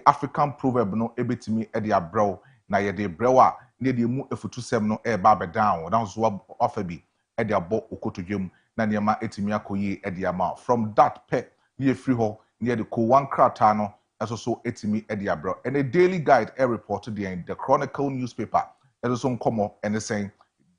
African proverb no ebetimi e de abrɛw na ye de brɛw a ne de mu efutusɛm no e ba bedan dan so afa bi e de abɔ okotodwam na nneɛma etimi akoyi e de ama from that pe ne free ho ne de ko one krata no so etimi e de abrɛw and a daily guide e report the Chronicle newspaper so nkomo and saying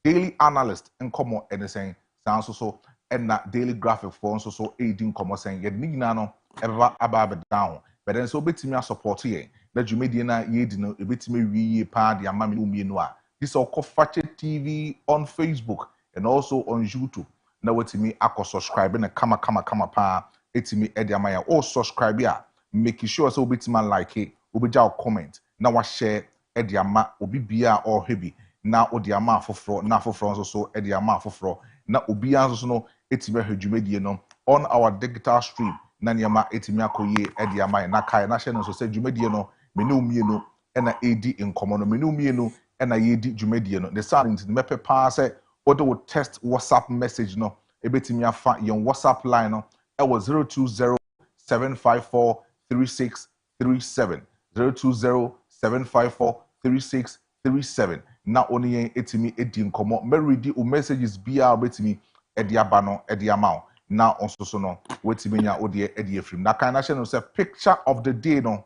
daily analyst nkomo and saying san so and na daily graphic for so aiding nkomo saying ye nyina no eba aba down but then so betimi support ye na dwumedie na ye di no ebetimi wiye pa de ama me umienu a this all Kofache TV on Facebook and also on YouTube na wetimi akọ subscribe na kama pa etimi e de ama ya o subscribe ya make sure so obetimi like it obeja comment na wa share e de ama obi bia or hebi na odi ama afoforo na afoforo so e de ama afoforo na obi anso no etimi ahadwumedie no on our digital stream na niama etimi akoye e de ama na kai na hye no so se dwumedie no me ne umienu e na edi nkomo no me ne umienu e na yedi dwumedie no the sound mepe pa se what would test WhatsApp message no ebetimi afa yon WhatsApp line no e was 020-754-3637 020-754-3637 na oni yen etimi edi nkomo me read o messages bia obetimi edi aba no edi ama na onso so no wetimi nya ode edi afrim na kan na hye no say picture of the day no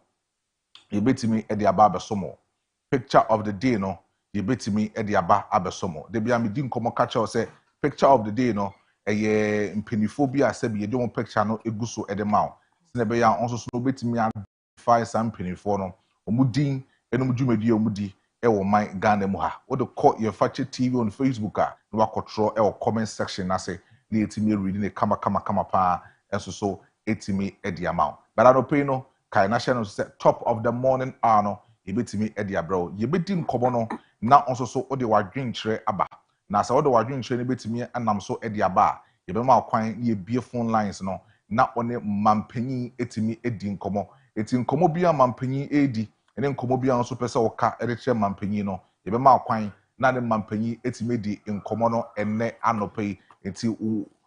ebetimi edi aba abesomo picture of the day no yebetimi e de aba abesomo de bia me di nkomo ka che say picture of the day no eye mpenifo bi ase bi ye de picture no eguso e de mawo se be ya onso so betimi identify some mpenifo no omudin enum dwumadi omudi e wo man Ghana mu ha wo de call your Kofache TV on Facebook a no wakotro e wo comment section na say na etimi read ne kama pa enso so etimi e de amawo but I no pay no kai na hye no say top of the morning hour no yebetimi e de abrawo yebedi nkomo no na onso so ode wadwen kire aba na sa ode wadwen kire ne betimi anam so e de aba yebema kwan ne ebie phone lines no na one mampanyi etimi edi nkomo eti nkomo bia mampanyi edi ene nkomo bia nso pese woka ede kire mampanyi no yebema kwan na ne mampanyi etimi di nkomo no enne anopai eti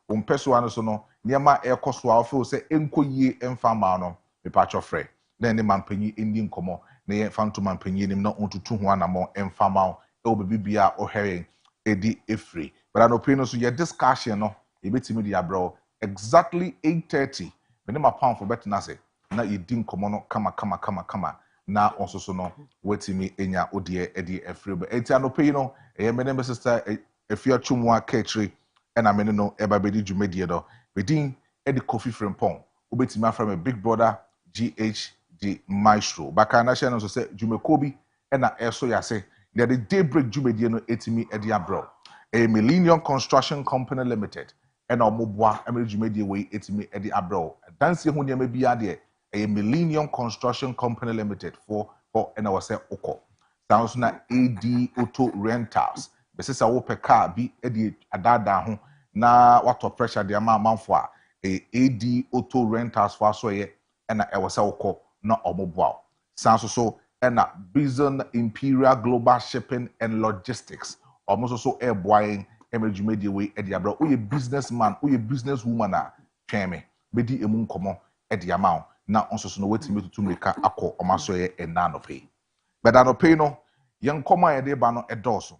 umpeso anu so no niema ekoso a ofo se enkoyie emfa ma no mepacho frɛ na ne mampanyi endi nkomo na ye fanto mampanyi nim na ontutu ho anamo emfa ma e obebi bia ohwere edi efri but anopino so ye discussion no ebetimi di abro exactly 8:30 me ma pound for bet na se na yedi nkomo no kama na onso so no wetimi enya odie edi efri but enti anopino ye me ne sister efia twumwa ketri na me no eba bedi dwumedie do bedin edi coffee frempon obetimi afra me big brother GH Maestro baka na hye no so se dwumekobi na eso yase the Daybreak dwumedie no etimi edi abro a Millennium Construction Company Limited and omoboa emre dwumedie we etimi edi abro danse ho niam bia de a Millennium Construction Company Limited for na wase okọ sounds na AD Auto Rentals besesa wo pe car bi edi adada ho na wato pressure de ama amanfo a AD Auto Rentals for so ye na ewase okọ na omoboa sounds so na Bison Imperial Global Shipping and Logistics almost so boying emejumedi we e dia bro we businessman we businesswoman a tweme bedi emu nkomo e dia ma na onso so no wetimi tutu meka akọ omaso ye ena no pay but no pay no ye nkomo ye de ba no edoso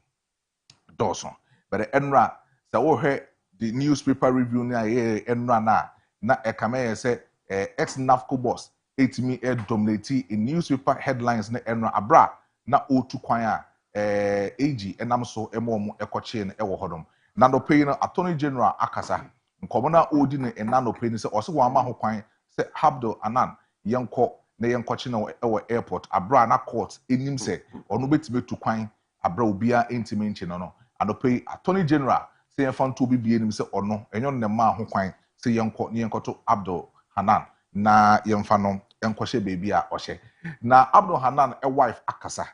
but enra sa wo hwe the newspaper review na ye enra na e kama ye say ex nafco boss etimi dominate in newspaper headlines na enra abra na otu kwan a AG enam so emom ekoche na ewo hodom na no pay no attorney general akasa nkomo na odi ne na no pay ni se ose wa ma ho kwan se Abdul Anan yenko na yenkoche na ewo airport abra na court enim se ono betime tu kwan abra obia entime nche no pay attorney general se yenfa nto obi bie nim se ono enyo ne ma ho kwan se yenkoto Abdul Hanan na yenfa no enkohye baby a ohye na Abdul Hanan wife akasa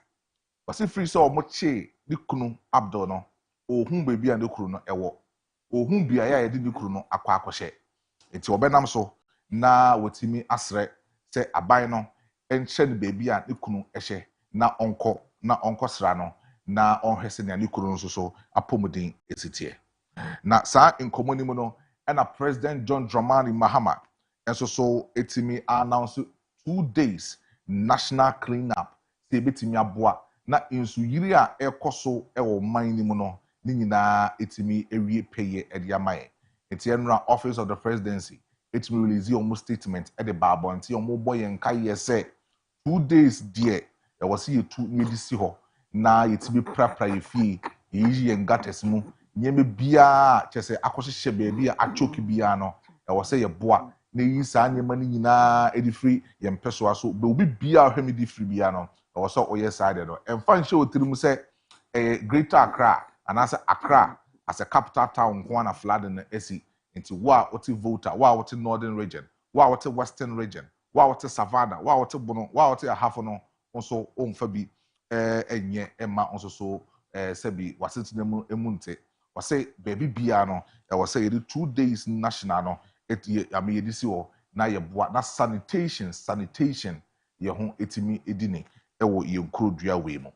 wasi free so omoche di kunu Abdul no ohun baby a ne kunu no ewo ohun bia ya yedi ni kunu no akwa akohye enti obenam so na wotimi asre se aban no enche ne baby a ne kunu ehye na onko sra no na onhwese ne kunu no so apomudin esitie na sa inkomoni mu no na President John Dramani Mahama enso so etimi announce 2 days national cleanup se betimi aboa na insuyiri a ekoso ewo man ni mu no ni nyina etimi ewie peye ede amaye enti enra office of the presidency etimi release your statement e de baabo nti omo boye nka ye se 2 days there e was ye tu medisi ho na yetimi prapra ye fie yi ye ngates mu nyeme bia chese akohye baabi a achoki bia no e was ye boa na yi saa nyema ni nyina edifri ye mpeso aso be obi bia hwemi difri bia no e was oye side no emfa nhye otirim se Greater Accra and as Accra as a capital town na flood in esi into wa oti Volta wa oti northern region wa oti western region wa oti Savannah wa oti Bono wa oti Ahafono also omfa bi enye emma also so sebi wasitinem emunte wase baby bia no e wase 2 days national no eti ame yedisi wo na ye boa na sanitation ye ho etimi edini ewo ye nkrodua we mu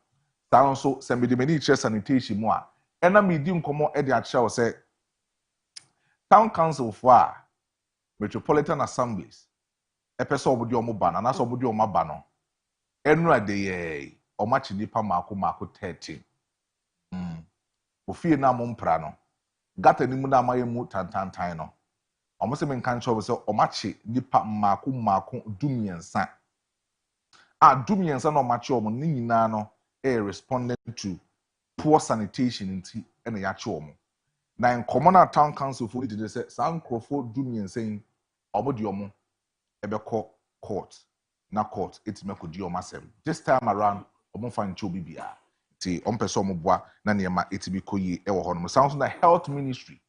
ta nso se medimani chere sanitation mu a ena medi nkomo e de a chere wo se town council for metropolitan assemblies epese obodi omo ba na so obodi omo ba no enu ade ye omachi nipa mako 13 ofie na mo mpra no gata ni mu na amaye mu tantantan no omo se men kan chere wo se omachi nipa mako dumiensa a dumiensa no omachi omo ni nyina no responding to poor sanitation nti ena ya che omo na in common town council for it say san crofo dumien saying omo di omo ebeko court na court etime kodi omo asem this time around omo fa nche obi bia ti ompese omo boa na niema etibi koyi ewo ho no sounds na health ministry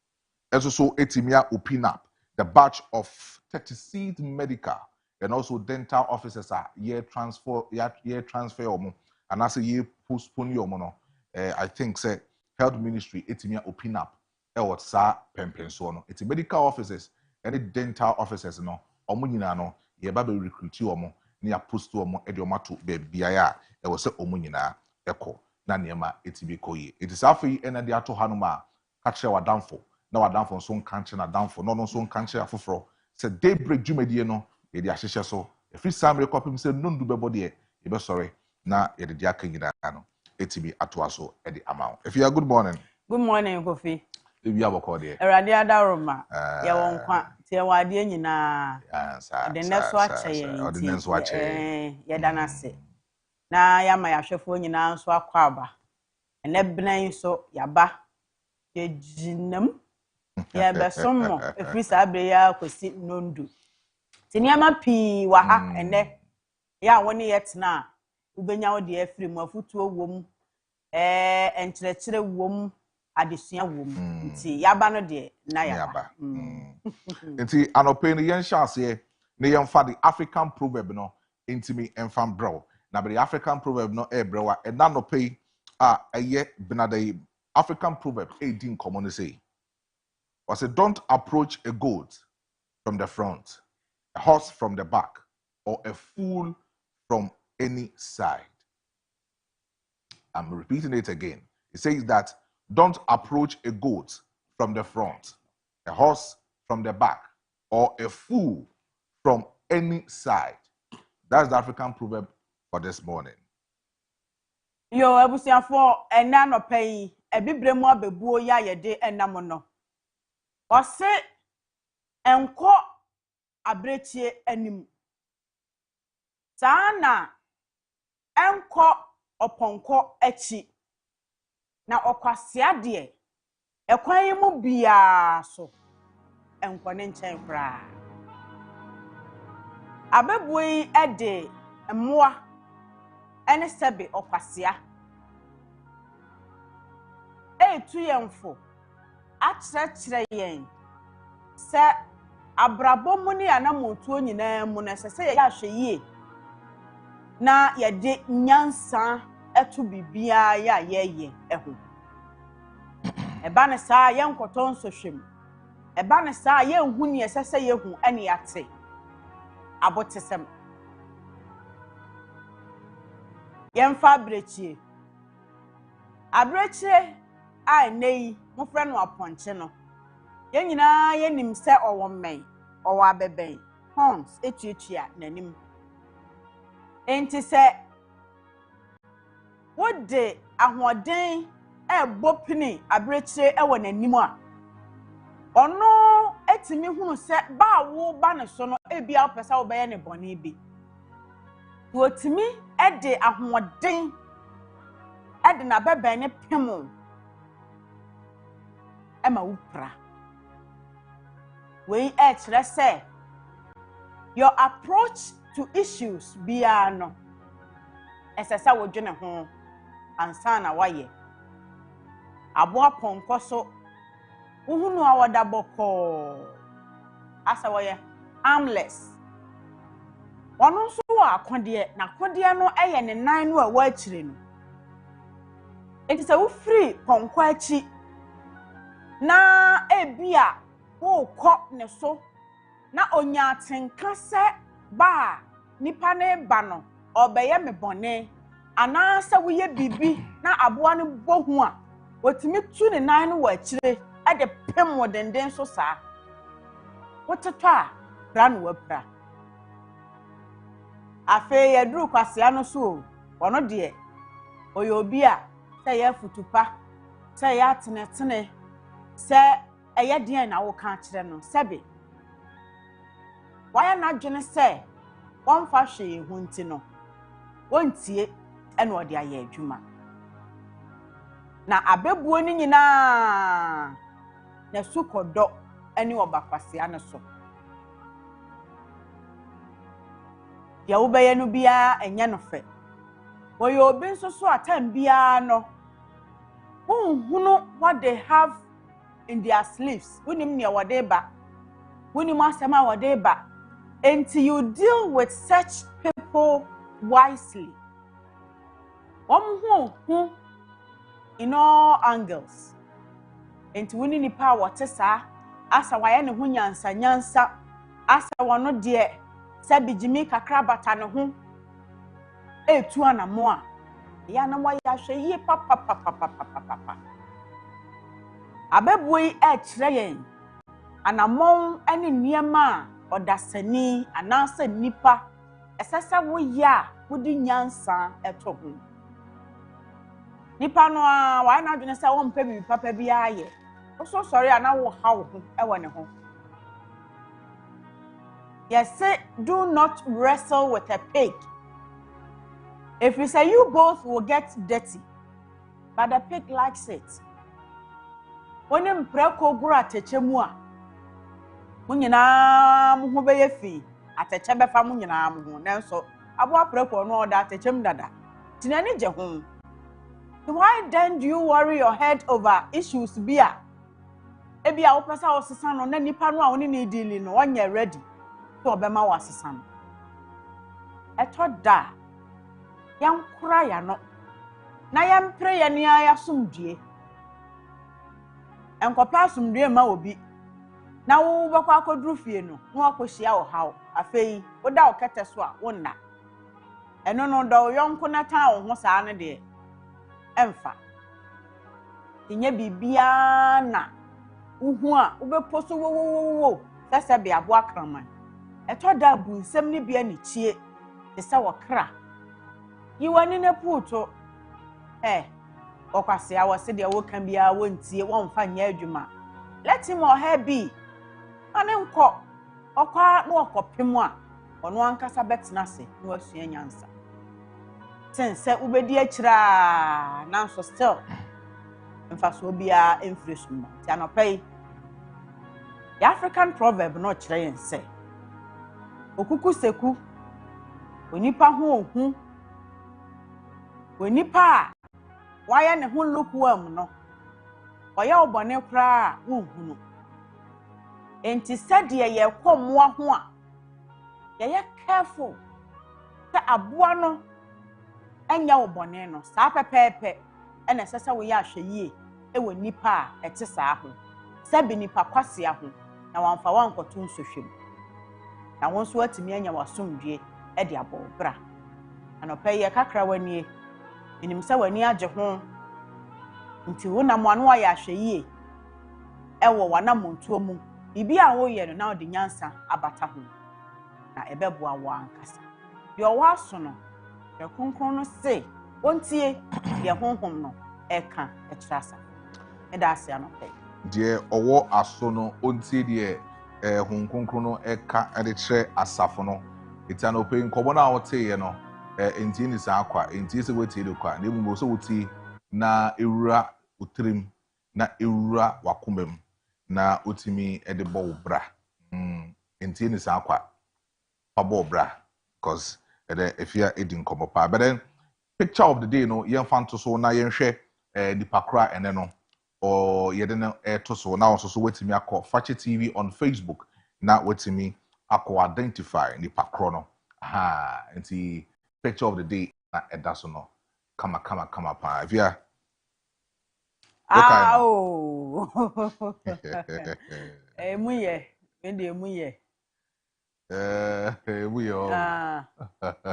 so etimia open up the batch of 36 medical and also dental officers are year transfer omo and as a year postpone your mono I think say health ministry etimia open up what sa pempenso no it's medical officers and dental officers no omo nyina no ye ba be recruit omo na ya post omo e de omo to be bia ya e wo se omo nyina eko na niema etibi koyi it is afi ena de ato hanuma ka kire wadamfo na wadamfo so nkanche na damfo no so nkanche afoforo se daybreak dwumadie no ye de ahyehye so every samre kopim se nundu bebo de ye be sorry na ye de aka nyina no etibi ato aso e de amount if you are good morning Kofi ebi aboko de Erade adaroma ye won kwa tie wade nyina de neso ache ye ye danase na ya ma yahwefo nyina nso akwa aba ene benan so yaba ye jinam ye besommo efri sabre ya kwesi nondu tiniama pi wa ha ene ya woni yetna ubenya wo de afri mu afutuo wom enkyerɛkyerɛ wom adesua wom nti yaba no de na yaba nti anope no yen hyase ne yen fa the African proverb no intimi enfam bro na be the African proverb no brewa e na nope a eye benadai African proverb din common say was don't approach a goat from the front, a horse from the back, or a fool from any side. I'm repeating it again. It says that don't approach a goat from the front, a horse from the back, or a fool from any side. That's the African proverb for this morning. Yo, abusiafo ena no pay e bibre mu abebuo ya yede enam no. Ose enko abrechie anim. Sana enko oponko echi. Na okwasea de ekwan mu bia so enko ne nchen kra. Abebuo yi ede mmoa ene sebe okwasea etu yemfo akyerɛkyerɛ yen sɛ abrabɔ ne anamotuo nyinaa mu na sɛ yɛ ahwɛ na yɛde nyansa etu bibia ya yɛyɛ ɛho ɛba ne saa yɛnkɔtɔ nsohwem ɛba ne saa yɛnhu ne sɛ yɛhu ɛne yate abotesem yɛmfa abrechie a nei mo frɛ no aponche no yɛn nyinaa yɛnim sɛ ɔwɔ mmɛn ɔwɔ abɛbɛn horns etuatua nanim enti se wode ahoden bopini abrechire ewo nanim a ono etimi hunu se ba wo ba ne so no ebia opesa wo be ne bone bi to otimi de ahoden de na bebe ne pemo ema wupra we kire se your approach to issues bia no esesa wo dwene ho ansa na waye aboa ponko so uhunu awada boko asa waye armless ono so wa akode na akode no eye ne nan no a wa akire no enti se wo free ponko achi na ebia wo kọ ne so na onya atenka se ba nipa ne ba no obeye me bone ana se wo ye bibi na aboa no bohu a otimi tu ne nan no wa akire e de pem wodenden so saa woteto a bra no wapra afe ye duru kwasea no so ono de oye obi a se ye futupa se ye atenetene se eye den na wo kan kire no sebe waya na dwene se won fa hwe hu nti no wontie ene ode aye adwuma na abebuo ni nyina na sukodo ene obakwase ane so ya ubeye no bia enye no fe woye obi nso so atam bia no hunu what they have in their sleeves wunim ne wode ba wunim asema wode ba until you deal with such people wisely who in all angles until wuni ni pa wote saa asa waye ne ho nyansa asa wono de sabi jimi kakra bata ne ho etu anamo a ya na mo ya hwe yi papa abebuyi kire yen anamon ene niema odasani anansa nipa esesa wo ya wodi nyansa eto ho nipa no a wa na dwene se wo mpa bi papa bi aye so sorry ana wo hawo ho ewo ne ho yes do not wrestle with a pig if you say you both will get dirty but the pig likes it woni mpreko guru atechemu a munyina mu ho beye fi ateche befa munyina mu ho nanso abo apreko no oda atechem dada tinani je ho why then do you worry your head over issues bia ebia wo pesa wo sesa no na nipa no a woni ne deal no onya ready to obema wo sesa no etoda yankura ya no na yampre ya ne ayasumdue enkopa asumdue ma obi na wo bako akodru fie no no akohia wo hawo afei wo da wo kete so a wo nna eno no do yonko na tan wo ho saa ne de emfa tinye bibia na uhu a ubeposo wo sese bia abo akraman etoda bu nsem ne bia ne chie te se wo kra yiwani ne puto okwase a wose de wo kan bia wo ntie wo mfa nya adwuma let him or her be ane nko okwa na okopem a ono ankasa betena se na wasua nyansa sense ubedi akira nanso still mfa so bia enfresuma ti anopai the African proverb no kire yen se okuku seku onipa ho ohu onipa waya ne ho lukewarm no oya obone kra wohunu enti sade ye komoa ho a ye careful ta aboa no enya obone no saa pepepe ena sesa wo ya ahweyie ewo nipa a ete saa ho sabi nipa kwasea ho na wamfa wankoto nsohwem na won so atimi anya wasomdwe e de abobra anopai ye kakra wanie enim se wani age ho nti wona mo anu ya ahweyie ewo wana montuo mu bibi a wo ye no na odi nyansa abata ho na ebeboa wo ankasa de owa so no Kronkron no say wontie de honhom no eka ekyirasa eda ase anope de owo aso no ontie de hon kronkron no eka ede kyerɛ asafo no etia no pe nkomo na wote ye no entie ni sa akwa entie se wetie de kwa na emu so wotie na ewura utrim na ewura wakomam na otimi ede bɔ wo bra entie ni sa akwa pa bɔ bra cause ede efia edi nkomo pa but then picture of the day no yen fan to so na yen hwɛ nipa kra ene no or yede no to so na also so wetimi akọ Fache TV on Facebook na wetimi akọ identify nipa kro no nti picture of the day na eda so no kama pa via muye ende muye muye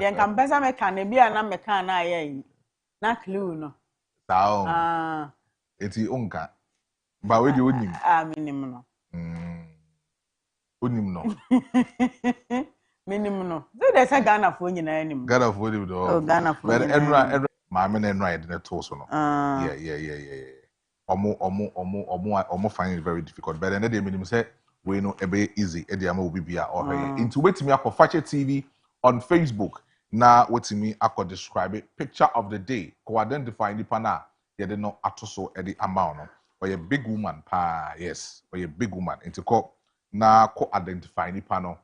den kan pesa me kan bi ana me kan na ayi na clue no sao eti onka ba we di onim minim no onim no minim no do dey say Ghana fo nyina anim Ghana fo onim do Ghana fo but enra ma me na enra ide na to so no yeah omo find it very difficult but then they minim say we know ebe easy e dey ama obi bia or hey into wetimi akọ Fache TV on Facebook na wetimi akọ describe it picture of the day ko identify nipa na yede no atoso e di amount no or a big woman pa yes or a big woman into ko na ko identify nipa no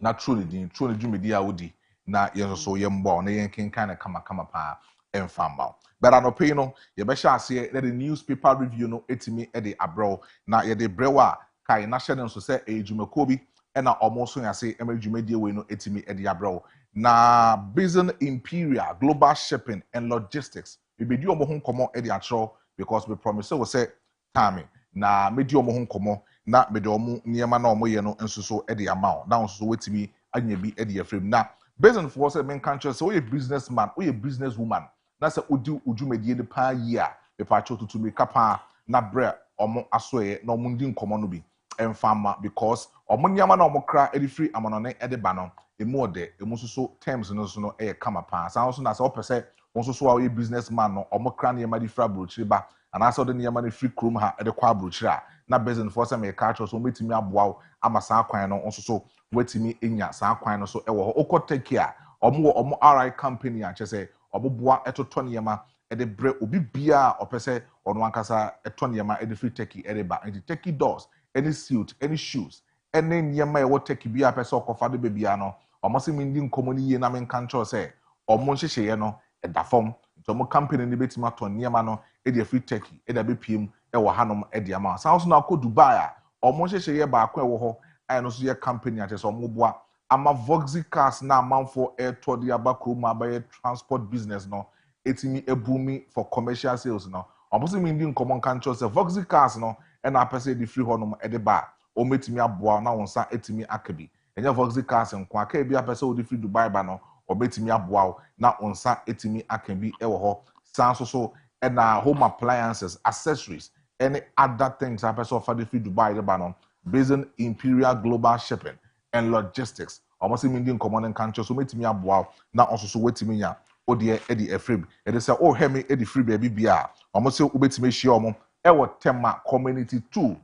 na truly dwumedi a wodi na yenso so yembo na yenkin kind kama pa enfamba but anope no ye be sha ase the newspaper review no etimi e de abro na ye de brewa kai na hye nso se ejumako bi e na omo so yase e ma dwumedi we no etimi e de abro na Basin Imperial Global Shipping and Logistics we be di omo ho komo e de atro because we promise we say time na me di omo ho komo na me de omo niema na omo ye no nso so e de amount na nso so wetimi anya bi e de afrem na Basin for say men kan so we businessman we businesswoman na say odi udwumedie de pa yi a be pa cho tutu me kapa na bre omo asoe na omo ndi nkomo no bi emfama because omo niema na omo kra e de free amonone e de ba no emu ode emu so terms no so no e kama pa san so na say opese won so a we businessman no omo kra niema de fra brochiri ba ana so de niema na free krom ha e de kwa brochiri a na Basin for say me ka cho so metimi aboa ama san kwan no so wetimi enya san kwan no so e wo okoteki a omo RI company a chese oboboa etoto niema e de bre obi bia opese ono ankasa eto niema e de free teki e de ba and teki doors any suit any shoes any niema e wo teki bia pese okofa de bebia no omo se mindi nkomo ni ye na men kan cho se omo hyehyeye no e da fom nto mo company ni betima to niema no e de free teki e da bepiem e wo hanom e de ama san na ko Dubai a omo hyehyeye ba akwa e wo ho ai no so ye company a chese omo boa ama Voxy cars na amanfo airto de abakro abaye transport business no etimi ebumi for commercial sales no obosi mi ndi nkomo kan cho se Voxy cars no e na apese de free honom e de ba o metimi aboa na wonsa etimi akabi enya Voxy cars nko aka bi apese o de free Dubai ba no o metimi aboa na wonsa etimi akabi e wo ho san so e na home appliances accessories any other things apese of de free Dubai de ba no Basin Imperial Global Shipping and Logistics almost meaning common and country so metimi aboa na onso wetimi nya odie e di efrem e de say oh hemi e di free baby bia almost say ubetimi hie omo e wo tema community 2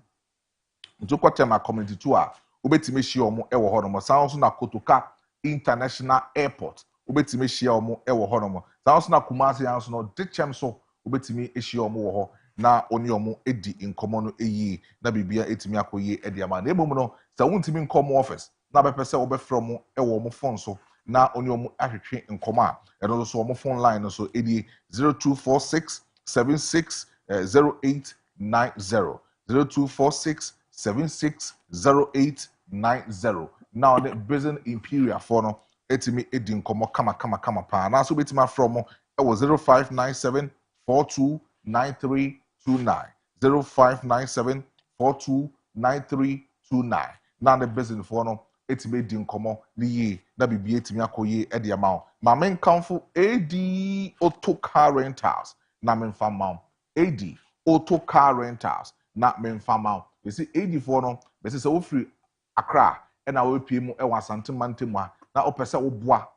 ntoko tema community 2 a ubetimi hie omo e wo hono san so na Kotoka International Airport ubetimi hie omo e wo hono san so na Kumasi yan so no dechem so ubetimi hie omo wo ho na oni omo edi nkomo no eyi na bibia etimi akoyi edi ama na emom no sa wuntimi nkomo office na bepese wo be from e wo mo phone so na oni omo ahwehwe nkomo a eno so omo phone line no so edi 0246760890 0246760890 now the Basin Imperial for no etimi edi nkomo kama pa na so betima from e wo 0597429329 0597429329 na the Basin for no etime di nkomo ni ye na bibie etime akoye e de ama ma men kanfo AD Auto Car Rentals na men fama AD Auto Car Rentals na men fama we see AD for no be say wo free Accra e na wo pie mu e wa Asante Mantemu na opese wo boa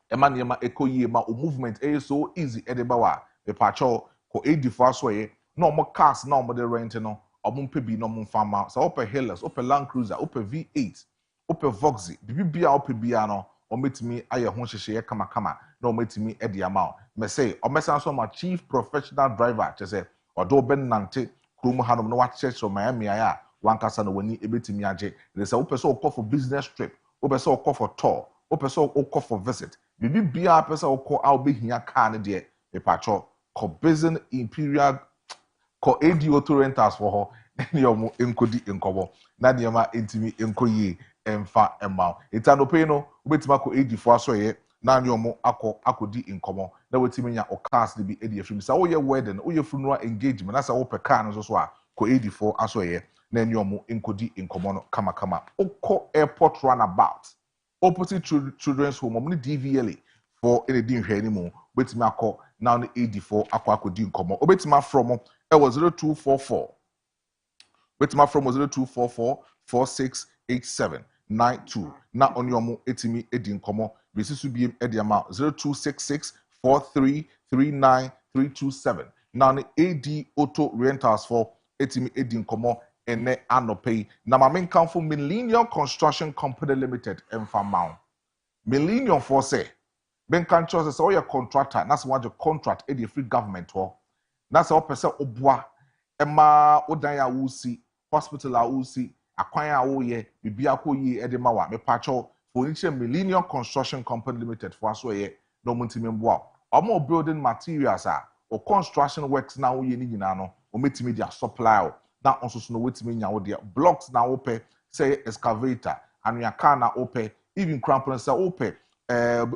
ema niema ekoyie ma o movement so easy edeba wa me pacho ko 84 so ye na omo cars na omo de rent no omo mpe bi na omo fama so ope Hilux ope Land Cruiser ope V8 ope Voxy bibia ope bia no ometimi aye ho hyehye kama na ometimi ede ama me say omesan so ma chief professional driver chese odo ben nante krum hanom no wa chese Miami aya wankasa na wani ebetimi age they say ope so call for business trip ope so call for tour ope so call for visit bibia pesa okọ a obehia car ne de e pacho ko Basin Imperial ko AD Auto Rentals for ho ne omo enkodi enkobo na de ma entimi enkoyi emfa emma itanope no obetima ko AD fo aso ye na ne omo akodi enkomo na wetimi nya o cars ne bi edi afim sa wo ye wedding wo ye funeral engagement na sa wo pe car no so a ko AD fo aso ye na ne omo enkodi enkomo no kama okọ airport runabout opposite children's home omo DVLA for anything hwe ni mu betimi akọ now the 84 akọ nkomo obetima from e was 0244 betima from 0244 468792 na onyomo etimi edi nkomo besisu biem edi ama 0266 4339327 now the AD Auto Rentals for etimi edi nkomo ene anopay na mamenkan for Millennium Construction Company Limited emfamao Millennium for say ben kan chose say oya contractor na se waje contract e dey free government ho na se opese obua ema odan ya wusi hospital a wusi akwan a wo ye bibia ko yi e dey ma wa me pacho furniture Millennium Construction Company Limited for aso ye no muntimi mboa omo building materials o construction works na wo ye ni nyina no o metimi dia supply na onso no wetimi nya wo dia blocks na wo pe say excavator anua car na wo pe even crampon say wo pe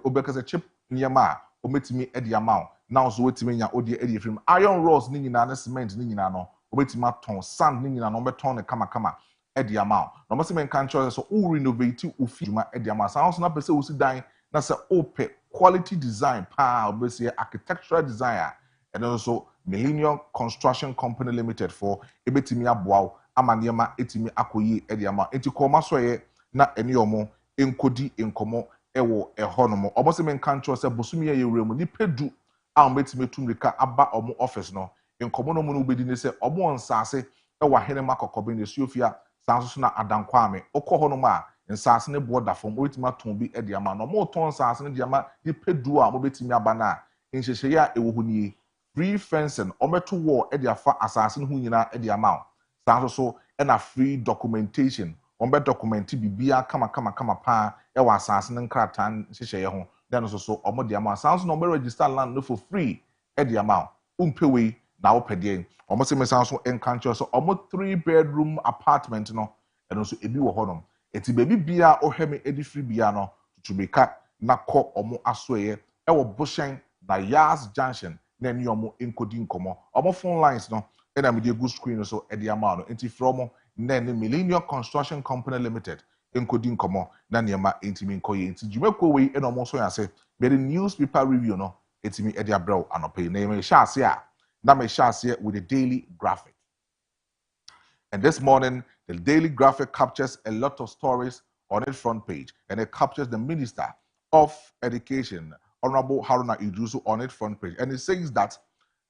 obekase chip nyama o metimi edi amount now so wetimi nya odi edi film iron rods ni nyina na cement ni nyina no o betimi aton sand ni nyina no beton ne kama edi amount no mo se men kan cho so o renovate o fima edi amount sound so na pese o si dan na se ope quality design pa o be se architectural design and also Millennium Construction Company Limited for ebetimi aboa amaniema etimi akoyi edi amount enti ko ma so ye na eni omo enkodi enkomo ewo ehonomo obo se men kancho se bosumi ye yewremu ni pedu a ometime tumrika aba omo office no enkomo no mu no bedi ne se omo nsase ewa hene makokobe ne suofia sanso na adankwa ame okohonomo a nsase ne boda fom obetima ton bi edi ama no mo ton nsase ne di ama ni pedu a mobetimi aba na nhyehyeye a ewo huni free fencing ometo wall edi afa asase ne hu nyina edi ama sanso so na free documentation ombe documenti bibia kama pa ewa asase ne nkrata hyehyeye ho then so omo de ama sanso no register land no for free e de ama umpewe na opede omo se mesanso enkancho so omo 3-bedroom apartment no eno so ebi wo honom eti baby bia ohweme edi free bia no tutubeka na kọ omo asoye ewo Boshen na Yas Junction na eni omo enkodi nkomo omo phone lines no ena me de good screen so e de ama no enti from Then Millennium Construction Company Limited enkodi nkomo na niema entimi nkoye enti jumeko we eno mo so ya say be the newspaper review no etimi e dia brew anope na me sha ase a na me sha ase with the Daily Graphic. And this morning the Daily Graphic captures a lot of stories on its front page and it captures the Minister of Education Honorable Haruna Idrisu on its front page and it says that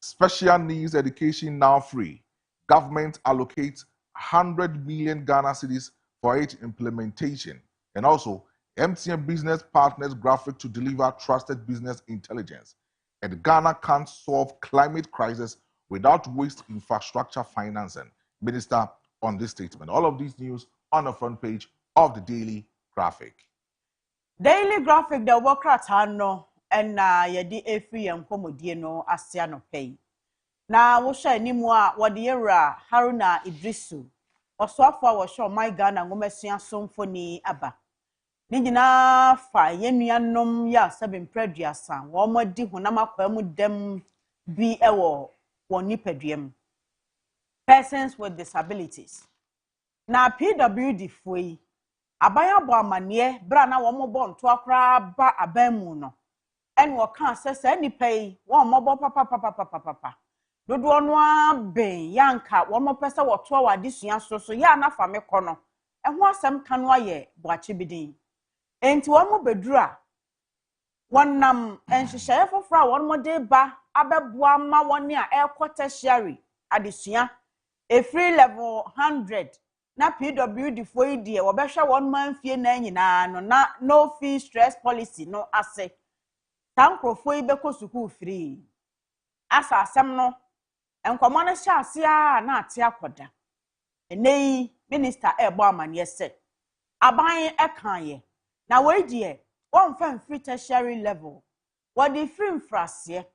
special needs education now free. Government allocates 100 million Ghana cedis for its implementation. And also, MTN Business Partners graphic to deliver trusted business intelligence. And Ghana can't solve climate crisis without waste infrastructure financing. Minister on this statement. All of these news on the front page of the Daily Graphic. Daily Graphic, the workers no and yedi efri enkomodie no asia no pay. Na wo hye animu a wode yewra Haruna Idrisu osoafo a wo hye my Ghana ngomesua somfoni aba ni nyina fa yenuanom ya sebempraduasa wo modi honam akwam dem bi ewo woni paduam persons with disabilities na PWD foi abaya bo amane bra na wo mobo nto akra ba abamu no en wo kan sese nipa yi wo mobo papa dodo no aben yanka wo mo pese wo to wa desua so ya na fa me kɔ no ɛho asɛm ka no aye boache bidin enti wo mo beduru a Nam and share for one more day ba abeboa ma one a airport tertiary adesua a free level 100 na PWD for idie obehwe one man fie na nyina no no fee stress policy no ase tankrofo ibeko school free asa asem no enkomo no hye ase a na ate akoda enei minister ebo amane se aban ekaye na we die one fan free tertiary level what the free frase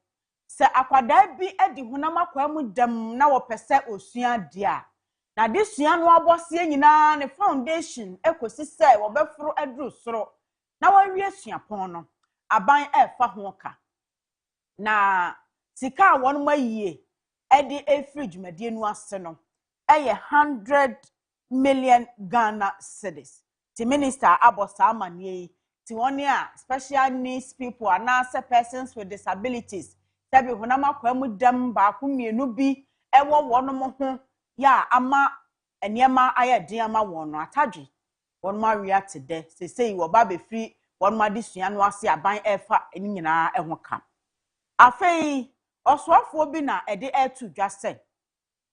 se akwada bi edi honam akwa mu dam na wo pese osua dia na de sua no abose nyina ne foundation ekosi se wo beforo aduru soro na wo wie sua pon no aban efa ho ka na sika won mayie edi efri dwumadie nu ase no eye 100 million Ghana cedis the minister abosa amane ti won a special needs people and also persons with disabilities sabi honam akwa mu dam ba ku mienu bi ewo wonom ho ya ama eniema ayede ama won no atadwe won ma react de say wo ba be free won ma disua no ase aban efa eni nyina eho ka afei osofo bi na ede etu dwase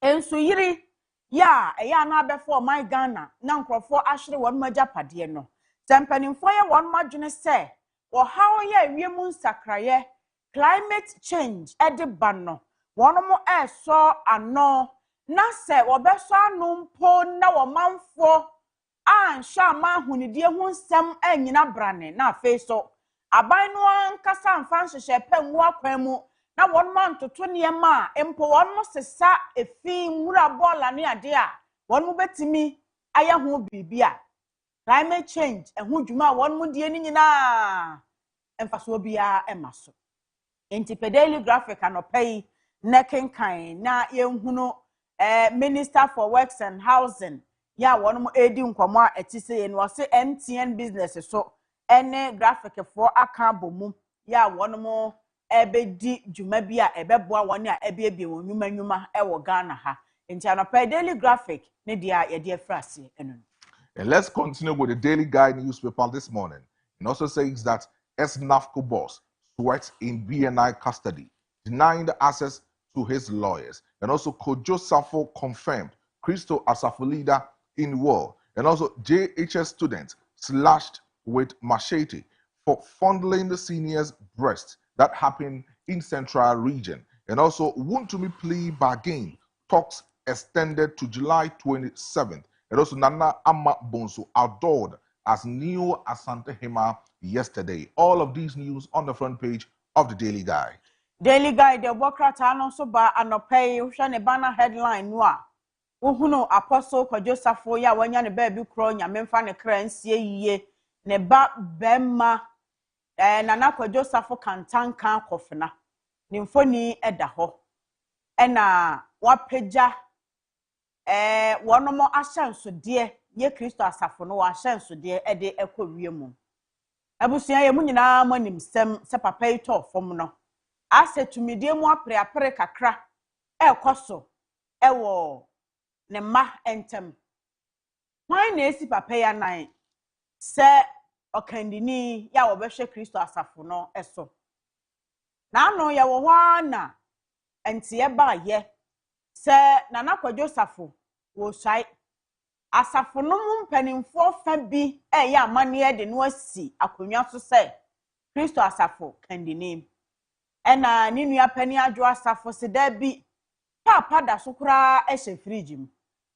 enso yiri ya eya na abefo my Ghana na nkrofo ahwere won majapade no tempanimfo ye won madwene se wo hawo ye wiemu nsakraye climate change ede ba no wonom eso ano na se wo beso anu mpo na wo manfo ansha ma hunidie hu nsem anyina brane na afei so aban no ankasa mfa nhyehyɛ panwu akwan mu na won man toto niema empo won mo sesa efi nwura bola ne ade a won mo betimi aya ho bibia climate change ehu dwuma won mo die ni nyina emfaso bia emaso enti pedali graphic anopai nekenkan na yenhunu minister for works and housing ya won mo edi nkomo a etise ye no se MTN business so ene graphic for aka bomu ya won mo ebedi dwuma bi a ebeboa won a ebiebie won nwuma ewo Ghana ha enti anopai daily graphic ne dia ye de frase enu. And let's continue with the Daily Guide newspaper this morning. It also says that ex-NAFCO boss sweats in BNI custody, denying the access to his lawyers. And also Kojo Marfo confirmed Christo Asafo leader in war. And also JHS students slashed with machete for fondling the senior's breast. That happened in Central Region. And also Wontumi plea bargain talks extended to July 27th. And also Nana Ama Bonso adored as new Asante Hema yesterday. All of these news on the front page of the Daily Guide. Daily Guide, the Bokrata no so ba anopay ushane banner headline noa. Uhuno Apostle Kojo Marfo ya wanya ne baby kro nyamemfa ne kra nsie yiye ne ba bemma Nana Kojo Marfo kantanka kofena. Ne mfoni eda ho. Ena wapeja wonomo ahyansode ye Kristo asafo no ahyansode ede ekowiemu abusua ye munyina manim sem se papa ito fom no asetumidie mu apre kakra ekoso ewo ne ma entem hwan na esi papa ya nan se okandini ya wo behwe Kristo asafo no eso na ano ye wo hwa na entie ba ye se Nana Kojo Marfo wo swai asafo no mpanimfo fa bi ya amane de no asi akonwa so se Kristo asafo kandini ena ni nua pani adwo asafo se da bi papa da so kura ehye fridge mu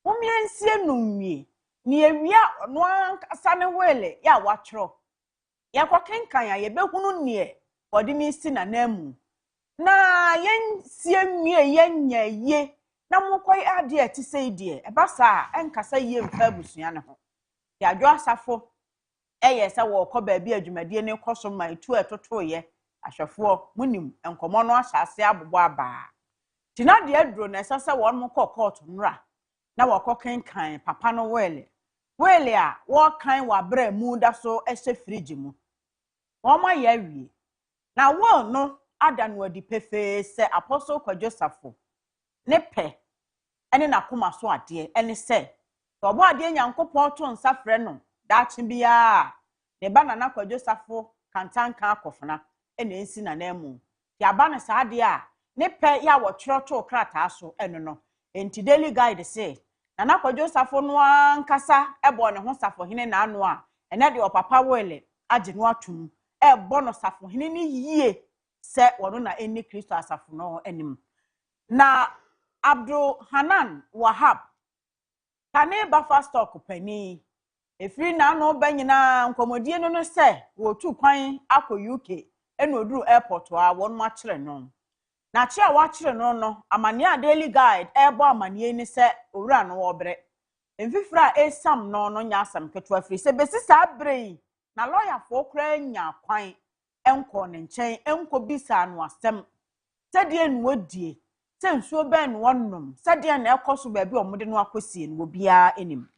omiensie numwie ni ewia no ankasa ne wele ya watro yakokenkan ya yebehunu nie odi ni si na namu na yensie nwie yenya ye na mokoi ade ati sei die eba sa enkasa ye mfa abusua ne ho ya adwo asafo eye se wo kɔ ba bi adwumadie ne kɔso ma etu etoto ye ahwefo munim enkomo no ahyase abobo aba tina de aduro na sasa won mo kɔ court nra na wo kɔkenkan papa no wele a wo kan wa bra mu da so ehye fridge mu wo ma ya wie na wo no ada no adi pefe se Apostle Kojo Marfo ne pe ene na koma so ade ene se obo ade nyankopon to nsafre no daachi bia ne ba Nana Kojo Marfo kantanka akofna ena ensi na nemu ya ba ne saade a ne pe ya wo twerɛto krata so eno no enti daily guide say Nana Kojo safo no ankasa ebo ne ho safo hene na ano a ene de opapa wele age no atum ebo no safo hene ni yie se wono na eni Kristo asafo no anim na Abdul Hanan Wahab kane bafa stock pani efiri na no banyina nkomodie no se wo tu kwan akọ UK ena oduru airport a won ma kire no na chi a wa kire no amane a daily guide ebo amane ni se owura no wo bre mfifira esam no nya asam keto afiri se besi sa brei na lawyer fo kra nya kwan enko ne nchen enko bisa no asem sɛdeɛ no wadie sɛ nsuo bɛn no wonnom sɛdeɛ na ɛkɔ baabi ɔmode no akɔsie no obiara anim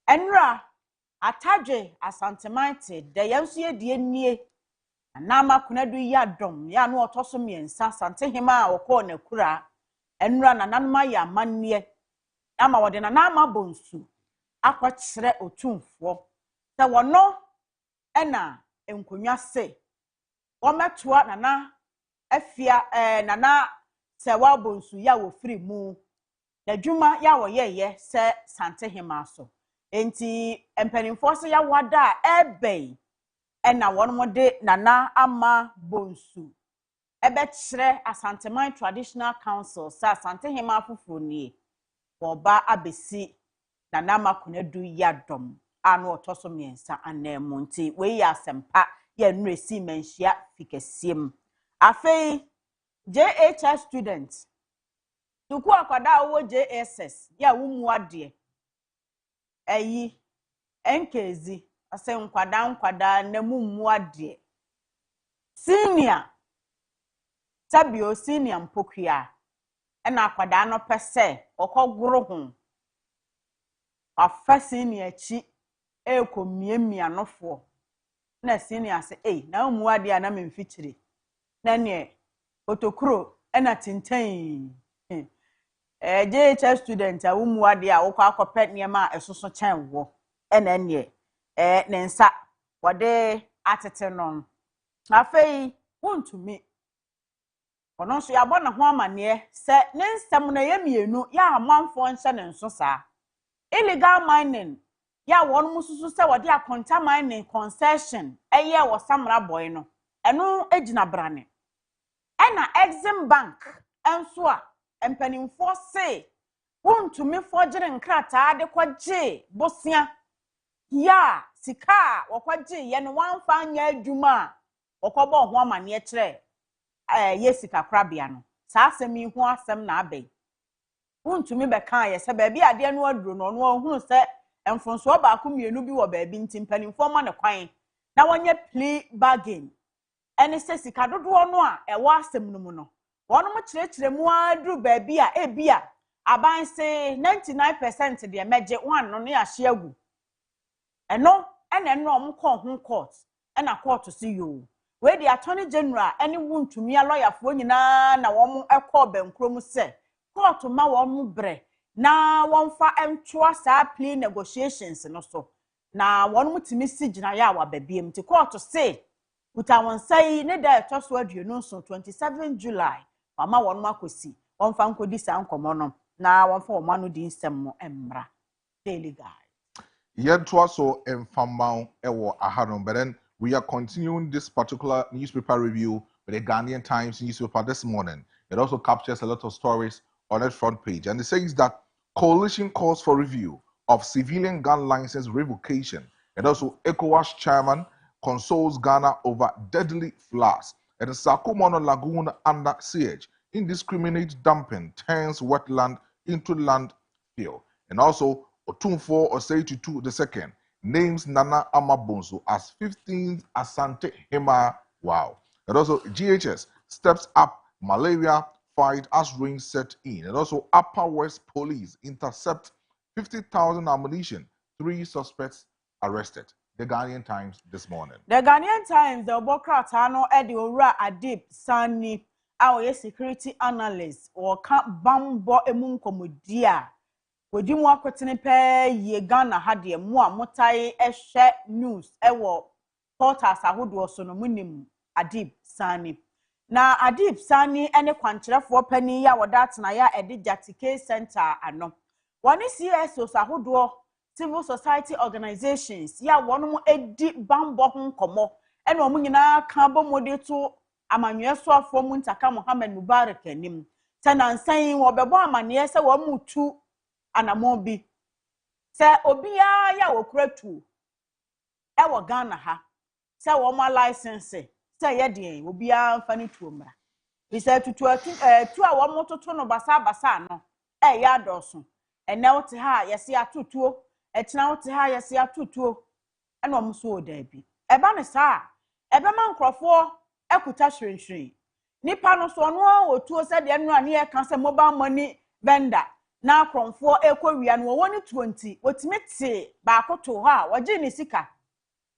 enra atadwe asantemante de yanso ye die nie na makonadu ya dom ya no otoso miensa santehema a wɔkɔ na kura enra na nanoma ya manne ama wɔde na nama bonsu akɔkyerɛ otumfo sɛ wɔno ɛna enkonwa se wɔmɛtoa nana afia nana sɛ wabonsu ya wo firi mu na dwuma ya wo yeye sɛ santehema so enti empanimfo se ya wada ebei ena wono de nana ama bonsu ebekyerɛ asanteman traditional council sa asantehema afoforo nie oba abesi nana makonadu yadom ano otoso miensa anemu nti we ya asempa ya nresi manhia fikasiem afei JHS students tuku akwada wo JSS ya wumu ade eyi enkezi ase nkwada na mummu ade senior sabio senior mpokua ena akwada no pese okogoro ho afa senior chi ekomiemia nofo na senior se na mummu ade na memfikyire na ne otokuro ena tintan JHS student a wumu ade a wokọ akọpẹ niema esoso chen wo ena ne ne nsa wode atete no afei wontumi ono so ya bona ho amane se ne nsem na ye mienu ya amanfo nse ne nso saa illegal mining ya won mususu se wode akonta mining concession eye wo samra boy no eno egina brane ena Exim Bank enso a empanimfo se wontumi fojire nkrata de kwaje bosia ya sika wakwaje ye no wanfa anya adwuma wakobo ho amane kire ye sika krabia no saa asem yi ho asem na abai wontumi beka ye se baabi ade no aduro no no hunu se emfonso ba ko mienu bi wo baabi ntimpanimfo ma ne kwan na wonye plea bargain ene se sika dodo no a ewo asem no mu no wono mo kirekire mu aduru baabi a ebia aban se 99% de meje one no ne ahye agu eno ene no omko ho court ena court si yo we the attorney general ene wuntumi a lawyer fo nyina na won ekọ bankrom se court ma won bre na won fa entwa sa plea negotiations no so na won mutimi si gina ya wa babiem ti court say uta won say ne da etoso aduonu so 27 July mama won makosi won fa nkodi sa nkomo no na won fa won no di nsem mo embra daily guide Yentwa so emfamau ewo aharon, but then we are continuing this particular newspaper review with the Ghanaian Times newspaper this morning. It also captures a lot of stories on its front page, and it says that coalition calls for review of civilian gun license revocation, and also ECOWAS chairman consoles Ghana over deadly floods. And the Sakumono Lagoon under siege, indiscriminate dumping turns wetland into landfill, and also Otumfo Osei-Tutu II names Nana Amabonso as 15th Asante Hema. Wow. And also GHS steps up malaria fight as rain set in. And also Upper West Police intercept 50,000 ammunition. 3 suspects arrested. The Ghanaian Times this morning. The Ghanaian Times, the Obokratano Edi Ora Adib Sani, our security analyst, or Camp Bambo Emun Komudia. Would you walk with any pay ye Ghana had ye more motai eshe news ewo portals a hood was on a minimum Adib Sani. Na Adib Sani ene kwankyerefo pani ya wodatena ya Jatike Center ano. Wani CSOs ahodoɔ civil society organizations ya wɔn edi bambɔ ho nkɔmɔ ene wɔn nyinaa ka bɔ mode to amanwɛsoafo mu ntaka Muhammad Mubarak anim. Sɛ nansan wɔbɛbɔ amaneɛ sɛ wɔn mu tu anamɔ bi. Sɛ obiara ya wokura tu ɛwɔ Ghana ha. Sɛ wɔn ma license sɛ yɛ deɛ obiara mfa ne tuo mmra. Bisa tutu tu a wɔn toto no basa no ɛyɛ adɔso. Ɛnɛ wote ha yɛse atutuo, ɛtena wote ha yɛse atutuo. Ɛna wɔn so odabi. Ɛba ne saa, ɛbɛma nkrɔfoɔ ɛkuta hwrenhwren. Nipa no so ɔno otuo sɛ deɛ no a ne yɛ ka sɛ mobile money vendor na akrɔmfoɔ ekɔwia no wɔn ne 20 wotimi te baako to ha wɔgye ne sika.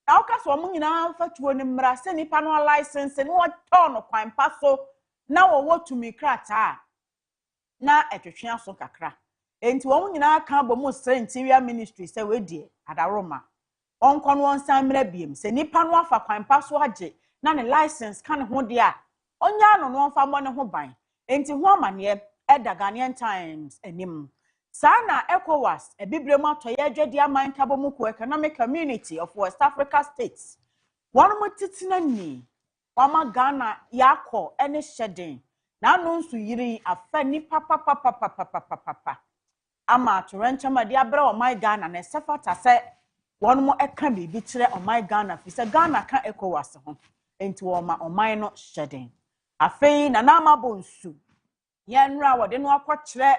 Na woka so wɔn nyinaa mfa tuo ne mmra sɛ nipa no license ne wɔtɔ no kwan pa so na wɔwɔ tumi krataa na etwetwea so kakra. Enti wɔn nyinaa ka bɔ mu sɛ interior ministry sɛ we die adaroma onkɔ no onsan mmra biem sɛ nipa no afa kwan pa so agye na ne license ka ne ho de a onya no no mfa mo ne ho ban. Enti ho amane ɛda Ghanaian Times anim. Sana ECOWAS ebibrem atoye adwadi aman kabomuko economic community of West Africa states. One mo titina ni wama Ghana yakɔ ene hyeden na no nso yiri afa ni papa ama torrent ma de abra oman Ghana na sefata sɛ wɔn mo eka bibi kyerɛ oman Ghana fi sɛ Ghana ka ECOWAS ho enti wɔma oman no hyeden afei na na ma bonsu yenra wɔde no akɔkyerɛ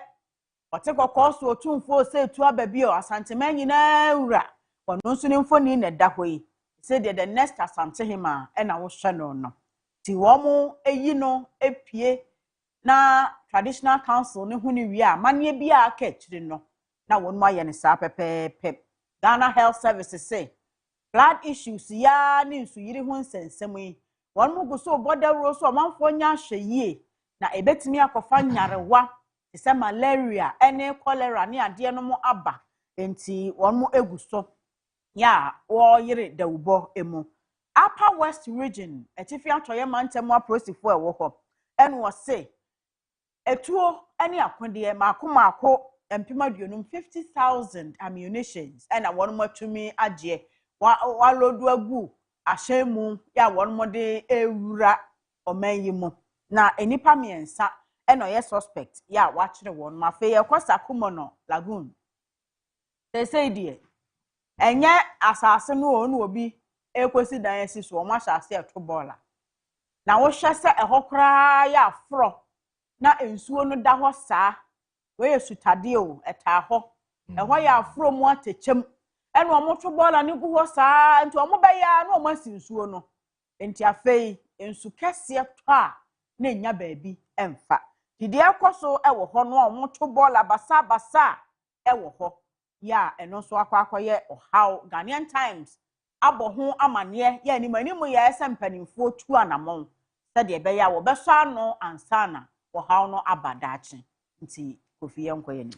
Otego koso otumfo se tu ababio asantema nyina wura wono nso ne mfoni na da hɔ se de the next asantehima e na wo hwɛ no no ti wo mo eyi no epie na traditional council ne hu ne wi a mane bi a aka kyiri no na wonu aye ne saa pepepe Ghana Health Services say blood issues ya ne nsu yiri hu nsensem yi wonu mo go so border ro so manfo nya hwɛ yie na ebetimi akofa nyarewa se malaria ene cholera ne ade no mo aba enti won mo eguso ya wo yire dawubo emu Upper West region etifi atoye mantemu aprosifo ewo ho en wo se etuo ene akode maako empima duonum 50,000 ammunitions ena won mo atumi agye wa lodu agu ahyemu ya won mo de ewura omanyi mu na enipa miensa eno ye suspect ya wachire won ma fe ye kwasa kumono lagoon say die enye asase no onu obi ekosi dan esi so mo asase eto bola na wo hwe se ehokra ya afro na ensuo no da ho saa we yesutade o eta ho eho ya afro mu atechem eno omo to bola ne gu ho saa enti omo be ya na omo asinsuo no enti afei ensu kese to a na nya baabi emfa didi ekoso ewo ho no omo to bola basa ewo ho ya eno so akwakoye ohaw Ghanaian Times abo ho amane ya ni manimu ya esempanimfo tu anamon se de be ya wo beso ano ansana ohaw no abadachi nti kofi yenkoye ni.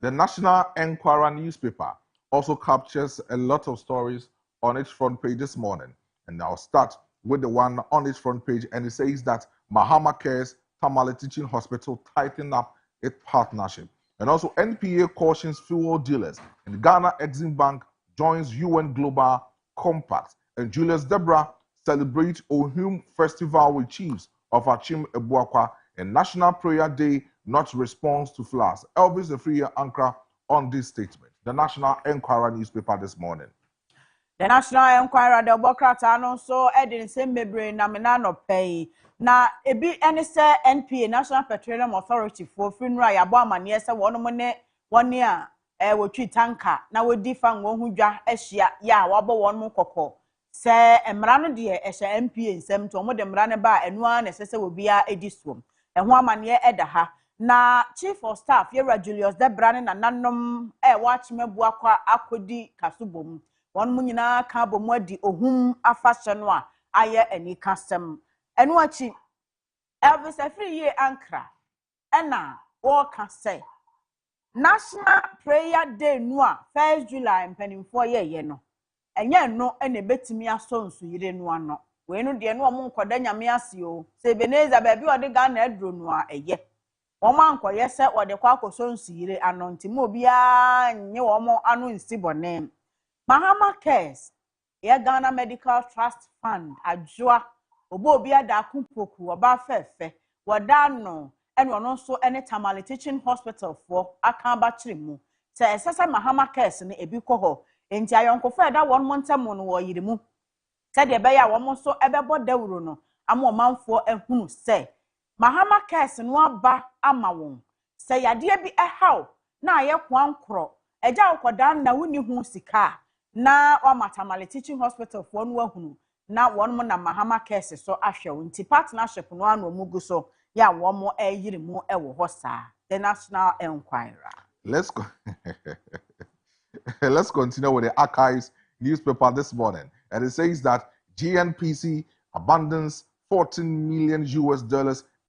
The National Enquirer newspaper also captures a lot of stories on its front page this morning, and I'll start with the one on its front page, and it says that Mahama Cares Tamale Teaching Hospital tighten up its partnership. And also NPA cautions fuel dealers. And Ghana Exim Bank joins UN Global Compact. And Julius Debra celebrates Ohum Festival with chiefs of Achim Ebuakwa and National Prayer Day not response to floods. Elvis Efriye Ankara on this statement. The National Enquirer newspaper this morning. The National Enquirer, the Bokrata, no so Edin Sembebre, Naminano Pay. Na ebi ene se NPA National Petroleum Authority for funeral ya bwa mane se wono mone woni a wotwi tanka na wodi fa ngo hudwa ehia ya wabo wono kokko se emra no de ehia NPA nsem to mo de emra ne ba enu a na se wobia edisuom eho amane eda ha na Chief of Staff Yera Julius Debra ne nanom wachimebua kwa akodi kasubom wono nyina ka bomu adi ohum afahye no a aye ani kasem enu achi Elvis Efriye Ankara ena wo ka say National Prayer Day no a 1st July mpanimfo ye no enye no ena betimi aso nsu yire no ano we no de no omo nkoda nyame ase o se Beneza ba bi ode Ghana adro no a eye omo ankoye se ode kwa akoso nsire anonti mo bia nye omo anu nsi bone Mahama Cares ye Ghana Medical Trust Fund adjoa obi ada akumpoku oba fefe wada no ene ono nso ene Tamale Teaching Hospital for aka ba kire mu se esese Mahama Cares ne ebi kɔ hɔ enti ayonkofo eda won montem no wo yire mu se de be ya wo mo so ebebo dawuro no ama omanfo ehunu se Mahama Cares no aba ama won se yade bi ehaw na aye kwankro eja okoda na wuni hu sika na wa Tamale Teaching Hospital for no ahunu na won mo na Mahama Cares so ahwe nti partnership no anu omugu so ya wo mo eyire mu ewo ho saa the National Enquirer. Let's continue with the Archives newspaper this morning, and it says that GNPC abandons $14 million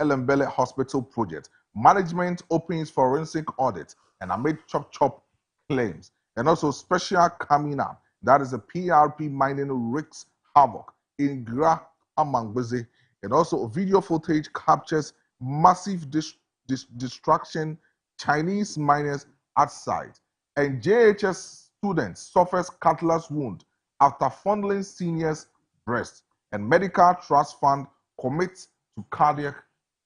Elembele Hospital project. Management opens forensic audit and amid chop claims. And also special coming up, that is a PRP mining wreaks havoc in Gra Amangbeze. And also video footage captures massive destruction, Chinese miners at site. And JHS students suffers cutlass wound after fondling seniors' breast. And Medical Trust Fund commits to cardiac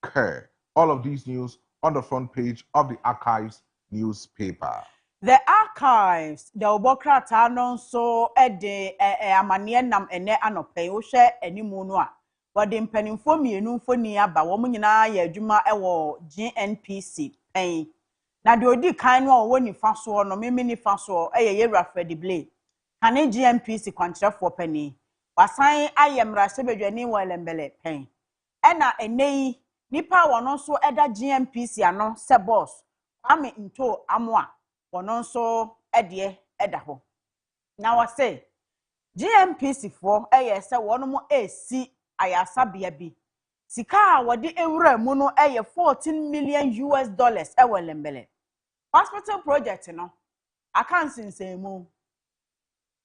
care. All of these news on the front page of the Archives newspaper. The Archives, the Obokrata non so ede amane nam ene anope wo hwe animu no a wode mpanimfo mienu foni aba wo nyina ya adwuma ewo GNPC pen na de odi kan no wo nifa so no meme nifa so yewura Fred Blay kane GNPC kwankyerefo pani wasan ayemra sebedwani wo Elembele pen ena enei nipa wono so eda GNPC ano se boss ame nto amoa wono so ede eda ho na wase GNPC for se wono mo esi ayasabia bi sika wode ewura mu no $14 million ewo Elembele hospital project no akan sinsemu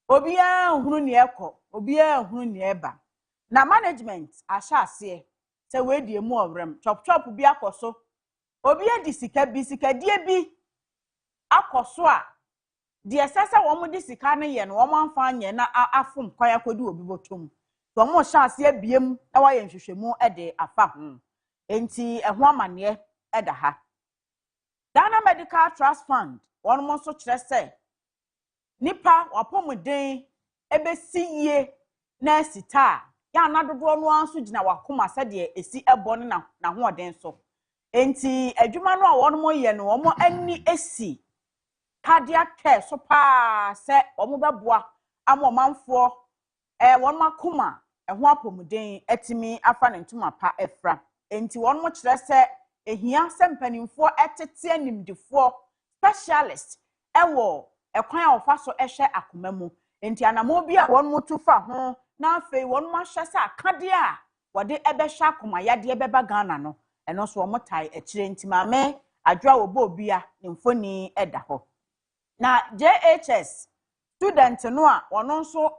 obia hunu ne ekọ obia hunu ne eba na management ahya ase se we die mu owrem chop bi akoso obia di sika die bi akoso a de esese wo mo di sika ne ye no wo manfa anye na afom kwaya kodi obi botom to mo hya ase abiem e wa ye nhwehwemu de afa ho enti eho amane eda ha Ghana Medical Trust Fund won mo so kire se nipa wapomuden ebesiye na sita ya na dodo no anso gina wakoma se de esi ebo ne na ho oden so enti adwuma no a won mo ye no mo ani esi cardiac care so pa se omo beboa amomanfo won makoma ho apomuden etimi afa ne ntuma pa efra enti won mo kire se ehia se mpanimfo etete animdifo specialist ewo ekwan a ofa so ehwe akoma mu enti anamo bi a won mutu fa ho na afei won ma hwe se akade a wode ebehwe akoma yade ebeba Ghana no eno so wo tai ekire enti mame adwa wo bo bia ne mfoni eda ho na JHS student no a wono nso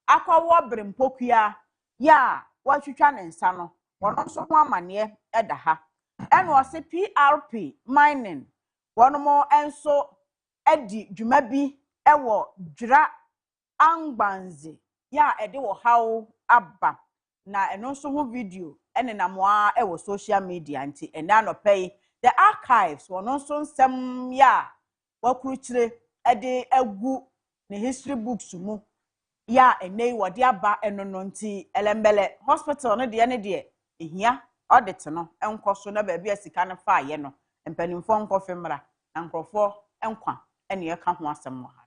akwawo brempokua ya watwitwa ne nsa no wono nso ho amane eda ha eno ose PRP mining wono mo enso edi dwuma bi ewo dwira angbanzi ya ede wo haw aba na eno nso ho video ene na moa ewo social media nti ene anopay the Archives wono nso nsem ya wakuruchire ede agu ne history books mu ya ene wode aba eno no nti Elembele hospital no de ne de ehia audit no enkoso na ba bia sika no fa ye no empanimfo nkofemra na nkrofo enkwa ene ye ka ho asem ha.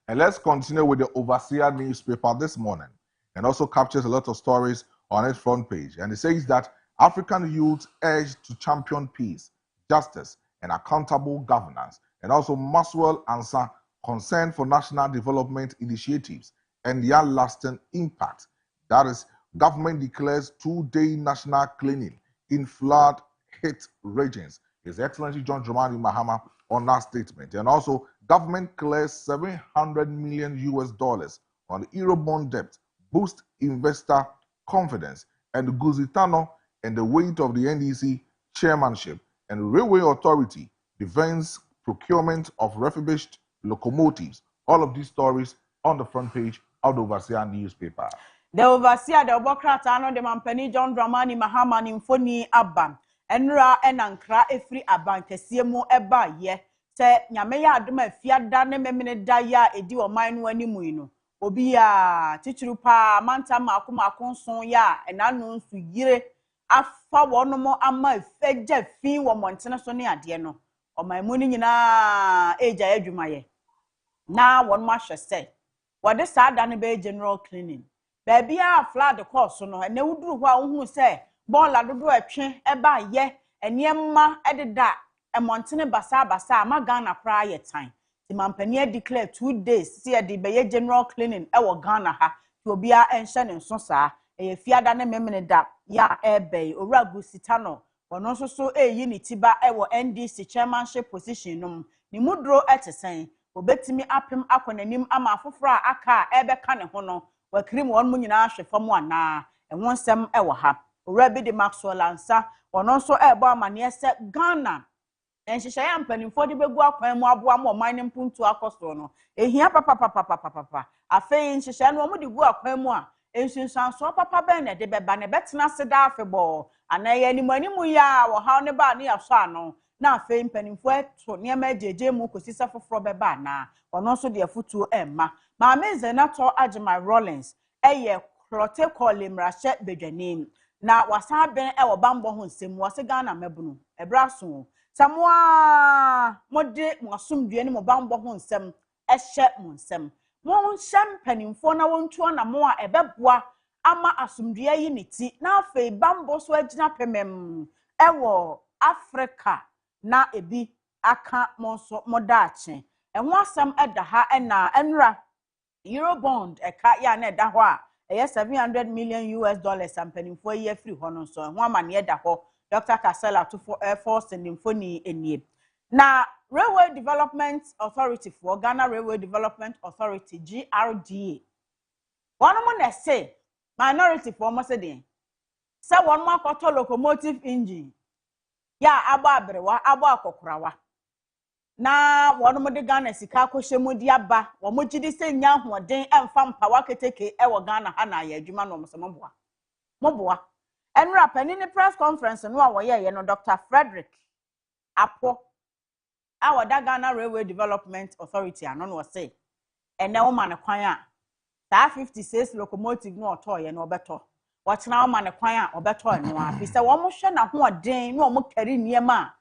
And let's continue with the Overseer newspaper this morning, and also captures a lot of stories on its front page. And it says that African youth urged to champion peace, justice, and accountable governance. And also Maxwell answer concern for national development initiatives and their lasting impact. That is, government declares 2-day national cleaning in flood-hit regions. His Excellency John Dramani Mahama on that statement. And also, government clears $700 million on the Eurobond debt boost investor confidence, and Guzitano and the weight of the NDC chairmanship and Railway Authority defends procurement of refurbished locomotives. All of these stories on the front page of the Overseer newspaper. The Overseer, the Obokrata, the Mampani John Dramani Mahama Nimfoni Abam, Enra Enankra Efri Aban, Kesiemu Eba ye, se Nyameya Aduma Fiada Nemene Daya, Edi or Mine Wenimuino. Obia, Tichurupa, Manta Makuma Conson ya, and unknown to Yire, Afa one more Ama, Fedje, Fee, or Montana Sonia Diano, or my morning in a age Edumaye. Now, one masher said, what the sad done be general cleaning. Baby, I flood the course, no, and they would do what who say, Ball I do a train, eba ye, and yemma added that, and Montana Basa, my Ghana prior time. The Mampanier declared 2 days, see a debate general cleaning, our Ghana ha, to be a and Shannon Sosa, a fiadane memene that, ya air bay, or ragu sitano, or no so a unity by our NDC chairmanship position, ni mudro at a saying. Obetimi apem akonanim ama afofra aka ebe ka ne ho no wakrim won mu nyina hwe fam ana enwo nsem e wo ha owura bi de Maxwell ansa wono nso ebo amane se Ghana enhyehyɛ ya mpanimfo de begu akwan mu aboa mo man ne mpuntu akoso no ehia papa afei nhyehyɛ no mo de gu akwan mu a ensunsanso papa ben ne de beba ne betena seda afebɔ anaye animanimu ya wo ha ne ba ne ya so ano na afei mpanimfo eto niema ajeje mu kosisa foforo beba na ono so de afutuo emma ma meze na to Agema Rollins eye krote kolimrahye bedwanim na wasan ben e wo bambo ho nsem wose Ghana mabunu ebraso samoa mode mo asomdue ne mo bambo ho nsem ehye mo nsem mo nhyem mpanimfo na wontuo na mo a ebeboa ama asomdue yi niti na afei bambo so agina pemem ewo Africa na ebi aka monso modache enwo asam edaha ena enra Eurobond eka ya na edaho a eye $700 million ampanimfo ye free ho no so enwo amane edaho Dr. Kasela to for Air Force and Infoni enie na Railway Development Authority for Ghana Railway Development Authority GRDA one mo na say minority for mo say den say one mo akoto locomotive engine ya agba abrewa agba akokorawa na wono mo de Ghana sika akohye di aba wo mo gidi se nya hoden emfa mpawa keteke e wo Ghana ha na ya adwuma no mo boa enra panini press conference no a wo ye no Dr. Frederick Apo our Ghana Railway Development Authority ano no say ene wo ma ne kwan a ta 56 locomotive no otoye no obeto watchna wo ma ne kwan a obeto no a fi se wo mo hwe na hoden no mo kari niema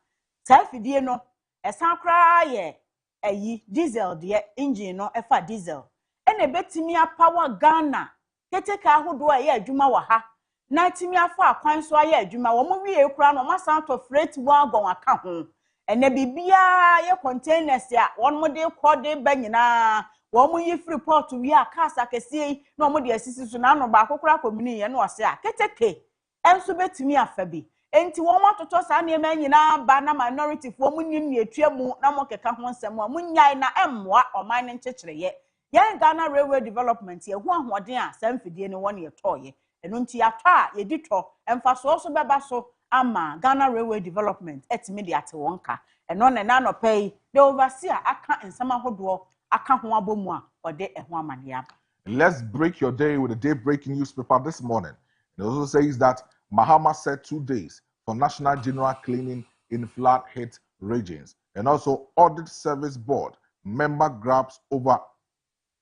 ta fidie no esan kra ye ayi diesel de engine no efa diesel ene betimi apawa Ghana keteka ahodo a ye adwuma wa ha na timi afa akwan so aye adwuma wo mo wie kura no masan to freight wagon aka ho ene bibia ye containers a won mo de kode ba nyina wo mo yi free port wi a cars akese na mo de asisi so na no ba akokora komini ye no ose a keteke enso betimi afa bi enti wo mo atoto sa na ema nyina ba na minority fo mo nyim ne etua mu na mo keka ho nsem a mo nyai na emmoa oman ne nchekere ye Ghana Railway Development ye ho ahoden a samfidie ne won ye toye eno nti atwa a ye dito emfa so beba so ama Ghana Railway Development etimi de ate wonka eno ne na no pay the overseer aka nsama hodo aka ho abomu a ode eho amane aba. Let's break your day with the Daybreak newspaper this morning. It also says that Mahama set 2 days for national general cleaning in flood-hit regions. And also Audit Service Board member grabs over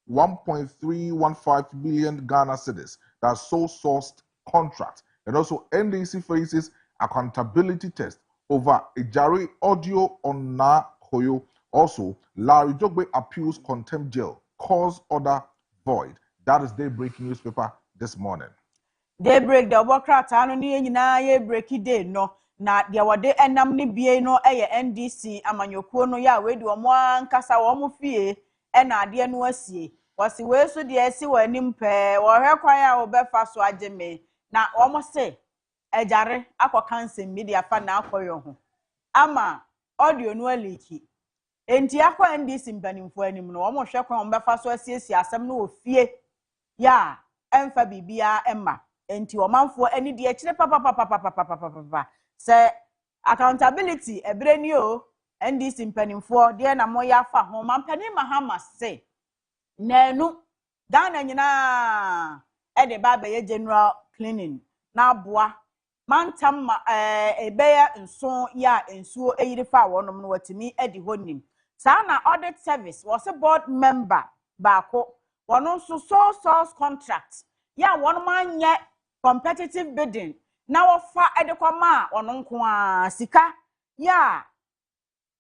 1.315 billion Ghana cedis. That's sole-sourced contract. And also NDC faces accountability test over Ijari audio on Na Koyo. Also, Larry Jogbe appeals contempt jail. Cause order void. That is Daybreak newspaper this morning. Daybreak the Obokrata anu ni nyina ye breaki day no na dia wode enam ni bie no eye NDC amanyokuo no ya we di omo ankasa wo mo fie e na ade no asie wasi we so de asi wani mpe wo hwe kwan a wo befa so ageme na wo mo se ejare akoka nsem media fa na akoyo ho ama audio no aliki enti akwa NDC mpanimfo anim no wo mo hwe kwan wo befa so asiesie asem no wo fie ya emfa bibia emma enti omanfo ani de akire papa se accountability ebreni o NDC mpanimfo de na moya afa ho mampani mahama se nanu Ghana nyina de ba be general cleaning na aboa mantam ebeya nso ya ensuo eyirifa wonom no watimi edi honim saa na audit service was a board member baako wono nso sole source contract ya wonom anye competitive bidding na wofa edekoma wono nko a sika ya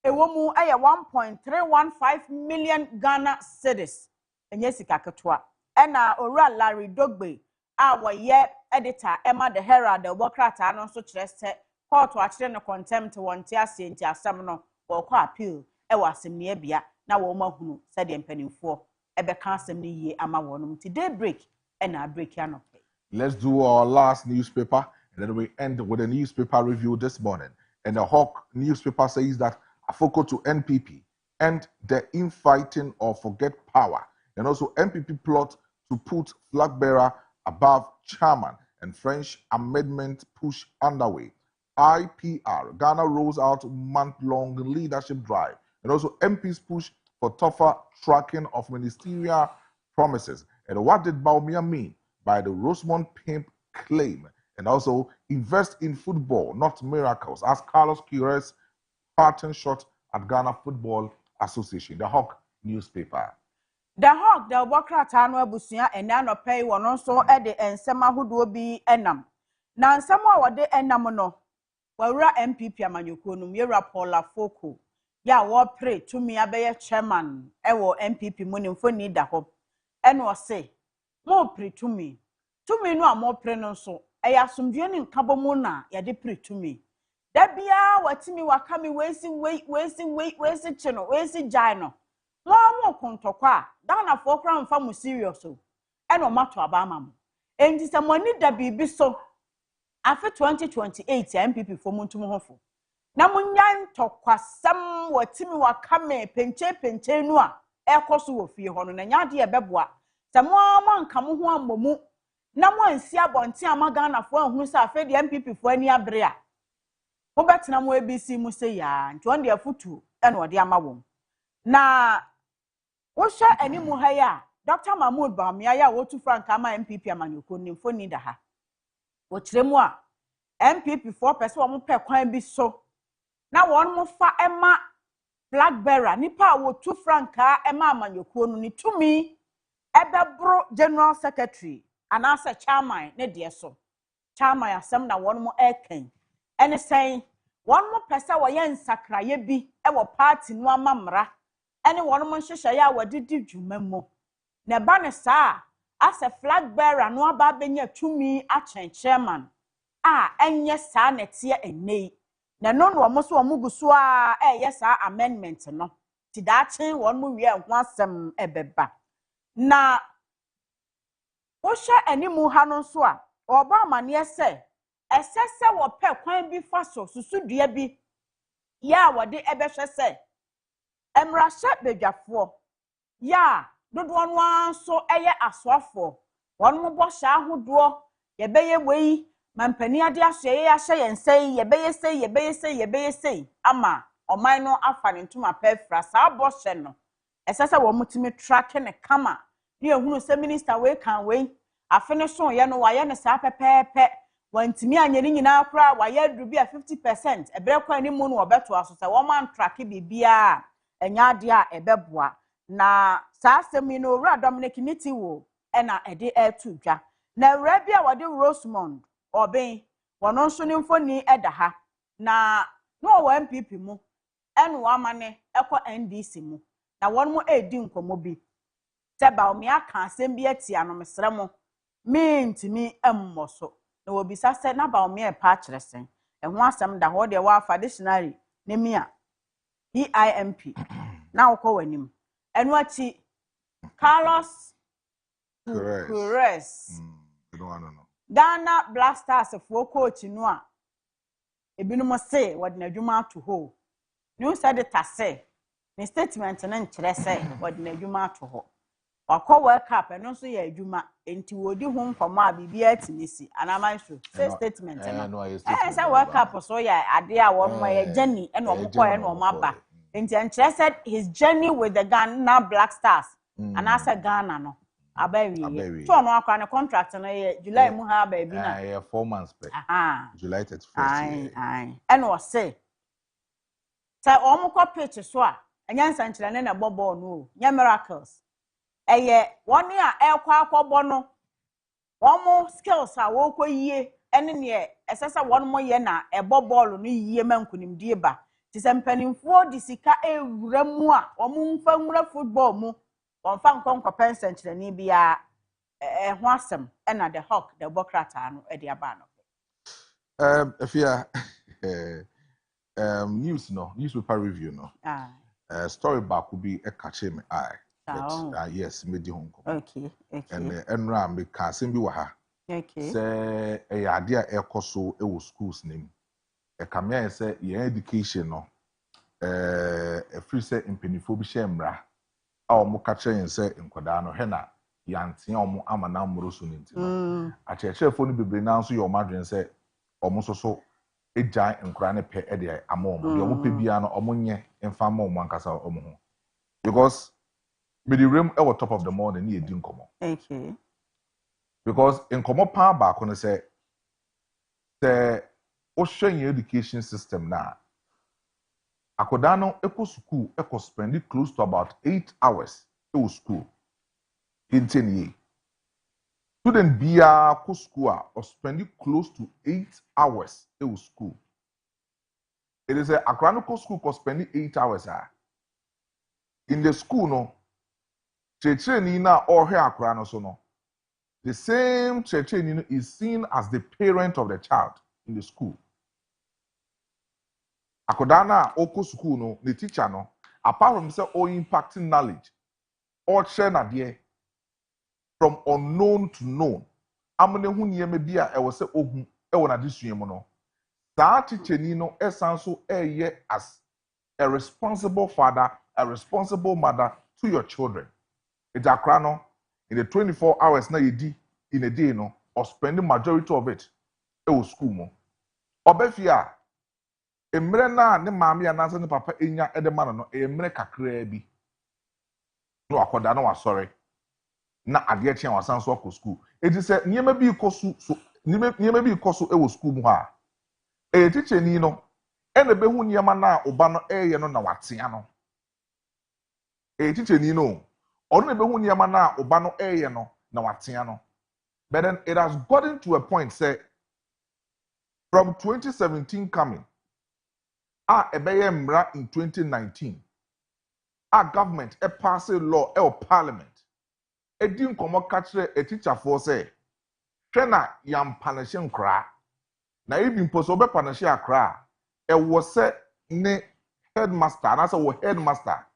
ewomu eye 1.315 million Ghana cedis enye sika ketwa ena owura Larry Dogbe a woye editor Emma the Herald the Wokrata no so kire se court akire no contempt wonte ase enti asem no wo kwa appeal e wasem ne bia na wo mahunu se de mpanimfo ebe ka asem ne yie ama wonum ti Daybreak ena break ya no. Let's do our last newspaper and then we end with a newspaper review this morning. And the Hawk newspaper says that Afoko to NPP and the infighting or forget power. And also NPP plot to put flag bearer above chairman and French amendment push underway. IPR, Ghana rolls out month-long leadership drive. And also MPs push for tougher tracking of ministerial promises. And what did Baumia mean by the Rosemont Pimp claim? And also invest in football, not miracles, as Carlos Queiroz parting shot at Ghana Football Association. The Hawk newspaper. The Hawk, the Wokrata no abusia ena no pay wono so e de ensema hodo bi enam. Na ensema wode enam no, wawura MPP amanyoko no yewura Paula Foko. Ya wo pray tumi abeye chairman e wo MPP mu ni mfoni da ho. Eno o se, mo pray tumi. Tumi no amo pray no so, e ya somdue ni nkabo mu na ya de pray tumi. Da bia watimi wakami wesi chino, wesi jai no. Mo kontokwa Ghana for kra mfa mu serious o eno mato abama mu enti se mo ni da bibi so afi 2028 MPP fo mu ntum hofo na munya ntokwasam watimi wakame penche nu a ekoso wo fie ho no na nya de ebeboa se mo nka mo ho ammomu na mo ansi abonte ama Ghana fo ahunu se afi de MPP fo ani abre a mo betena mo ABC mu se ya nti on de afutu eno de ama wom na Osha enimu haya Dr. Mahmoud Bawumia ya wotu franka ama MPP amanyoko ni mfoni da ha. Wochiremu a MPP for person wo mo pe kwan bi so. Na won mo fa ema flag bearer nipa wotu franka ema amanyoko no ni tumi ebebro general secretary anasa chairman ne de so. Chairman asem na won mo eken. Ene sen won mo pesa wo ye nsakraye bi e wo party no amamra. Any one man share ya wadidi dwumamo na ba ne saa as a flag bearer no aba benya tumi achen chairman enye saa netie enei na no no mo so omuguso a yes amendment no ti da chen won mo wie ho asem ebeba na wo hye animu ha no so a oba amane se esese wo pe kwan bi fa so susudua bi ya wode ebehwe se Emrashe bedwafo ya dodo no anso eye asoafo won mo bo hya ahodo ye beye wei mampani ade ahye ye ahye yensei ye beye sei ama oman no afa ne ntuma pefra saa bo hye no esese wo mutimi track ne kama ne ehunu se minister we kan we afene so ye no waye ne saa pepepe wantimi anye ne nyina akra waye aduru bi a 50% ebre kwa ni mu no obeto aso se wo man track bibia enya de a ebeboa na saa semi no owura Dominic Niti wo ena ede etu dwa na owura bia wode Rosemond oben wono nso ne mfoni eda ha na no wo MPP mu enu amane ekọ NDC mu na won mu edi nkomo bi se Bawumia ka asem bi atia no mesre mo mentimi emmoso na wo bisa se na Bawumia pa kyeresen eho asem da ho de wa afa dictionary ne mia EIMP na ukọ wanim enu achi Carlos Queiroz Ghana Blasters fo coach no a ebinum se wode na adwuma ato ho new said it say ne statement na nkyerɛ sɛ wode na adwuma ato ho wakọ World Cup no so ye adwuma enti wodi ho nkọmọ a bibia tinisi anamaiso say statement no say World Cup so ya ade a won mo ye journey e no mo ko e no mo aba enti interested his journey with the Ghana Black Stars and as a Ghana no abawie so no akwa ne contract no ye July mu ha ba bi na 4 months back July 31st ai and was say omukọ pitch so a enyansa nkyerɛ na bɔ ball no nya miracles eye woni a ekwa akwọbọ no omo skills a wokọ yie ene ne esesa won mo ye na ebo ball no yie mankunimdie ba ti se mpanimfo di sika ewura mu a omo mfa nwura football mu wonfa nkonko pension ni bia ho asem ena the hawk the bokrata no e dia ba no efia newspaper review no story back will be a catch me eye yes medi hon ko okay and enra me ka asem bi wa ha okay say e ade a ekoso e wo schools nim e kamia say your education no free say impenifo bi shemra a o mo ka kyen say nkoda no he na yantia o mo amana mmoro so nti no a chechefo no bebre na so your madwen say o mo so ejan nkura ne pe e de amom de o mo pe bia no o mo nye mfa ma o mo ankasa o mo ho because me the room at top of the morning ni edi nkomo okay because nkomo pa ba ko no say ocean education system na akoda no eko school eko spend close to about 8 hours e school in 10 years student bia ko school or spend close to 8 hours e school it is a akrano school ko spend 8 hours in the school no checheni na ohwe akra no so no the same checheni no is seen as the parent of the child in the school akoda na oko school no the teacher no apart from say all impacting knowledge or share na there from unknown to known amene hu niam bia e wo say ohu e wo na desua mu no that checheni no esanso eye as a responsible father a responsible mother to your children. It's a crano in the 24 hours na you in a day no or spend the majority of it school mo obefia emre na ne maami ananse ne papa enya edema no emre kakra bi no akoda na wasori na ade chia wasan so akọ school edi se niema bi ikosu so niema bi ikosu school mu ha teacher ni no ene behu niema na oba no eye no na watea no teacher ni no onu be hu niema na oba no eye no na watea no but then it has gotten to a point say from 2017 coming ebeye mra in 2019 government pass a law parliament edi nkomo ka kire teacher for say hwe na yam punish nkra na even poso be punish akra was say ne headmaster na say wo headmaster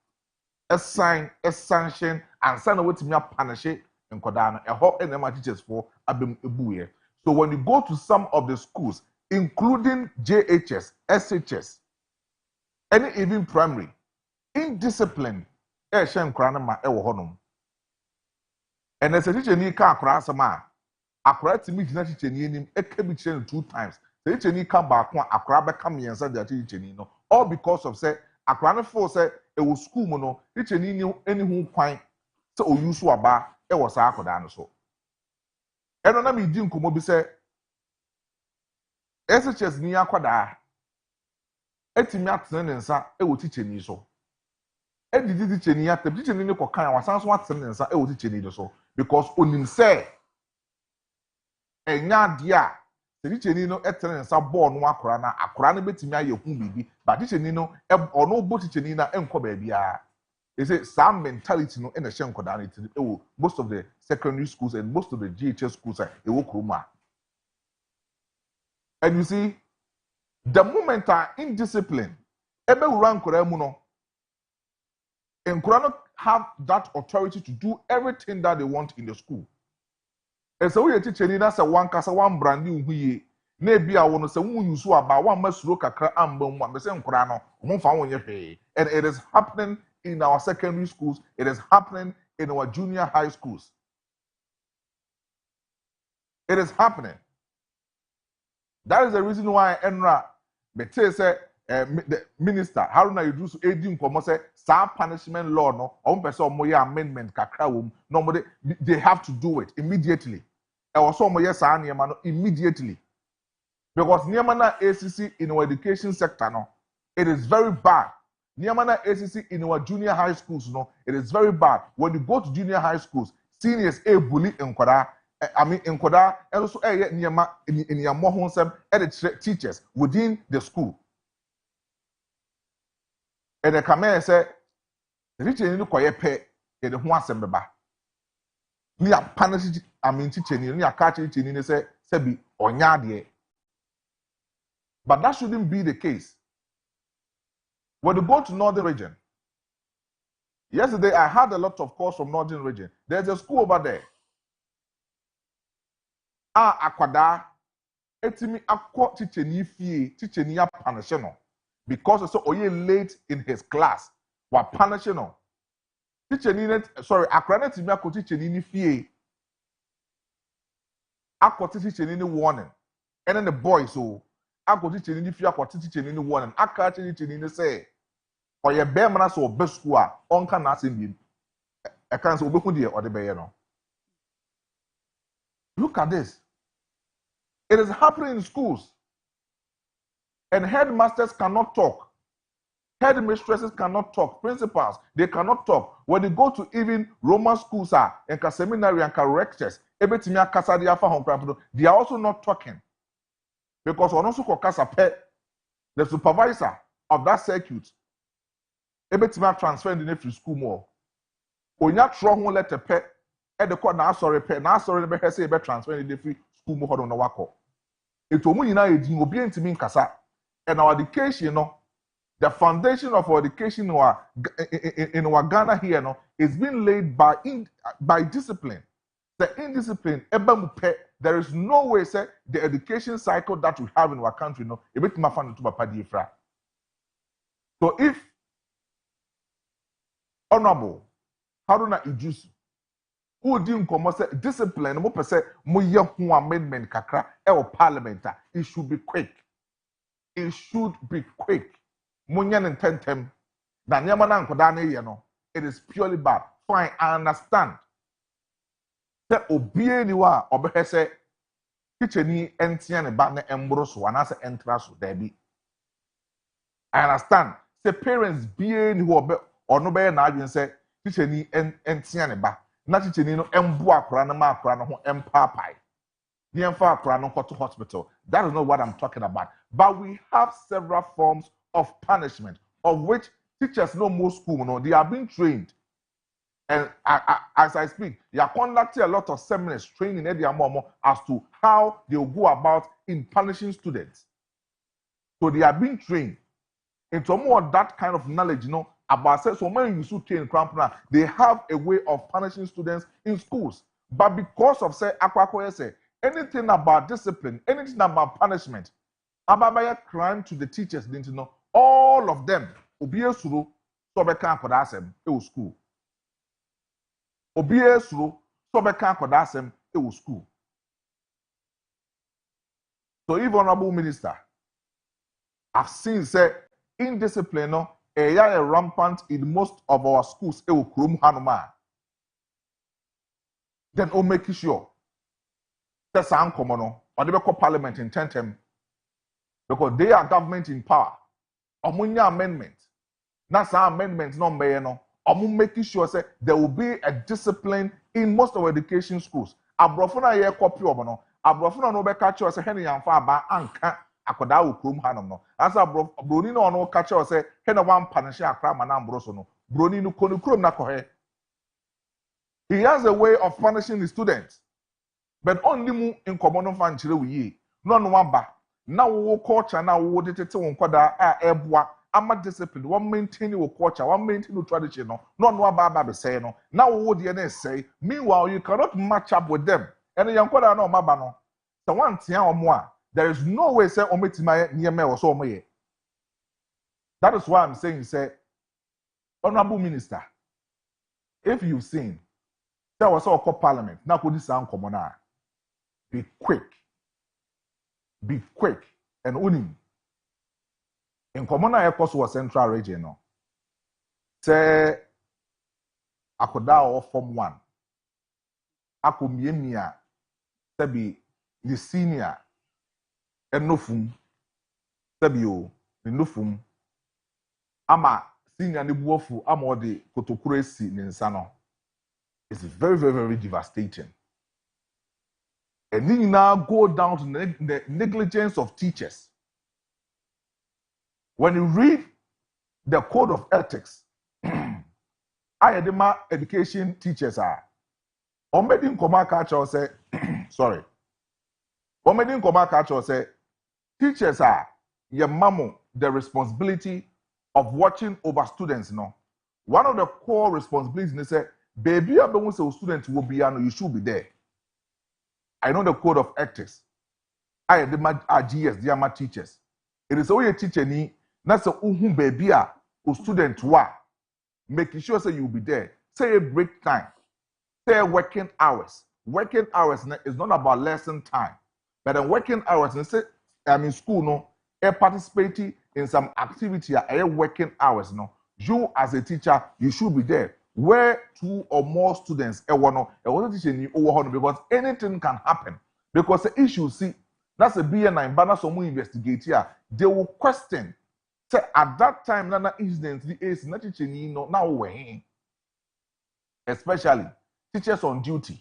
a sanction and sign wetimi punish nkoda no eho enema teachers for abem ebuye. So when you go to some of the schools including JHS, SHS, and even primary, indiscipline shen krana ma ewo honom. And as a teacher ni ka akra sama akra timi gina teacher ni nim ekebi teacher 2 times. The teacher ni ka ba ko akra be kam yensa the teacher ni no all because of say akra no for say e wo school mu no teacher ni any hu kwan say o use aba e wo sa akoda no so. Eno na mi di nkomo bi say SHS ni akwada etimi atene ne nsa e wo teacher ni so. Edidi teacher ni atem teacher ni ko kan wasan so atene ne nsa e wo teacher ni so because onim say enya dia teacher ni no etene ne nsa ball no akora na betimi aye hu bibi but teacher ni no ono bo teacher ni na enko ba bia. They say some mentality no in a shen koda no most of the secondary schools and most of the GHS schools are kroma. And you see, the moment are indiscipline, ebe uran kore mu no, and Kurano have that authority to do everything that they want in the school. And so we teach ni na say one kasa one brand new huye, na bia wono say wu use aba one masuro kakra amba mu am say nkura no, mo fa wonye hwe. And it is happening in our secondary schools, it is happening in our junior high schools. It is happening. That is the reason why Enra, say, the minister, Haruna Idrisu Edim Komo say, some punishment law, no, amendment, nobody, they have to do it immediately. Immediately. Because Niamana ACC in our education sector, no, it is very bad. Niamana ACC in our junior high schools, no, it is very bad. When you go to junior high schools, seniors a bully in Koda, in Koda, and also Niama in Yamohonsem, and teachers within the school. And the Kamen say, the teacher in the quiet pay in the Huasembeba. Ni a punish, teacher, ni a catch it in say, Sebi, or Yadie. But that shouldn't be the case. When you go to Northern Region, yesterday I had a lot of calls from Northern Region. There's a school over there. Akwada, etimi akwa teacher ni fie, teacher ni ya punishino. Because so oye late in his class, wa punishino. Teacher ni akwada timi akwa teacher ni fie. Akwa teacher ni warning. And then the boy so akwa teacher ni fie akwa teacher ni warning. Akwa teacher ni say or your bear so best school on can ask him. I can't say or the bear. Look at this. It is happening in schools. And headmasters cannot talk. Headmistresses cannot talk. Principals, they cannot talk. When they go to even Roman schools and seminary and rectors, they are also not talking. Because the supervisor of that circuit, ebetima transfer in the school more. Onya tro ho letter pe e de ko na asori pe na asori be hese be transfer in the free school more do na wako. Eto mu nyina edin obi entimi nkasa. And our education, no, the foundation of our education in our Ghana here, no, is being laid by discipline. The indiscipline, there is no way say the education cycle that we have in our country, no, so if Honorable Haruna Idrisu, who didn't come say discipline, mo per se mo ye ho amendment kakra e parliament, it should be quick. It should be quick. Munyan and tentem. Na nyama na nkoda na ye no. It is purely bad. Fine, I understand. Se obie ni wa obehe se kicheni entia ne ba na embro so anase entra so dabi. I understand. Se parents bie ni wo ono be na adwen se kicheni entia ne ba. Na kicheni no embo akora na ma akora no ho empapai. To hospital. That is not what I'm talking about. But we have several forms of punishment, of which teachers know most school, they are being trained. And as I speak, they are conducting a lot of seminars, training as to how they will go about in punishing students. So they are being trained into more of that kind of knowledge, about sex. So when you train they have a way of punishing students in schools. But because of anything about discipline, anything about punishment, ababaya crime to the teachers didn't know. All of them, obiye suru, sobeka kodasem e school. Obiye suru, sobeka kodasem e school. So, if Honorable Minister, I've seen say indiscipline no, rampant in most of our schools e krum hanuma. Then make sure. That's uncommon, or they call parliament in tentem because they are government in power. Omunya amendment. That's our amendment number, making sure say there will be a discipline in most of our education schools. Abrofuna ye copy obono. Abrofuna no be catch us hen yamfa ba anka akoda ukrum hanom no. As broni no catch us say hen one punish akra manam broso no. Broni no konukrum na kohe. He has a way of punishing the students. But only mu in common fan chile we no one ba. Now we culture now we detect one kwada ebwa ama discipline one maintain your culture one maintain your tradition no one ba say no. Now we the say meanwhile you cannot match up with them. And young kwada no maba no. So one tia omo there is no way say ometima near me or so omo. That is why I'm saying say Honorable Minister, if you've seen That was all called parliament. Now could this sound common? Be quick. Be quick and unim. In common airports was central region. No. Say akoda or form 1. Ako miemia sebi the senior enofum sebi o enofum ama senior ne buofu ama odi kotokuro esi ne nsa no. It's very, very, very devastating. And then now go down to the negligence of teachers. When you read the code of ethics, I education teachers are Omedin Koma culture say sorry. Omedin Koma culture say teachers are your mamo the responsibility of watching over students. No, one of the core responsibilities they say, baby, I don't say students will be you should be there. I know the code of ethics. I am the GS, they are my teachers. It is only a teacher ni na say baby a student wa making sure say you will be there. Say a break time. Say working hours. Working hours is not about lesson time. But in working hours, say I'm in school, no, I participate in some activity at working hours. No, you as a teacher, you should be there. Where 2 or more students, because anything can happen. Because the issue, see, that's a BN9, but that's investigate here. They will question. Say at that time, nana incident, the is not teaching no now we're especially teachers on duty.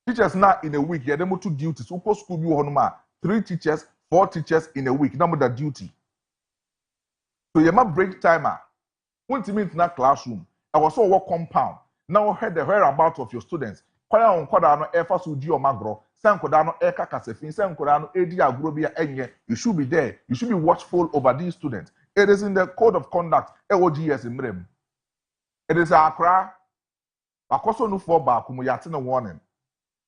Teachers now in a week, yeah, they 2 duties. Uko school you honoma 3 teachers, 4 teachers in a week. Number the duty. So you might break timer. When you meet in that classroom, I was so work compound. Now heard the whereabouts of your students. Kwaya on kodano efa sudi o magro. San kodano eka kasefin. San kodano edi agrobia enye. You should be there. You should be watchful over these students. It is in the code of conduct. LOGS in Mrem. It is a cry. Wakoso no for back yatin a warning.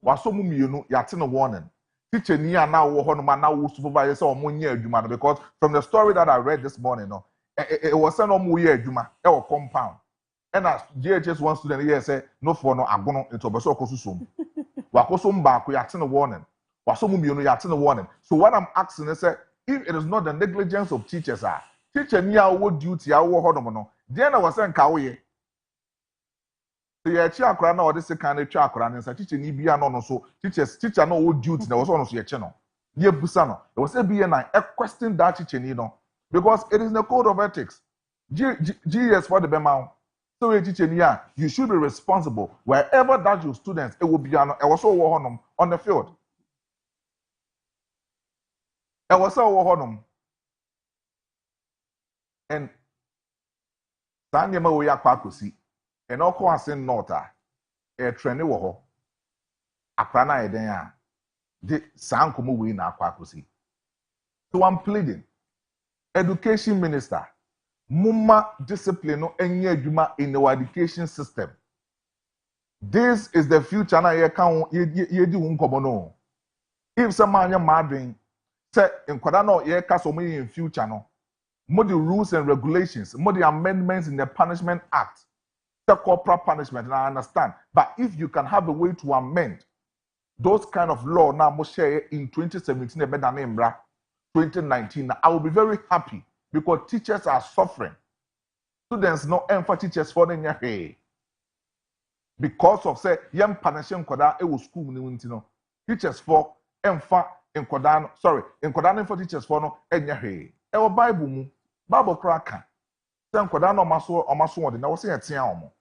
Waso mumiyunu yatin a warning. Teacher niya now wohonuma now wo supervisor or monye adwuma because from the story that I read this morning, no, it was sent on muye adwuma e compound. And as JHS one student here say no for no agono into obeso okosusum. Wakoso mbaako yatin a warning. Waso mumiyunu yatin a warning. So what I'm asking is if it is not the negligence of teachers teacher niya wo duty a wo hono no. Then I was saying kawe the akra na odi se kan atwa akra ne nsa teacher ni bia no so teacher no wo duty na was on so ye che no ye busa no e was be na a question that teacher ni no because it is in the code of ethics GS for the bema so a teacher ni you should be responsible wherever that your students it will be no e was so wo honom on the field e was so wo honom and sanyema wo ya kwa kosi and all crossing nota a train wo akra na eden a de sankomo we na akwakosi. So I'm pleading education minister mumma discipline no enye adwuma in our education system. This is the future na ye kan ye di nkomo no. If someone anya madwen say nkwada no ye ka so in future no mo the rules and regulations mo the amendments in the punishment act the corporal punishment, and I understand. But if you can have a way to amend those kind of law now, mo share in 2017, 2019, I will be very happy because teachers are suffering. Students no for teachers for the hey because of say young punishing koda e was school no teachers for emfa in koda sorry in koda for teachers for no enya hey e wo Bible cracker say koda no omaso de na wo say etia omo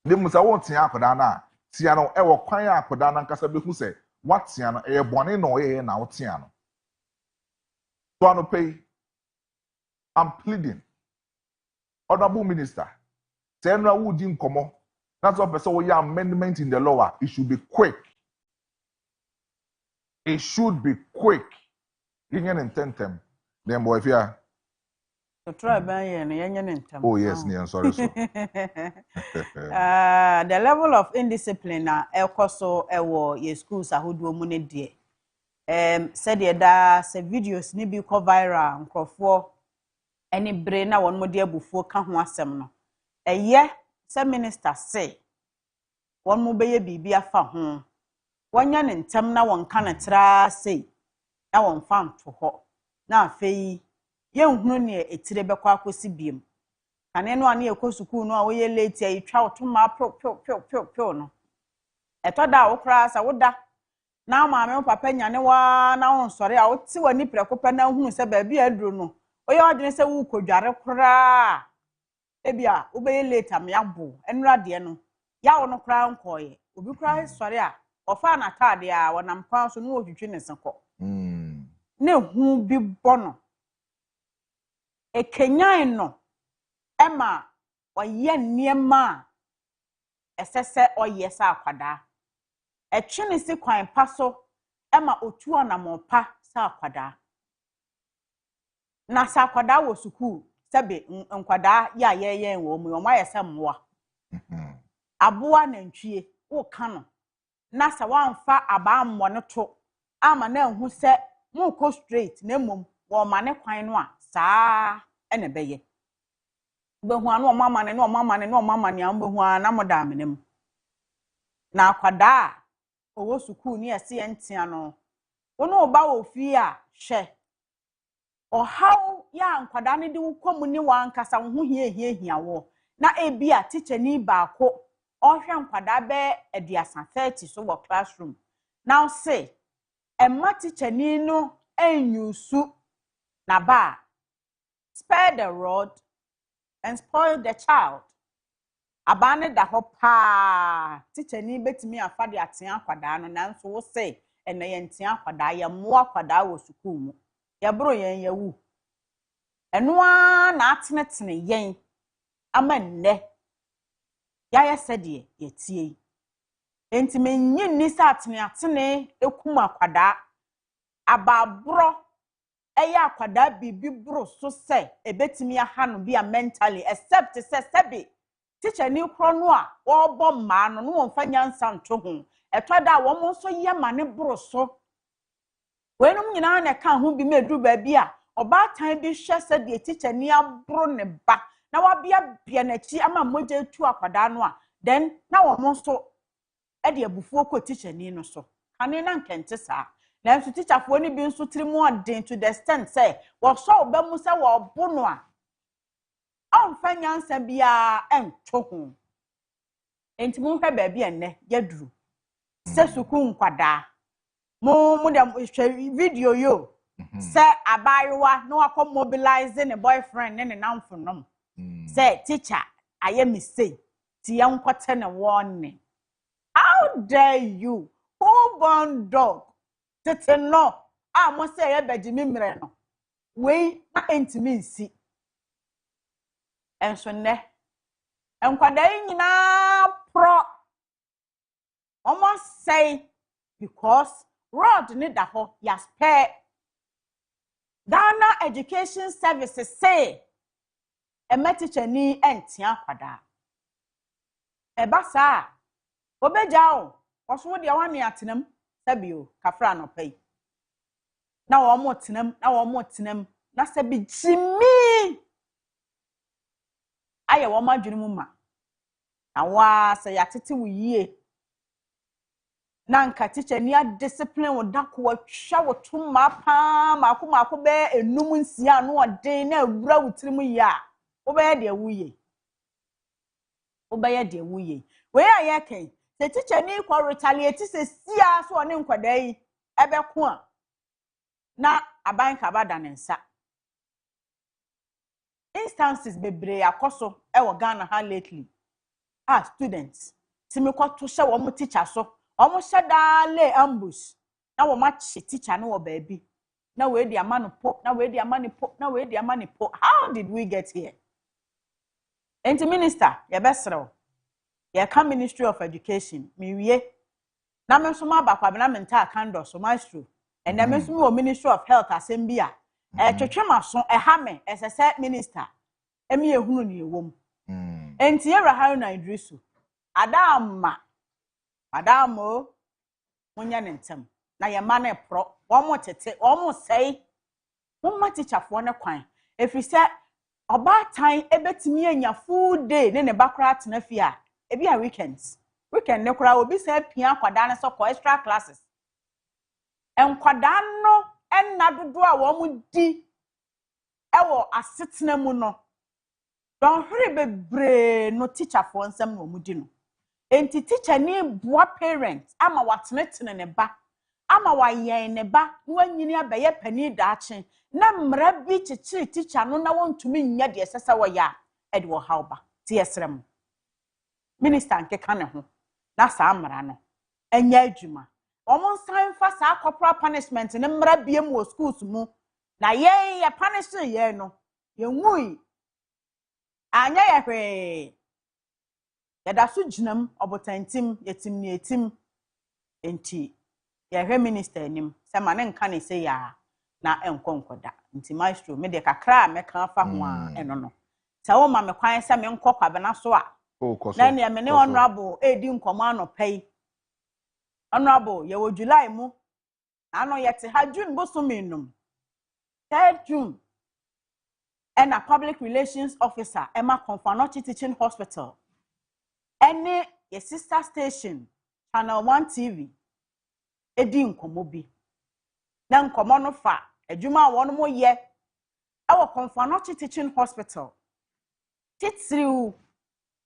de musa wo tia akoda na tia no e wo kwan akoda na nkasa behu se what tia no e bone no ye na wo tia no so I no pay I'm pleading honorable minister say na wo di nkomo that's what person we amendment in the law it should be quick yin intentem then boy if you to try by yen intem oh yes I'm sorry so the level of indiscipline na ekoso ewo ye schools ahodo mu ne de said ye da se videos ni bi ko viral nkrofo eni bre na won mo de abufuo ka ho asem no eye se minister say won mo beye bibi afa ho wonya ne ntem na won ka ne tra sei na won fa nto ho na afei ye nhunu ne etire bekwa akosi biem kane no ane ekosuku no a wo ye late ayi twa otoma pio no etoda wo kra sa woda na maame wo papa nyane wa na won sori a wo ti wani prekopa na hunu se ba bia aduro no oye odene se wo kodware kra ebia wo be ye late am ya bo enura de no ya wo no kra nkoye obi kra sori a ofa na tade a wonam kwan so no otwitwe ne seko ne hu bi bono ekenyan no ema oye niema esese oye sa akwada etwene si kwan paso ema otu onamopa sa akwada na sa akwada wo sukuu sebe nkwada ya ye wo mu o ma yesa mmoa aboa nantwie wo ka no na sa wanfa aba ammo ne to ama na hu se mu ko straight na mom wo ma ne kwan no a saa ene beye behu anu mama ne ambehu na moda amenem na akwada owo sukuu ni ese entia no wono oba wo fi a hwe ohaw ya nkwada ne de wukom ni wankasa ho hia wo na ebia teacher ni baako ohwe nkwada be aduasa 30 so wo classroom now say emma teacher ni no enyusu na ba spare the rod and spoil the child abane da ho pa teacher ni betimi afade atea akwada no nanso wo say ene ye ntea akwada ya mo akwada wo sukuu mu ya bro yen ya wu eno a na atenetene yen ama nne ya yesede ye tie enti menyi ni sa atene ekum akwada ababro eya akwada bibi bro so se ebetimi aha no bia mentally except se sebe teacher ni kro no a wo bom ma no no won fa nyansa nto ho etoda wo mo so ye ma ne bro so wenum nyina na ka ho bi medu ba bi a obatan bi hwe se de teacher ni abro ne ba na wabia bia na chi ama moje tu akwada no a then na wo mo so e de abufuo ko teacher ni no so kane na nkente saa na nso teacher fo ni bi nso trimu odin to the extent say wo so obamu se wo bo no a amfa nyansa bia ento ho enti mu hwe ba bia enne yaduru se suku nkwada mo dem video yo se abayewa no akọ mobilize ne boyfriend ne namfo nom se teacher aye mistake ti yankote ne warning how dare you who born dog tete no mo se ye bejimi mre no we na entimi nsi enso ne enkwada nyina pro almost say because rod ni da ho ya spare Ghana Education Services say a teacher ni entia kwada eba saa obejao oso de awani atenam sabio kafra no pay na wo mo tenam na sabi jimi aye wo madwene mu ma na wa se ya tete wo yie na nka teacher ni a discipline wo dako wa twa wo tuma pa mako be enum nsia no odin na awura wutirimu ya wo be de awuye we aye ken the teacher ni kwa retaliate se sia so one nkwada yi ebe ko a na aban ka bada ne nsa instances bebre akoso e wo Ghana ha lately students timikwato hye wo mo teacher so omo sheda le ambush na wo machi teacher no wo baabi na we di amanipo how did we get here enti minister ye besrew ye ka Ministry of Education mi wie na me so ma bakwa na mental candor so maestro and na me so mi Ministry of Health assembly a twetwema so ha me esese minister emi ehunu ni ewom enti ye Haruna Idrisu Madamo munya nentem na ye ma na pro wo mo tete wo mo sei wo ma teacher fo ne kwan efi se oba tan ebetimi anya full day ne bakra atena fi a ebi a weekends weekend ne kura obi say pia kwada ne so ko extra classes enkwada no enna dodo a wo mu di ewo asetena mu no don hwere bebre no teacher for nsem no mu di no enti teacher ni boa parent ama watenetene ne ba ama wayen ne ba no anyini abeye pani daache na mra bi chichiri teacher no na wontumi nya de sesa wo ya e de wo hawba ti yesrem minister nkeka ne ho na saa mra no enya adwuma omon san fa saa corporal punishment ne mra biem wo schools mu na ye punish ye no ye nwui anya ye hwe yada so ginam obotantim yetim ne yetim enti ye hwe minister nim se ma ne nka ne se ya na enkonkoda nti maestro me de kakra meka fa ho a eno no se wo ma me kwan se me nkokwa bena so a na ne me ne honorable edi nkomo anopai honorable ye wo July mu ano yete ha June bosominum 3rd June and a public relations officer Emma Konfanochi Teaching Hospital any your sister station Channel 1 TV edi nkomo bi na nkomo no fa adwuma won mo ye ewo Konfanochi Teaching Hospital titsriu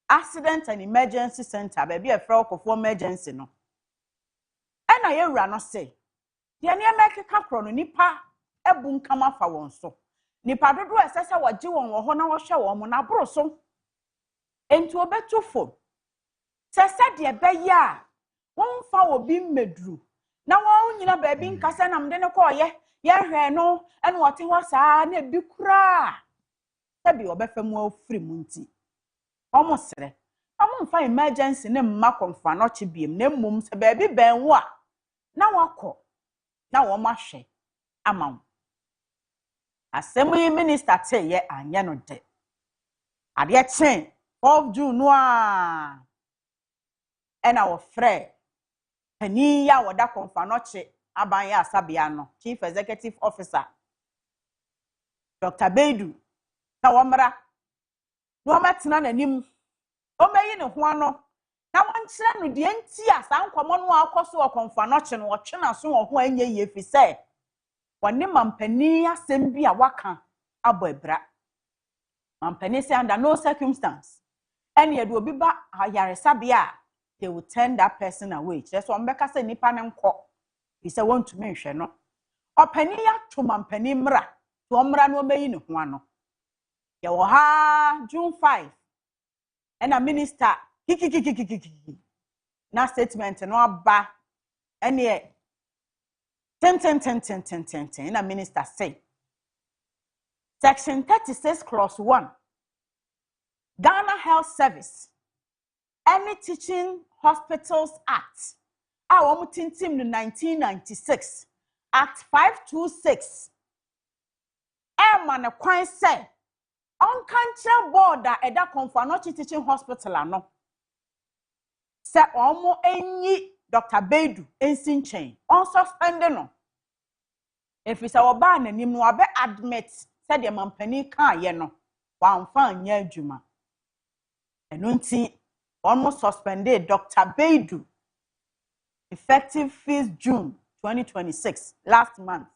accident and emergency center baby e fra okofo emergency no ena ye wura no say de ne emekeka kro no nipa ebu nkama fa won so nipa dodo esese waji won wo ho na wo hwe won mo na boro so enti obetufo sese de be ya won fa obi medru na won nyina ba bi nkasa na mde ne ko ye hwe no ene wote ho saa na bi kura sabi obefam afiri mu nti omo sere omo mfa emergency ne mma konfa no chibiem na mmom se ba bi ben wo a na wakọ na wo mahwe ama asemu minister te ye anya no de ade chen 4 June no a ena wo frɛ pani ya woda konfa no che aban ya asabia no chief executive officer Dr. Beidu na wo mra no matena nanim o meyi ne ho ano na wonkyere no de enti a sa nkomo no akoso wo konfa no che no wo twena so wo ho anya ye fi se wone mampani asem bi a waka abo ebra mampani say under no circumstance any ye do obi ba ayaresabia they will turn that person away just so mbeka say nipa ne nko he say want to me hwe no opani ya to mampani mra to mra no meyi ne ho ano ye wo ha June 5 and a minister na statement no aba ene ten na minister say section 36 clause 1 Ghana Health Service any Teaching Hospitals Act our tintim no 1996 Act 526 man kwan say on country border eda Konfanochi Teaching Hospital ano se omo enyi Dr. Beidu ensinchen on suspend no if we say oba nanim no abe admit said the mampani kan ye no wanfa anya adwuma eno nti almost suspended Dr. Beidu effective 5th June 2026 last month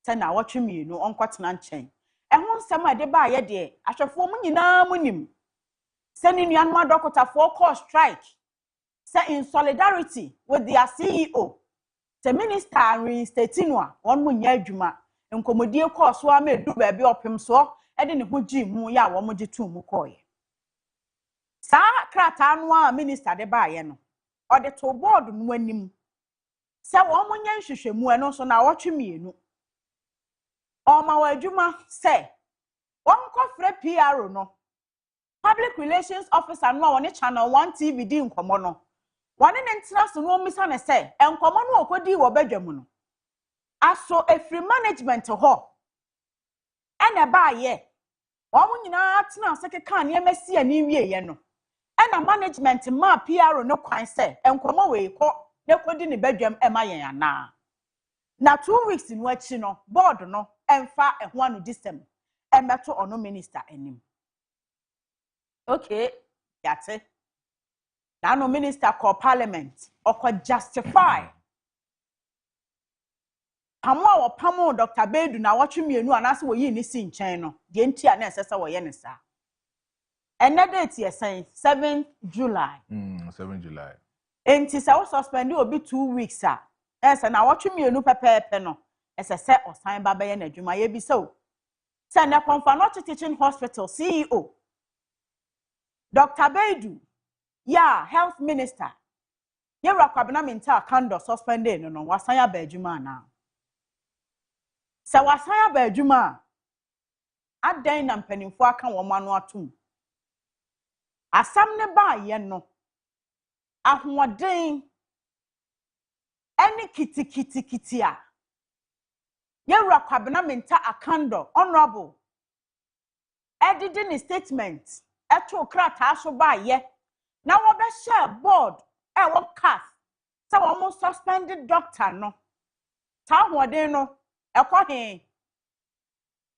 say na watchemi no onkotena nchen ehun nsem ade ba ye de ahwefo mu nyina munim say ni nuanma doctor for call strike say in solidarity with their CEO the minister reinstating one mu nya adwuma nkomodie course wa ma edu ba bi opem so e de ne ho gi mu ya wo mo gi tu mu koye sa krata no a minister de ba ye no o de to board no anim say wo mo nya nhwehwemu eno so na wotwemienu o ma wa adwuma say won kofre PR no public relations officer no won channel 1 TV di nkomo no wani ne ntina so no misa ne say enkomo no okodi wo badwamu no aso efri management ho ene ba ye omo nyina tena sekeka ne emasi ani wie ye no ena management ma PR no kwan say enkomo we ko ne kodi ne badwam ema yen ana na 2 weeks in wachi no board no emfa eho anu disem emeto ono minister anim okay yate na no minister call parliament or justify pamo or pamo Dr. Bedu na watch me no and ask what you need in China. The entire necessary way yenisa. And that date yes saying 7th July. 7th July. And tis I was suspended will be 2 weeks, sir. Yes, and I watch me no paper penno as a set or sign by and you may be so. Send a Confanote Teaching Hospital CEO. Dr. Bedu, yeah, health minister. Yera kwabena minta kando suspended no wasanya bedjuma na. Sa wasanya bedjuma adan na mpanimfo aka wo manu atum. Asam ne ba ye no. Ahoden eni kiti a. Yera kwabena minta akando honorable. Editing a statement. Eto krata so ba ye. Na wo be share board e wo cast. So almost suspended doctor no. Ta hoden no ekọ he.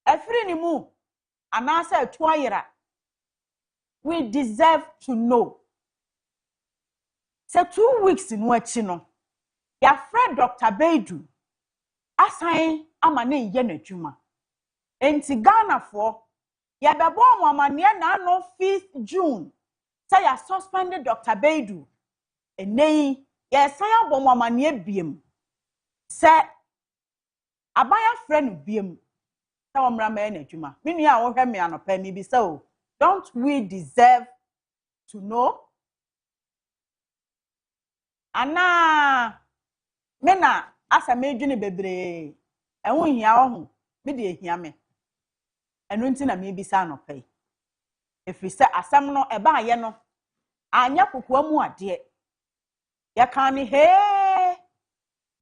Efiri ni mu anasa etuayira. We deserve to know. So 2 weeks in wachi no. Ya friend Dr. Bedu asan amane ye n'adwuma. Enti Ghana for ya bebo amane na no 5th June. Say ya suspended Dr. Bedu. Enei ya say abom amane biem. Say abaya friend biem. Say omra ma n'adwuma. Me nua wo hwe me anopa mi bi say o. Don't we deserve to know? Ana me na asa me dwene bebre. Enwo hia ho. Me de hia me. Enu nti na me bi sa anopa yi. Efiri se asam no eba ye no. Anya kokwa mu ade. Ya kan ni he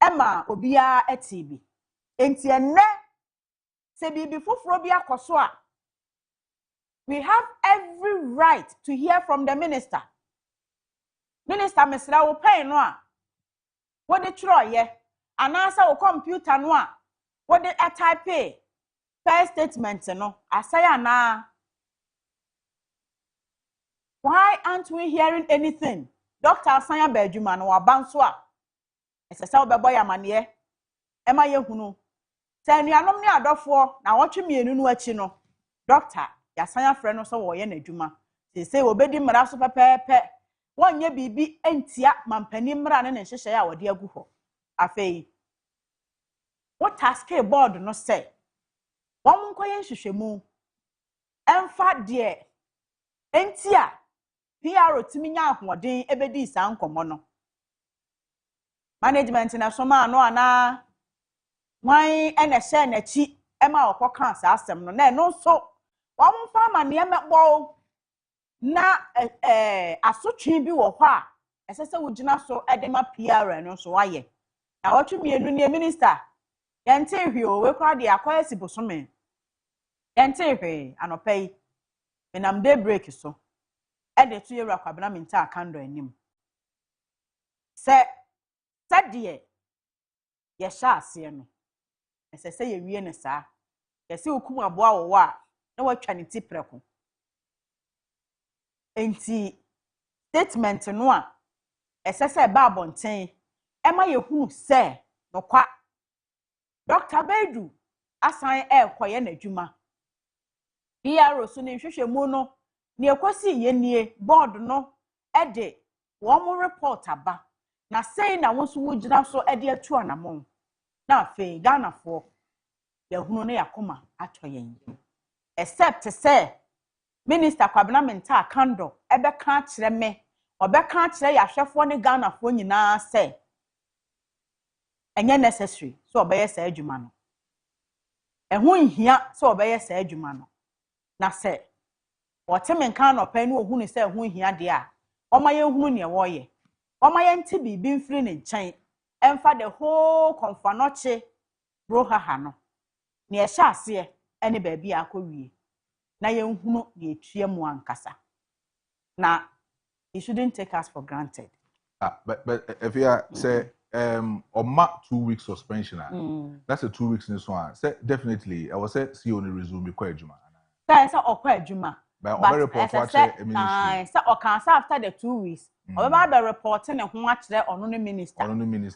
ema obia etibi. Enti enne se bibi foforo bi akoso a we have every right to hear from the minister. Minister Mesra wo pay no a wo de tro ye anasa wo computer no a wo de type first statement no asaya na. Why aren't we hearing anything? Dr. Asanya Bedjuma no wabanso a esesa wo bebo ya mane ema ye hunu se anuanom ne adofo na wotwe mienu no achi no doctor Asanya frɛ no so wo ye n'adwuma se obedi mmara so pepepe wonye bibi entia mampani mmara ne nhyehyɛ ya wode agu hɔ afei what task board no say wɔn nkoye nhwehwɛmu emfa de entia PRO timi nya ahoɔden ebedi saa nkɔmɔ no management na soma no ana wan ene hyɛ n'achi ema okɔka saa asɛm no na no so wɔn fa ma ne mebɔ na asotwe bi wɔ hɔ a ɛsɛsɛ wogina so edema PRO no so wayɛ na wɔtwe mienu ne minister yɛnte hwe o we kwa de akɔyɛ sibosome yɛnte hwe anopa yi menam Daybreak so ede to yewura kwabena minta akando anim se de ye sha ase no esese ye wie ne saa ye se okum aboa wo a na watwa ne ti preko enti statement no a esese ba abonten ema ye hunu se no kwa Dr. Bedu asan koye n'adwuma PRO so ne hwehwɛmu no ne ekosi ye nie board no ede wo mo report aba na sei na wonso wogina so ede atu anamon na afei Ghana for ye hunu ne yakoma atoyen except say minister kwabena menta akando ebeka kire me obeka kire yahwefo ne Ghana for nyina say enye necessary so obeye sa adwuma no ehun nhia so obeye sa adwuma no na say woteme nka no pa no ohunu se ehun hia de a omaye hunu ne woye omaye nti bibi mfiri ne nkyɛn emfa the whole konfanoche brohaha no ne ehya ase ene ba bia akɔwie na ye hunu ne etua mu ankasa na you shouldn't take us for granted. But if you say or 2 weeks suspension, that's a 2 weeks in this one. Say definitely I will say see only resume quite juma. Say or quite juma. But as I said, so after the 2 weeks, Oba be reporting and ho akyere ono no minister.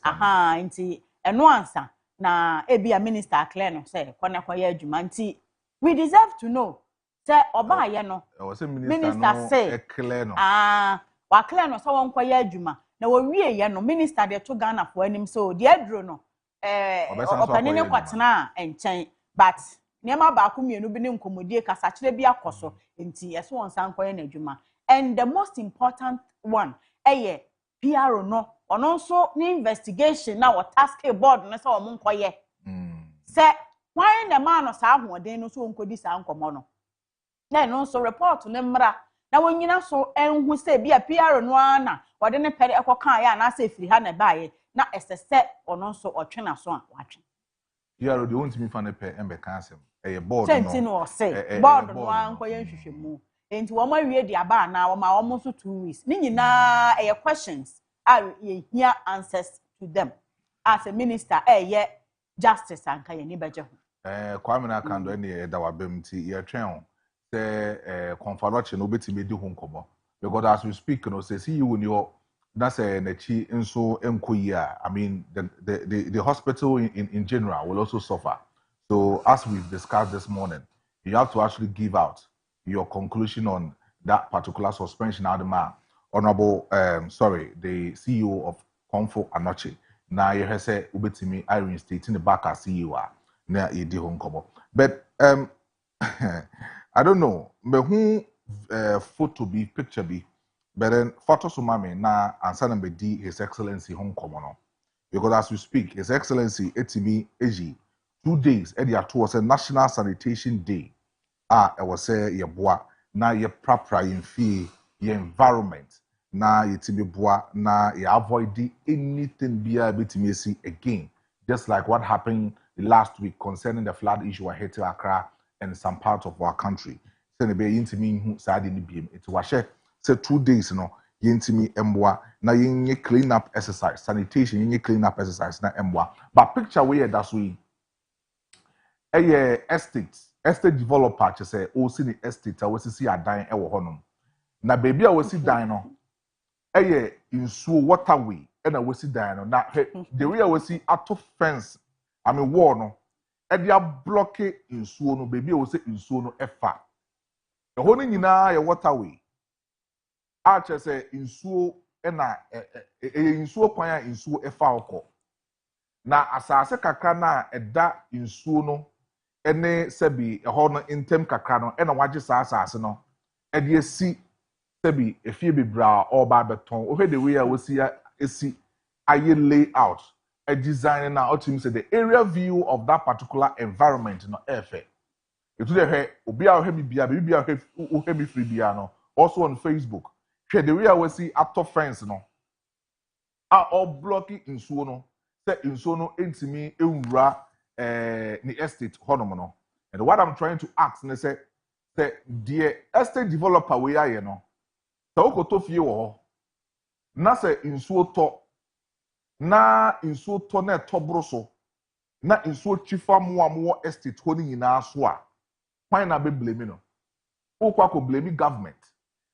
Aha, nti eno ansa na ebi a minister clear no say kwana kwa ya adwuma nti we deserve to know. Say Oba ye no. Minister say clear no. Wa clear no so won kwa ya adwuma. Na wo wie ye no minister de to Ghana for anim so de adro no opanene kwatena enchen but niema ba ko mienu bi ne nkomodie kasa kire bi akoso nti eso won san koye na adwuma. And the most important one PRO no ono nso ni investigation na what task board no so omo nkoye say why the man no sa ahoden no so onkodi sa nkomo no na no so report ne mra na wonyina so enhu say bia PRO no ana wode ne pere ekokan ya na say firi ha na baaye na esese ono nso otwena so a watwe PRO de won't me fa ne pe embe kan asem board no senti no say board no ankoye nhwehwemu enti wo ma wie di aba na wo ma wo mo so 2 weeks ni nyina questions are here answers to them as a minister justice anka ye ni beje ho Kwame na kando ne da wabem ti ye twen ho say conference no betime di ho nkomo because as we speak no say see you in your that's na chi nso enkoyi I mean the hospital in general will also suffer. So as we've discussed this morning, you have to actually give out your conclusion on that particular suspension. Adama, Honorable, the CEO of Comfort Anoche. Now you have said ubetimi Irene State in the back as CEO. Now you di home. But I don't know. But who photo be picture be? But then photo sumame na answer number D His Excellency home no. Because as we speak, His Excellency etimi eji 2 days at the was a National Sanitation Day. I was say ye boa na ye prapra ye fee ye environment na ye tibi boa na ye avoid anything bia betimi see again, just like what happened last week concerning the flood issue at Haiti, Accra and some parts of our country. Send be intimi hu saadi ni biem it was say 2 days no ye intimi emboa na ye clean up exercise sanitation ye clean up exercise na emboa but picture we that's we estate developer che say o si ni estate a wosisi adan e wo honom na baby a wosi dan no insuo waterway e na wosi dan no na the way a wosi ato fence I mean wall no e dia block insuo no baby a wosi insuo no efa e ho no nyina ye waterway a che say insuo e na insuo kwan a insuo efa okọ na asase kakra na eda insuo no ene sebi ho no intem kakra no ena wagye saa asase no ede esi sebi efie bebra oba beton o the way a wosi esi aye layout a design na otim say the area view of that particular environment no efe etu de hwe obi a hwe bibia bibia hwe mi free bia no also on Facebook hwe the way a wosi ato fence no a all blocking insuo no say insuo no entimi ewura the estate honomono. And what I'm trying to ask is say the estate developer we are you know so ko to fie wo na say insuo to na etobro so na insuo chifa mo estate ho ni nyina so a kwan na be blame no o kwa ko blame government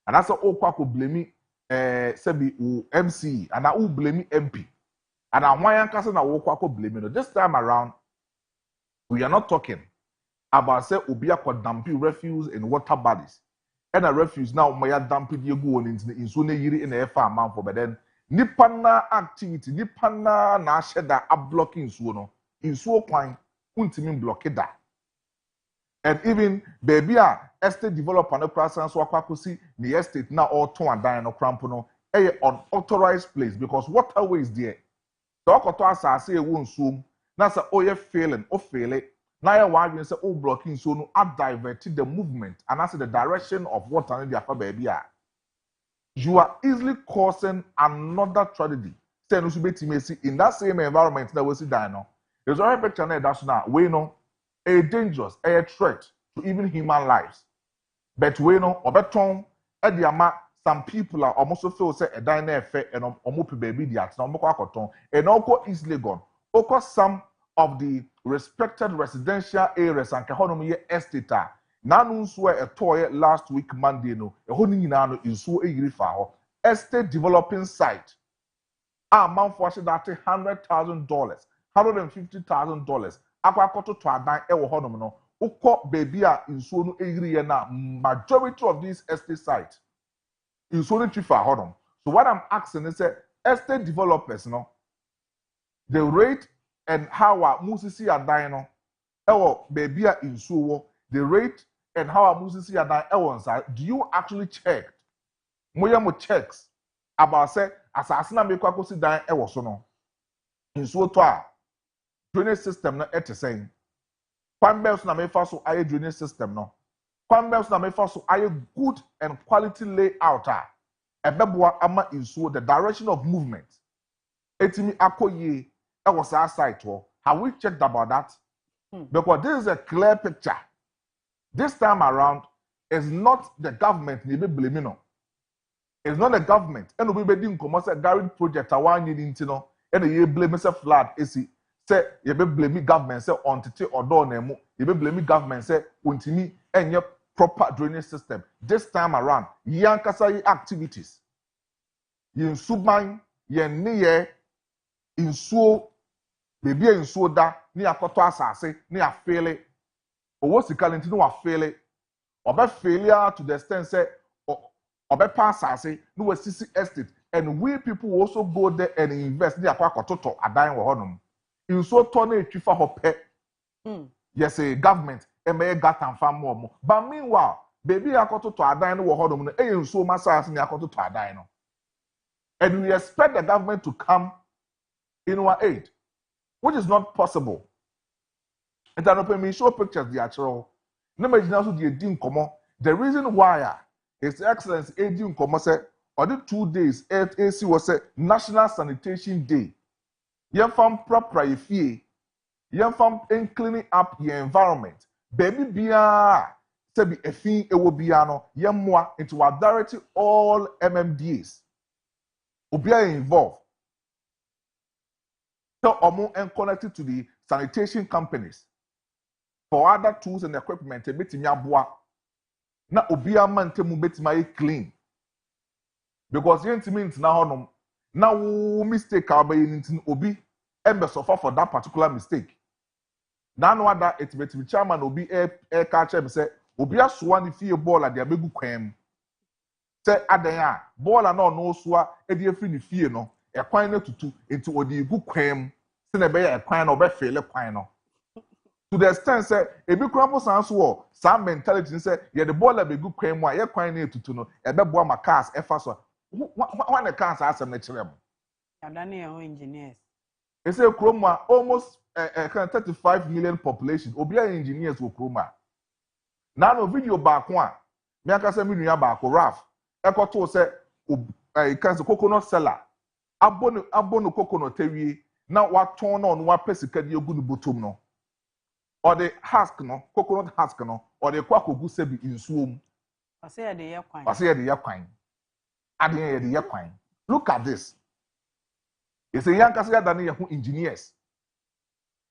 and that's o kwa ko blame sebi MC and o blame MP and ahwan yankasa na wo kwa ko blame no this time around. We are not talking about say obi akwadampi refuse in water bodies. And a refuse now maya dampi die go on in so na yiri in e fa amount for but then nipa na activity nipa na sheda a blocking so no insuo kwan untimi block da. And even baby a estate developer no prasan so akwakosi the estate na all ton adan no crampo no e unauthorized place because waterway is there. So akoto asase e wo nsuom na say oh you failing or failing now you want to say oh blocking so no diverted the movement and that's the direction of water in the baby you are easily causing another tragedy say no subeti in that same environment that we see down now there's already picture now that's now we know a dangerous a threat to even human lives but we know obeton ediama some people are almost feel say a dine effect and omope baby the at now moko and also easily gone. Because some of the respected residential areas and Kahonomi estate Nanu nsuo a toy last week Monday no ɛhɔ ni nyinaa no nsuo eyiri fa hɔ estate developing site a manfo ahye date $100,000 $150,000 akwa akoto to adan ɛwɔ hɔ nom no ukɔ baby a nsuo no eyiri yɛ na majority of these estate sites nsuo no twi fa hɔ nom. So what I'm asking is estate developers no the rate and how a musisi adan no ɛwɔ baby a nsuo wɔ the rate and how a musisi adan ɛwɔ nsa. Do you actually check moya mo checks about say asase na me kwa kosi dan ɛwɔ so no nsuo to a drainage system no ɛte sɛn kwan bɛs na me fa so aye drainage system no kwan bɛs na me fa so aye good and quality layout a ɛbɛboa ama nsuo the direction of movement etimi akoye ɛwɔ saa site hɔ. Have we checked about that? Because this is a clear picture. This time around, it's not the government ni be blaming no. It's not the government. And we be doing commercial garage project a one year into no. And you blame say flood. Esi say you be blaming government say on tete odo na mu. You be blaming government say untimi enye proper drainage system. This time around, yankasa activities. Yin suban yen niye insuo baby insuo da ni akoto asase ni afele. Owo sika nti no afele. Obe failure to the extent say obe pass asase no wasisi estate and we people will also go there and invest ni akwa kototo adan wo honom. Insuo to na etwifa ho pe. Yes, a government eme gatan fam mo. But meanwhile, baby akototo adan no wo honom no e insuo masase ni akototo adan no. And we expect the government to come in our aid, which is not possible. And I don't show pictures the actual. No imagine also the din komo. The reason why His Excellency Edin Komo said on the 2 days AC was a National Sanitation Day. Yen fam proper ifie. Yen fam in cleaning up your environment. Baby bia sebi efin ewo bia no yen moa into our directing all MMDAs. Obia involved. So omo and connected to the sanitation companies for other tools and equipment betimi aboa na obia mantemu betimi clean because yentimi na honom na wo mistake abayi ntin obi embe suffer for that particular mistake na no other etibetimi chairman obi e ka chem say obi asoa ni fie ball ade abegu kwam say adan a ball na no soa e de afri ni fie no ekwan na tutu enti odi gu kwam se na be ya ekwan na obefele kwan no. To the extent say ebi krampo sanso wo some mentality say ye the ball be good kwan mu a ye kwan na etutu no e beboa ma cars e fa so when the cars asem na kire mo adane ye engineers e say kroma almost 35 million population obi engineers wo kroma na no video back one me aka say me nua back raf e koto say e kan say coconut seller abono coconut tawie na waton na no wa pesika de egu no botom no or the husk no coconut husk no or the kwakogu sebi insuom ase de ye kwan ade ye kwan. Look at this. It's a yankasa ya dane ye ho engineers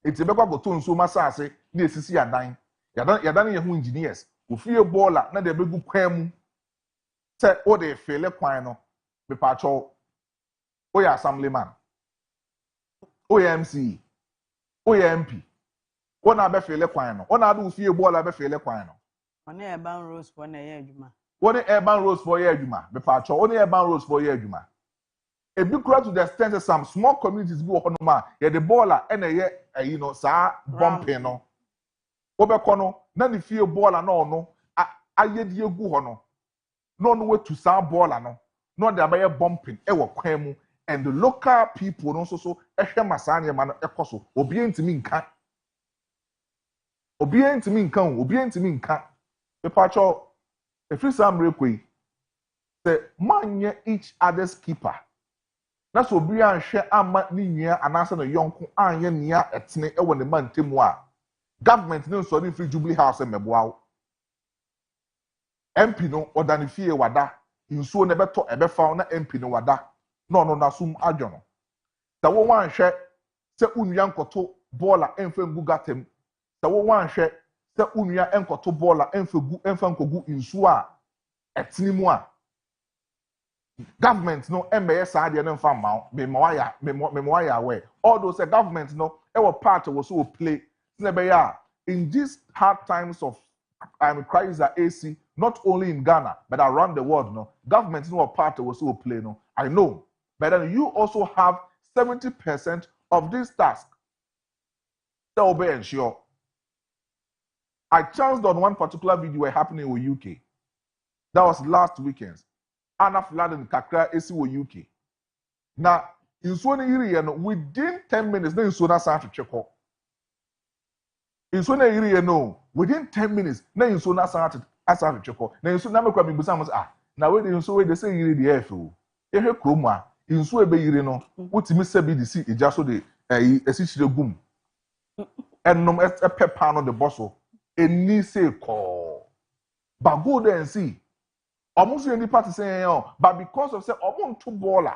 enti be kwa goto nsuom asase na esisi adan ya dane ye ho engineers ofie baller na de begu kwan mu se o de fele kwan no be pacho o ya assemblyman o ya MC o ya MP ona be fele kwan no ona adu fie bola be fele kwan no ona urban rose for na ye adwuma ona urban rose for ye adwuma be pa cho ona urban rose for ye adwuma e bi kura to the extent that some small communities bi wo hono ma ye the bola e na ye saa bumping no obekọ no na ni fie bola na ono ayedi egu ho no no no wetu saa bola no no de abaye bumping e wo kwan mu and the local people no so ehwe masane ma no ekoso obi entimi nka obi entimi nka pepacho efri sam rekwe say manye each other's keeper na so obi anhwe ama ni nua anase no yonko anye nia etene e wo ne mantemu a government no so ni free Jubilee House meboawo MP no odane fie wada insuo ne beto ebefa na MP no wada no no nasum adwono da wo wanhwe se unua nkoto bola emfa ngu gatem da wo wanhwe se unua enkoto bola enfa nkogu insu a etinimu a government no emeye saade no mfa mawo me mawaya aware although say government no e will part was so play in these hard times of crisis at AC, not only in Ghana but around the world, no government no part was so play, no I know, but then you also have 70% of this task that will be ensured. I chanced on one particular video happening in UK. That was last weekend. Anna flood in Kakra AC UK. Now, in Swan within 10 minutes, then Sona Santo Checo. In Sona no, within 10 minutes, then Sona Santo Checo. Then Sona Makwami Busamos, now wait, so they say you the airfield. Ehe Kroma, in Swebe Ireno, what Miss Sebi the sea, it just so the a boom. And no a pep pan on the bustle. And ni say call. But go there and see. Almost any party saying, oh, but because of say, almost two baller.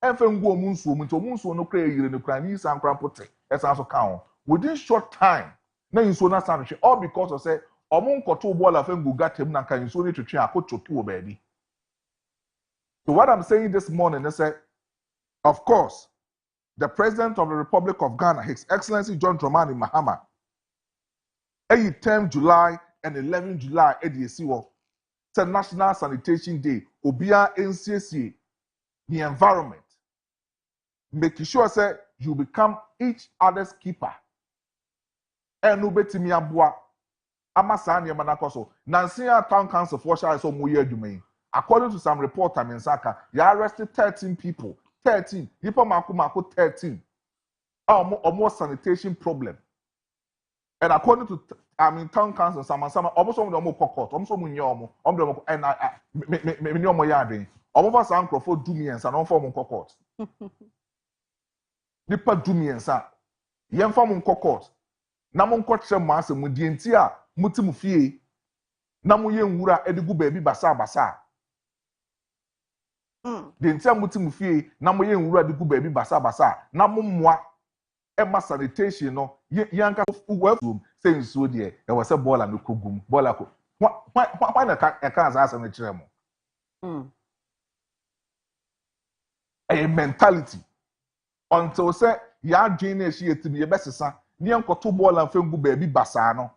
FM go munsu no cray in the Chinese and crampote. That's also count. Within short time, now you so not sanction, all because of say, almost got two baller FM go got him, and so need to try a coach to baby. So, what I'm saying this morning, is say, of course, the President of the Republic of Ghana, His Excellency John Dramani Mahama, 10 July and 11 July, it's National Sanitation Day. Obia NCSA, the environment. Making sure say you become each other's keeper. And ubetimi abua. Amasani Manakoso. Nansia Town Council for sure so muye domain. According to some report, in Saka, you arrested 13 people. 13. People mako 13. Almost sanitation problem. And according to Town Council, some almost on the more court, almost on the and I me yard. Almost uncle for do me and some form of court. Nipa do me and sa. Yan form of court. Namon court some mass and with the entire Mutimufie. Namu yen wura edigu baby basa. The entire Mutimufie, Namu yen wura edigu baby basa. Namu moi. Emma sanitation no yanka room saying so there there was a ball and kugum ball why na can answer me chere mo a mentality until say ya adwin na ehie etimi ye besesa ne enkoto ball and fengu baby basa no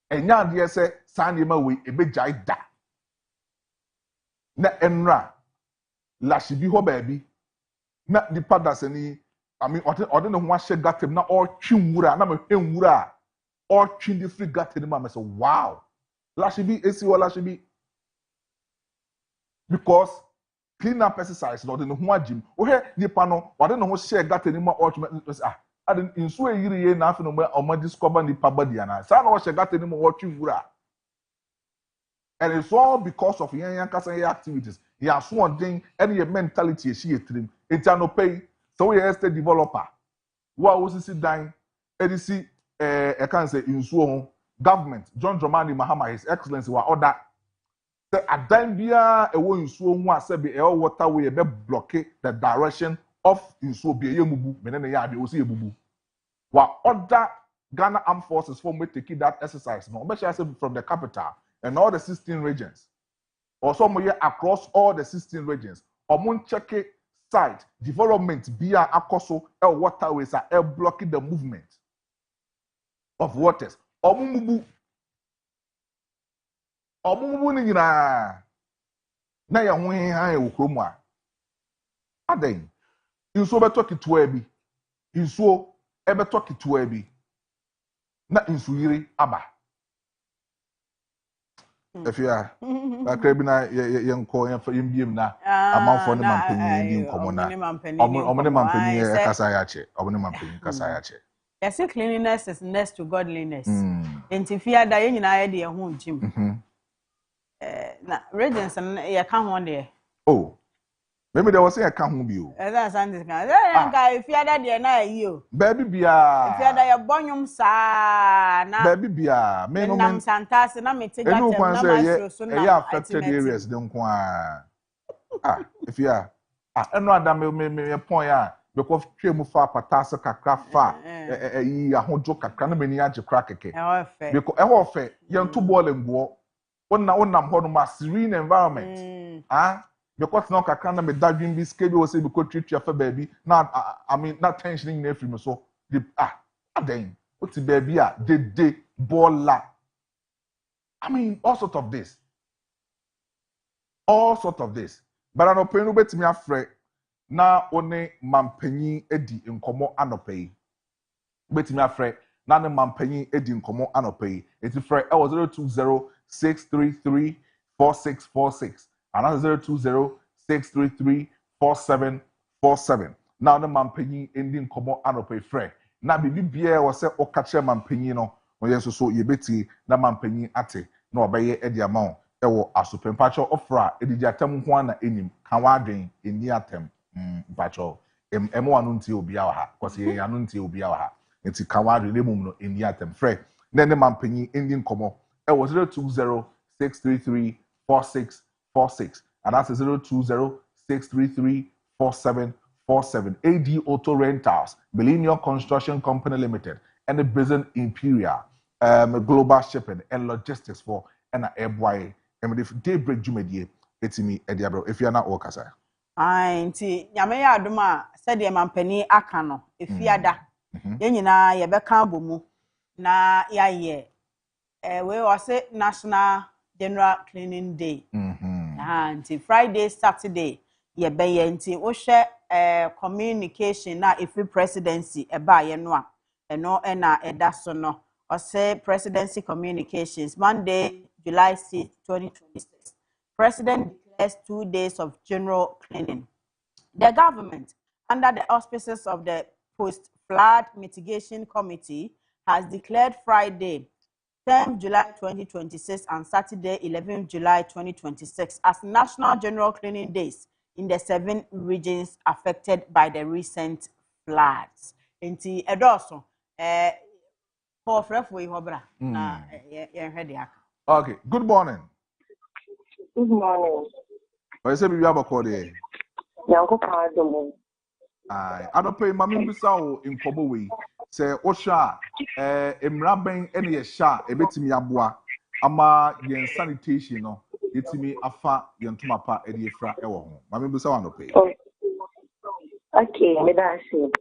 enya de say sane ma we ebejai da na enra lashibi ho baby na di padasani I mean, I don't know what she got him now or chimura, na me wura or chin the free got him. I say, wow, lashibi AC or lashibi because clean up exercise, not in the one gym. Oh, hey, Nipano, I don't know what she got him or I didn't insure a year nothing on my discover the pabadiana. So I know what she got him or chimura. And it's all because of young activities. He has one thing, any mentality she at him. It's no pay. So we are a state developer. What was it dying? EDC, I can't say in so government. John Dramani Mahama, His Excellency, wa order. The Adambia a wo in so one said be all waterway be blockade the direction of in so be a mubu. Menene ya be osi bubu. Wa order Ghana Armed Forces for me taking that exercise. No, make sure I say from the capital and all the 16 regions. Or somewhere across all the 16 regions. Omun check it. Site development via akoso waterways are blocking the movement of waters. Omumubu ni nyina na ya hwe han e wokromu a aden inso beto kitoa bi inso ebeto kitoa bi na inso yire aba efia akra bi na ye nko ye mbiem na amanfo ne mampanyin di nkomo na omo ne mampanyin kasa ya che omo ne mampanyin kasa ya che yes cleanliness is next to godliness entifia da ye nyina ye de ho njim na regents ye ka ho de oh maybe there was a can bi o that Sunday can nka ifia da de na yi o baby bia ifia da ye bonyum sa na baby bia me no nam santase na metiga tem na mastro so na ya affected areas de nko ifia eno adam me point a because twemu fa patasa kakra fa yi ahojo kakra na mani age kra keke because fe yento ball ngo wonnam ho no ma serene environment because now kakra na me dadwin bi schedule we say because treat fa baby na I mean not tension in free so the then what's the baby the baller. I mean all sort of this but I no pay no betimi afre na one mampanyi edi nkomo anopai betimi afre na ne mampanyi edi nkomo anopai eti frɛ e was 0206334646 and 0206334747 na ne mampanyi edi nkomo anopai frɛ na bibi bia wo se okache mampanyi no oyenso so yebeti na mampanyi ate na obeye edi amount ewo asopempacho ofra edidi atam ho na enim kan wa adwen eni atem mpacho emo anu ntie obi a ha kwase ye anu ntie obi a ha enti kan wa adwen emum no eni atem frɛ na ne mampanyi endi nkomo ewo 0206334646 and that's 0206334747 AD Auto Rentals Millennium Construction Company Limited and the Business Imperial Global Shipping and Logistics for and airboy and if Daybreak Jumedie etimi ediabro if you are not workasa nti nyame ya adoma said the mampani aka no efiada ye nyina ye beka abomu na ya ye we was National General Cleaning Day nti Friday Saturday ye be ye nti wo hwe communication na every presidency eba ye no a eno na eda so no o say presidency communications Monday July 6, 2026. President declares 2 days of general cleaning. The government, under the auspices of the Post-Flood Mitigation Committee, has declared Friday, 10 July 2026 and Saturday, 11 July 2026 as National General Cleaning Days in the 7 regions affected by the recent floods. Inti edoso for frefwe hobra na ye okay, good morning. Good morning. I say we have a call there. Yanko Pardomo. I don't pay Mammy Bissau in Kobowe. Say, Osha, Emraben, any a sha, a bit me abua, ama yen sanitation, no, it's me a fa, yen to my pa, Eddie Fra, Ewo. Mammy Bissau, no pay. Okay, me that's it.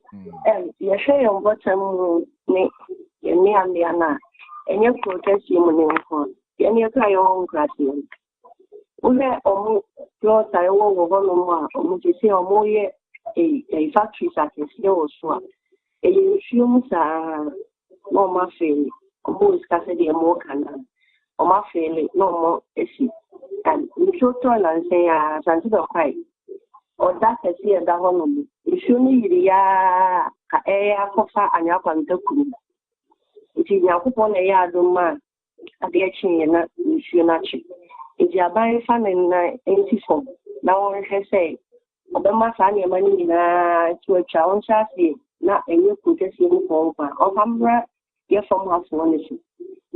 You share your bottom, me and the Anna, and your protest you and you try your own classroom. Ule omu close I wo no omu ti se omu ye a factory sakesi o so e assume sa no ma fail omu iskase de mo kana o ma fail no mo esi and you show turn and say santi do kai o da kesi e da hono mu issue ni yiri ya ka akofa anya kwanta kuru iti nyakupo na ya adoma ade chin na issue na chi If you are buying famine na form, now one can say, Obama Sanya money to a challenge not a new protesting for or Hambra, your from house ownership.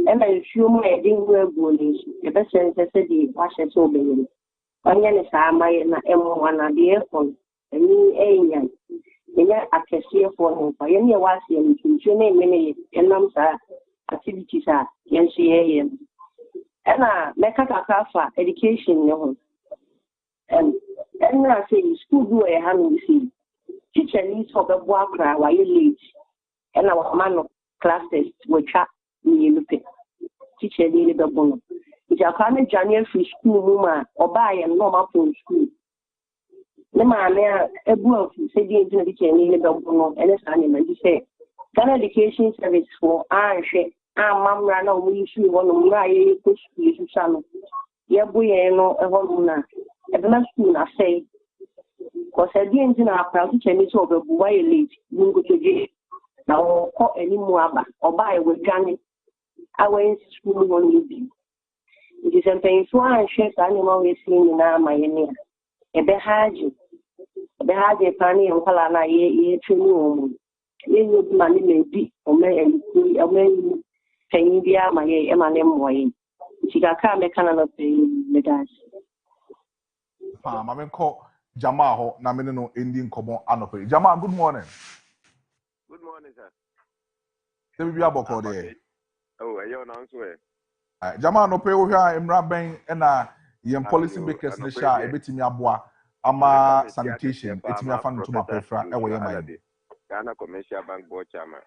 And I assume I didn't wear bullies, the best sense I said, wash it so many. Onion is my M1 at the airport, a new alien. And yet I can see for him for any was in many and activities are NCAM. And Mekaka education, and I say school do a hand see. Teacher needs for the work while you late, and our man of class test will chat me look at teacher needed the bone. If you can't January free school woman or buy a normal from school. The man a book said the teacher needed the bone and a animal. You say, Ghana education service for share. Mam ran on we should one of my push you channel. Yeah, boy, no, a woman. A school, I say. Because I didn't know how to change it over why late. You go to jail. Now, call any more or buy with Johnny. I went to school on you. It is a painful and shaped animal we see in my near. A behaji. A behaji panny and Palana ye to you money may be or may and India, my M&M way. She got come a Canada pay medals. Mamma call Jamal ho na me no ending komo anope. Jamal, good morning. Good morning, sir. Say we aboko there. Oh, I you now so. Jamal no pay wo hwa emra ben na yem policy makers ne sha ebetimi aboa ama sanitation etimi afa no tuma pefra e wo yeman. Ghana Commercial Bank board chairman.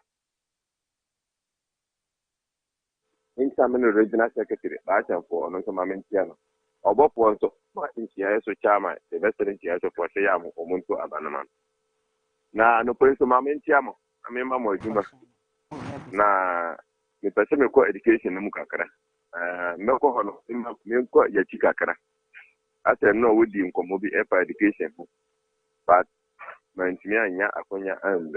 Incoming regional secretary, Bachan for no Mamentiano. Obo Ponto, Intia so chairman, the Western Tia for Shayam or Munto Abanaman. Na no Prince Mamentiamo, I mean Mamma Jumba. Na the person who education in Mukakara. Meko Hono, Milko Yachikakara. I said no with the Incomobi Epa education. But Mantimia, Akonya, and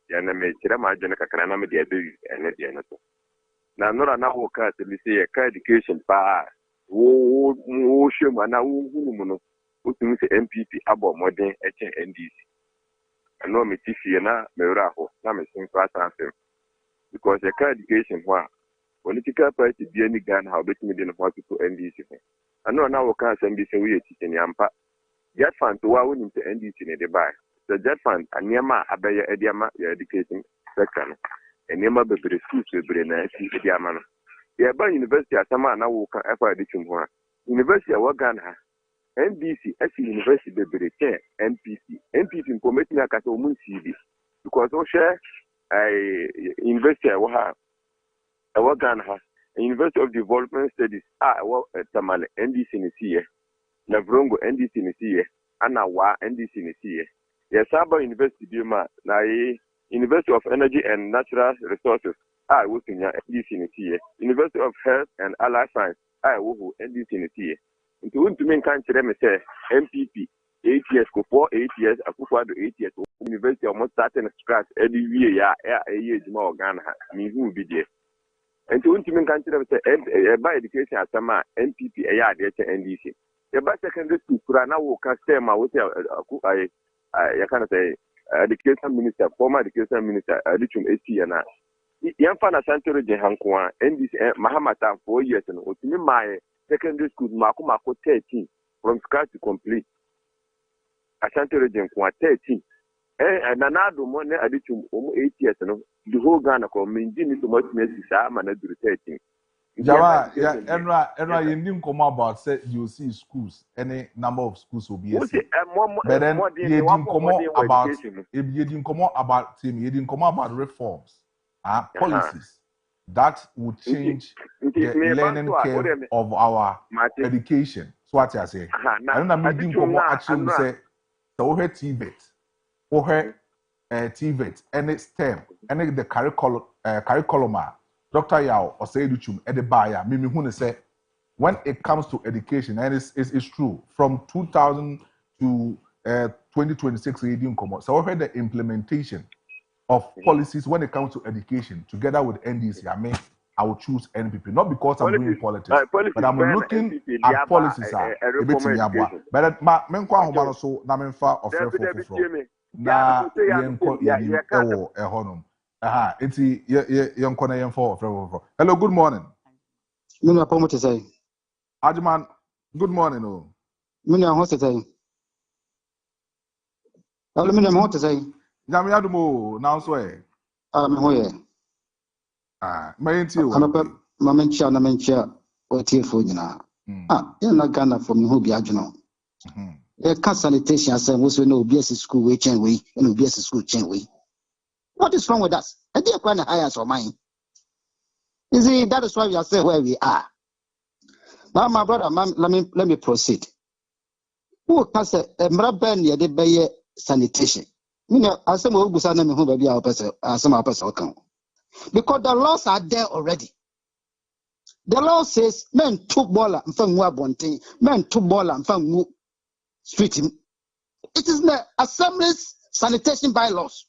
Yaname Chirama Janaka me the baby and the Janato. Now, not an hour cat to say a car education pa. Oh, Shuma now, who thinks MPP about modern HNDC. I know me Tifiana, Meraho, Nam is in class answer. Because a car education, political party, be any gun, how big me didn't want to NDC. I know now can't send this away teaching Yampa. Jet fund to wow into NDC in the buy. The jet fund, and Yama, Abaya Ediama, your education sector. And Yama be the schools will be in Ediamana. The Abba University at Sama now will come ever edition one. University of Wagana, NDC, SC University, the chair, NPC. NPC in committing a Katomun CD. Because all share a university of Wagana, University of Development Studies, Tamale, NDC in the CA, Navrongo, NDC in the CA, Anawa, NDC in the CA. Yes, Saba University, Bima, University of Energy and Natural Resources, I work in NDC in the CA. University of Health and Allied Science, I work in NDC in the CA. Into to mean country, say MPP, 8 years, for 8 years, Akufado 8 years, University of starting scratch, every year, a year more Ghana, I mean, who will be there. And to mean country, say, by education at Sama, MPP, a yard, NDC. The by secondary school, Kurana will cast them out with I can't say. Education Minister, former Education Minister, Richum AC, and Yanfana Santoro Jehankwa, NDC, Mahamata, 4 years, and Otimi my secondary school, Makumako 13, from scratch to complete. Asantoro Jenkwa 13. And another one, Adichum, 8 years, and the whole Ghana community to much message, I'm an 13. Jama, Enra, you didn't come about say you see schools, any number of schools will be. But then you didn't come about team, you didn't come about reforms, policies that would change the learning curve of our education. So what I say, I don't know. Me didn't come actually say so. We TVET, any STEM, any the curriculum. Dr. Yao or say Duchum at the buyer, Mimi Hune say, when it comes to education, and it's true, from 2000 to 2026, we didn't come out. So I heard the implementation of policies when it comes to education, together with NDC, I will choose NPP, not because I'm doing politics, but I'm looking at policies. But my so Namenfa of na honum. It's young Korean for. Hello, good morning. Mina pomo to say. Ajman, good morning. Oh. Mina ho to say. Hello, mina ho to say. Nyame adumo now so e. Me ho ye. Mayenti o. Anope mamencha na mencha o tiefo nyina. Ya na Ghana for me ho bi adwono. Sanitation asem wo so na obi ase school we chen we na obi ase school chen we. What is wrong with us? I didn't quite hire for mine. You see, that is why we are saying where we are. Now, my brother, let me proceed. Who can say a mraben ye de baye sanitation? You know, as some of us are not who be our person, some of us account. Because the laws are there already. The law says men took baller and found bonting, men took baller and found street. It is the Assembly's sanitation bylaws.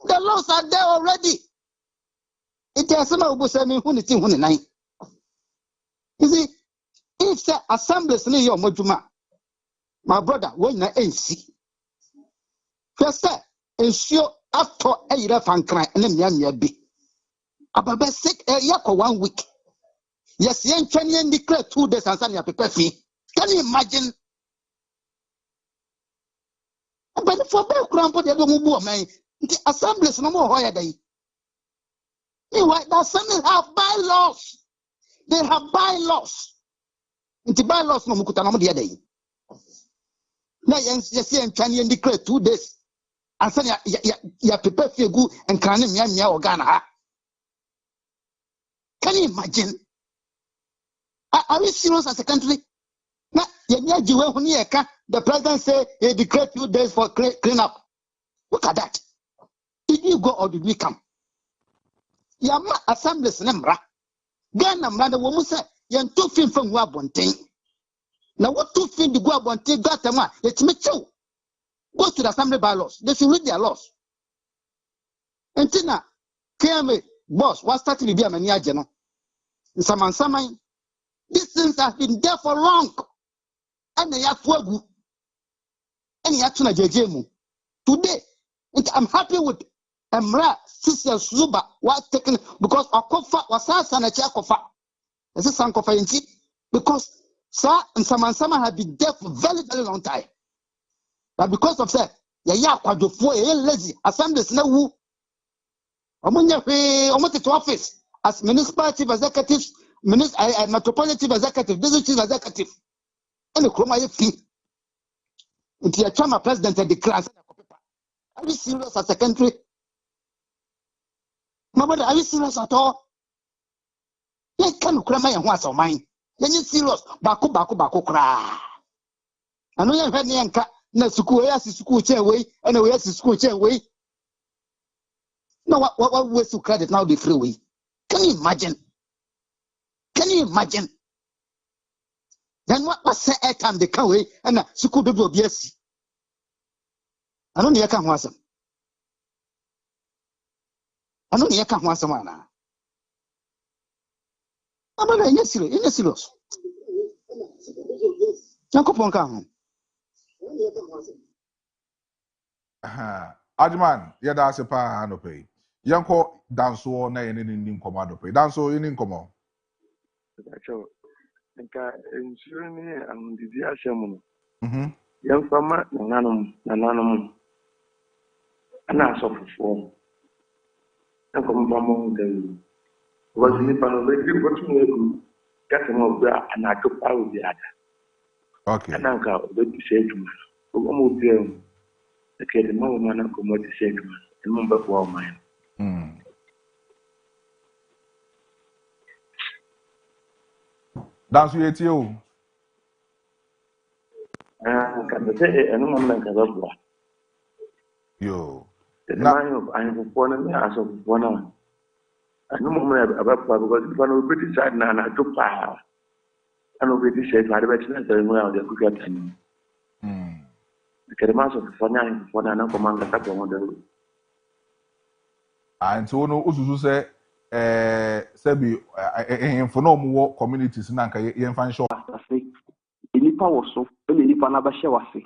The laws are there already. It is some of us who you see, if the assembly is near your Mojuma, my brother, when you AC, first, ensure after a year fan cry and then yan be. About sick a year for 1 week. Yes, young Kenyan declare 2 days and send your prepare fee. Can you imagine? But for Bell Crampo, they don't move, man. The assemblies no more higher day. Anyway, the assembly have bylaws. They have bylaws. The bylaws no mukutana the other day. Now, yes, and can declare 2 days. And say, ya prepare for good and can ya organa. Can you imagine? Are we serious as a country? Now, the president say he declared 2 days for clean up. Look at that. Did you go or did we come? Yama assemblies nembra. Ghana mother woman say, yan 2 feet from Wabonting. Now, what 2 feet the Guabonting got them? It's me too. Go to the assembly bylaws. They should read their laws. And Tina, KMA, boss, what's starting to be a mania general? Saman, these things have been there for long. And they have to and you have to JJmu. Today, I'm happy with Emra, Sister Zuba, was taken because Okofa was and a Chakofa. This is Sankofa in because Sir and Saman have been there for very, very long time. But because of that, lazy assemblies no woo. Omote to office as municipality executives, metropolitan executive, district executive. And the Chroma fee. Until a Chama president declares. Are you serious as a country? Mama, are you serious at all? You can't cry my once of mine. Then you serious. Baku cry. I know you have any na school, yes, school chair way, and a yes, school chair way. No, what ways to credit now the freeway? Can you imagine? Can you imagine? Then what was the air time they come away and school do BS? I don't know, you can't want some. I know you can't want someone. I'm not in a serious. Uncle Ponka. Adman, yeah, that's a pa no pay. Yanko danso na yene nim commando pay. Danso in incomo. Nka ensure ni amdidi ashamu. Yamfama nananum. Ana asofofo. Nko mbamo ngai. Wazini pano beki kotu negu. Kati mo bia anatopa obi ada. Okay. Ananka obeti sheduma. Omo bia okay, the mama man come what say to man. The mama for mine. Dance with you. Can say no man can go. Yo. The man of I am for me as of one on. I no moment about because if I know British side now I do power. I know British side I bet you there no the quick time. The mass of Fana for an command attack on the And so no ususu say sebi for no more communities na nka ye fan show inipa wo so ene nipa na ba hye wase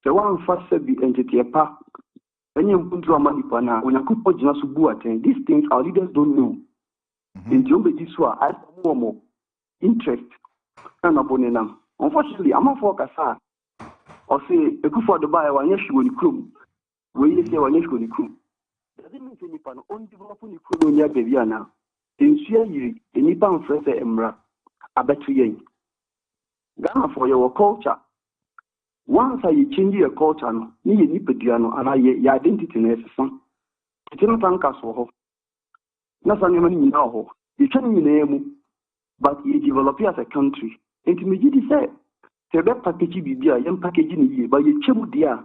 se wan fa sebi entity pa enye mpuntu ama nipa na onyakopo gina so bu aten. These things our leaders don't know. In Jombe Jiswa I more interest and abonenam. Unfortunately I'm for kasa or say ekufo do buy wan yehwe ni krom we say wan yehwe ni krom. Doesn't mean nipa no on develop ni krom nya baby ana ensua yiri nipa mfrese emra abetu yen Ghana for your culture. Once you change your culture no ni ye nipa duano ana ye identity na esesa tino tanka so ho na sanema ni na ho you try ni na emu but you develop as a country intimidate say tebe package bibia yem package ni ye ba ye chemu dia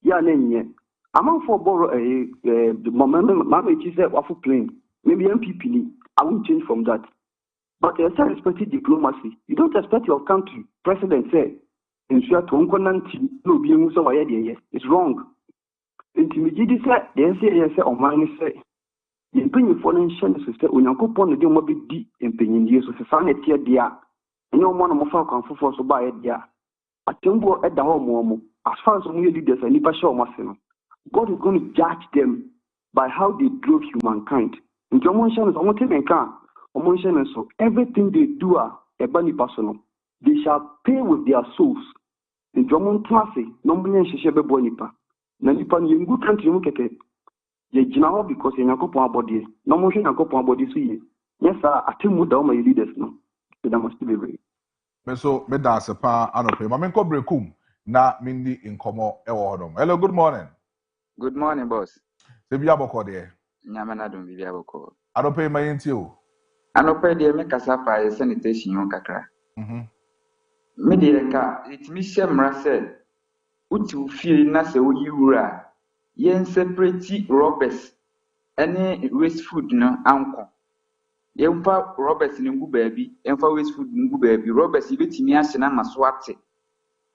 ya na nye among for borrow the moment mama chi say wafu plane maybe MPP ni I won't change from that. But there's a respected diplomacy. You don't expect your country president say ensure to unconanti no be muso wa ye it's wrong. Intimidate say they say on mine say in penny foreign system onyankopon no de mo be di empenyin yeso se fa na tie dia enye mo no mo fa kan fofo so ba ye dia atembo eda ho mo as far as we leaders and nipa show mo se no God is going to judge them by how they drove humankind. In Jomonshon is almost so everything they do a bani personal, they shall pay with their souls. Njomo ntwase no mbenye hyehyɛ bɛbɔ nipa na nipa no yɛngu country mu kɛkɛ yɛgyina hɔ because Nyankopɔn abɔdeɛ na mo hwɛ Nyankopɔn abɔdeɛ so yie yes atemu da ma leaders no da must be very me so me da sepa anope ma me nko brekum na me ndi nkomo ewo hodom. Hello, good morning. Good morning, boss. Se bia boko de Nyame na dum bia boko. Anope ma yenti o. Anope de me kasa pa sanitation yon kakra. Me de ka itimi hyemra se uti ufie na se oyi wura yen separate robbers any waste food no anko. Yemfa robbers ni ngu baabi, yemfa waste food ngu baabi. Robbers ibetimi ahye na maso ate.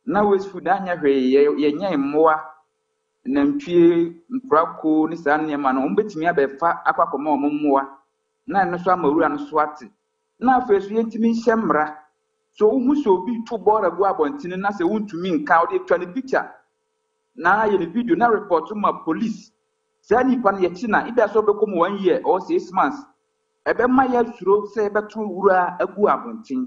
Na waste food anya hwe yenye mmoa na mpie mprako ni saa nneema no ombetimi abefa akwakoma ommoa na no so amawura no so ate na afesu yentimi hyemra so uhu so bi to bora go abontine na se wuntumi nka ode twa ne picture na ye ne video na report ma police saa nipa na yeti na ida so bekom 1 year or 6 months ebe ma ya suro se ebe to wura agu abontine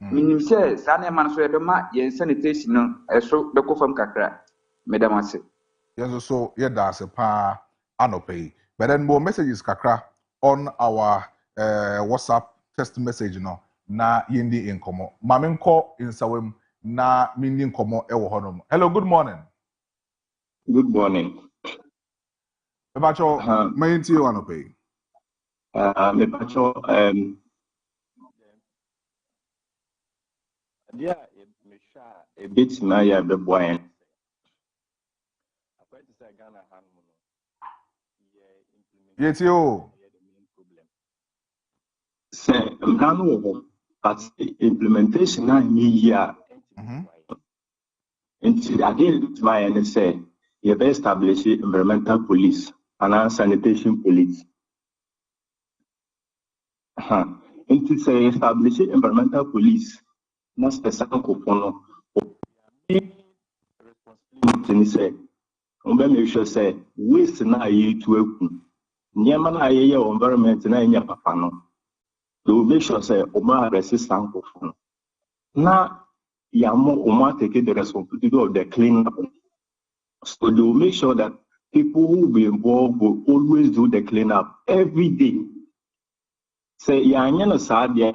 minim se saa nneema no so ebe ma ye sanitation no eso bekofam kakra medamase. Yes, so yeah, that's a pa anope. But then more messages kakra on our WhatsApp text message no na yindi inkomo. Mamenko insawem na mindi inkomo ewo honom. Hello, good morning. Good morning. Mepacho mayinti you anope. Mepacho yeah, a bit Maya Beboyan. Yes, you. Say, but implementation na year. Until again, my and say, you best establish environmental police and sanitation police. Until say establish environmental police, not the second component. Responsibility say, make sure say waste na ye to Nyama na ye environment na nya papa no. They will make sure say Oma resistant of na Yamo take the responsibility of the cleanup. So they will make sure that people who will be involved will always do the cleanup every day. Say Yanyana Sadia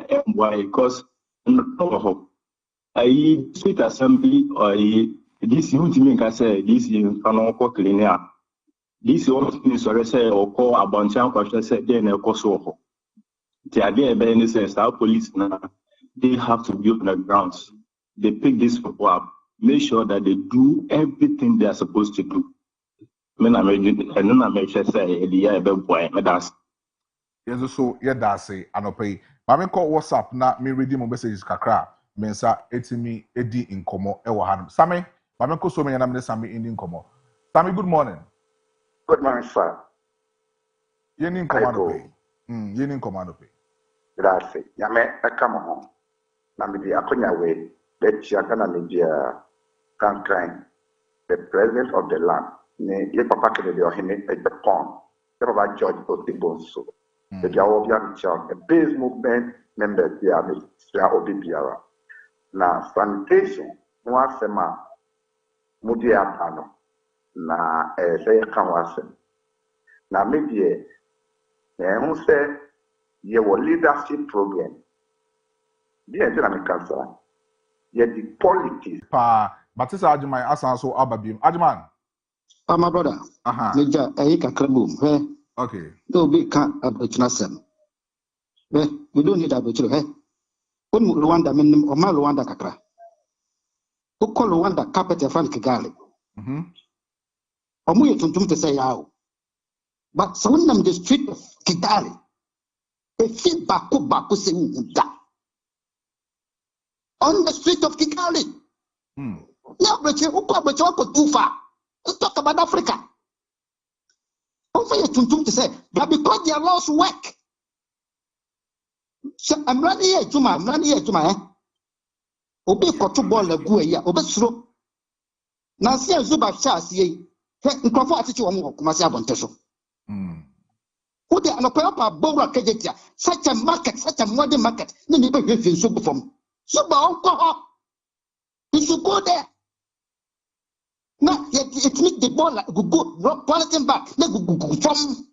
because I state assembly or this ultimate can say this is cannot clean up. This is say or call a bunch of questions said then a coso. The idea behind this is our police now they have to be on the grounds. They pick this people up, make sure that they do everything they are supposed to do. Yes, so yeah, that's it. Anope. Mame call WhatsApp na me reading my messages kakra. Mensa etimi edi inkomo ewo hanum. Sami, mame ko so me na me Sami indi inkomo. Sami, good morning. Good morning, sir. Yeni inkomo anope. Yeni inkomo anope. Grazie. Yame ekamo ho. Na me di akonya we let ya kana media can crying. The president of the land. Ne ye papa ke de ohene e the pon. The papa George Otibonso. The Jawobia Michel, a base movement member there, Mr. Obibiara. Na sanitation, Mwasema, Mudia Pano, na say Kamwasem. Na maybe, who said, ye were leadership program. The American, yet the politics. Pa, Matisa Ajumai Asanso Ababim. Ajuman. My brother. Major Aika Krabum. Okay. No big can't abochnasem. We don't need abotro, eh? When Rwanda men or my Rwanda Kakra. Who call Rwanda carpet a fan Kigali? Or more to say how. But so when them the street of Kigali, a feed baku saying that. On the street of Kigali. Now, but you go too far. Let's talk about Africa. Over to say that because they are lost work. So I'm running here to my Obe kotu ball go here, Obe sro. Na see Zuba Charles ye. Nkofo atichi wo mo kuma se abonteso. Who they are pa bora kejetia. Such a market, such a modern market. No be be fin so from. Zuba onko ho. You should go there. Now, it means the ball go politan back. From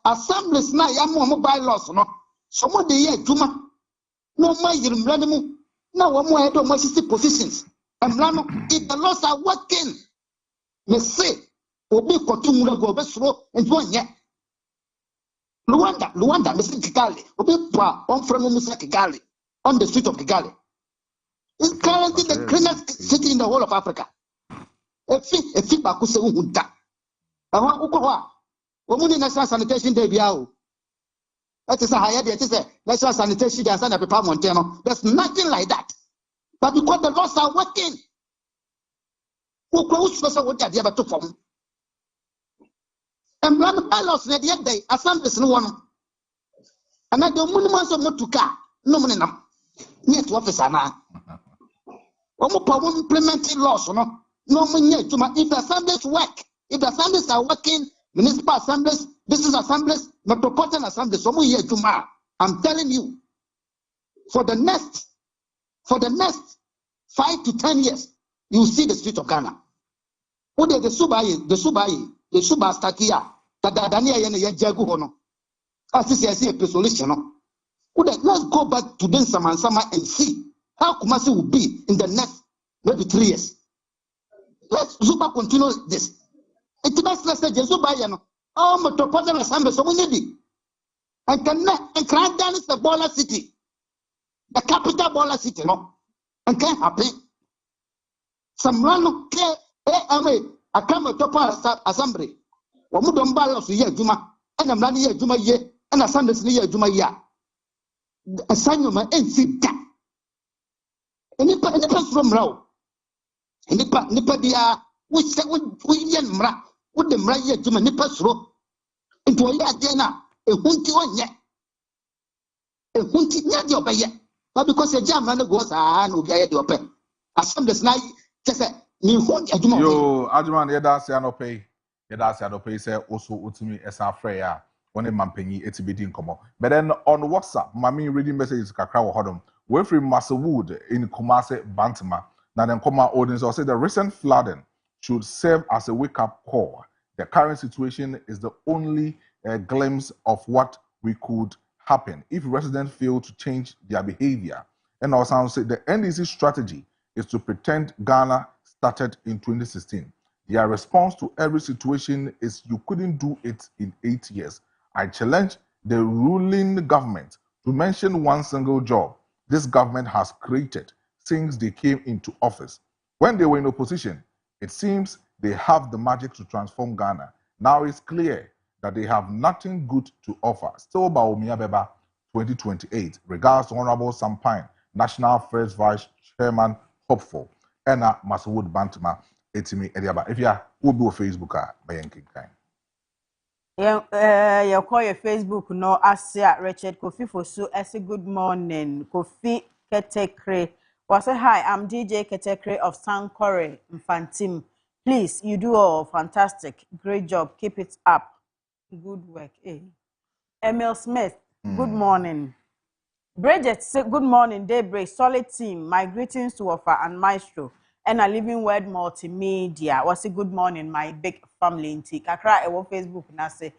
assemblies now, mobile laws, no. Someone the year, Juma. No, my Ranimu. Now, one more head of my 60 positions. And Rano, if the laws are working, they say, Obi Kotumura go best row and one yet. Luanda, Mr. Kigali, Obi on from Mr. Kigali, on the street of Kigali. It's currently the cleanest city in the whole of Africa. A fee Bakuse Uda. I want Ukoa. Woman National Sanitation Day Biao. That is a higher, it is a National Sanitation Day, and a Montano. There's nothing like that. But because the laws are working, who close for what they have to form. And run bylaws the other day, assemblies no one. And I don't want to not to car. No money now. Yet officer now. Implementing laws, no money to my if the assemblies work, if the assemblies are working, municipal assemblies, business assemblies, metropolitan assemblies, so here to I'm telling you, for the next 5 to 10 years, you will see the street of Ghana. Who the Suba Stakia, that Dania Yen Jagu Hono. As this is a solution. Let's go back to Den Samansama and see how Kumasi will be in the next maybe 3 years. Let's Zuba continue this. It must less Zuba Yano. Oh, Metropolitan Assembly, so we need it. And Crandan is the baller city, the capital baller city, no? And can't happen. Some random I come to top assembly. Wamudon balance here, Juma, and I'm running here, Juma ye, and a Sunday near Juma ya. A sign of my NC. And if I pass from Row, and if Nipadia, which we yan mra, would the mra ye Juma Nipas row into a yadena, a hunty one yet. A hunty yet your bay. But because a jam man goes, no get your pen. Assemblies night, just a new hunt. Yo, Adjuman, Yeda pay say also utimi esa freya one mampenyi etibidi nkomo. But then on WhatsApp, mami reading messages kakra wo hodom. We from Masawood in Kumase Bantama. Now then Koma audience will say the recent flooding should serve as a wake-up call. The current situation is the only glimpse of what we could happen if residents fail to change their behavior. And also say the NDC strategy is to pretend Ghana started in 2016. Their response to every situation is you couldn't do it in 8 years. I challenge the ruling government to mention one single job this government has created since they came into office. When they were in opposition, it seems they have the magic to transform Ghana. Now it's clear that they have nothing good to offer. Still Baumia Beba 2028. Regards to Honorable Sampine, National First Vice Chairman, hopeful. Ena Masawood Bantama. Etimi Ediaba. If you will be on Facebook, by Yanking kind. You call your Facebook no Asia Richard Kofi Fosu. I say good morning. Kofi Ketekre. Was say hi, I'm DJ Ketekre of Sankore Infantim. Please, you do all fantastic. Great job. Keep it up. Good work. Emil Smith, good morning. Bridget, say good morning. Daybreak, solid team. My greetings to Offer and Maestro. And a Living Word Multimedia. Was a good morning, my big family in Tika. Kakra ewo Facebook na say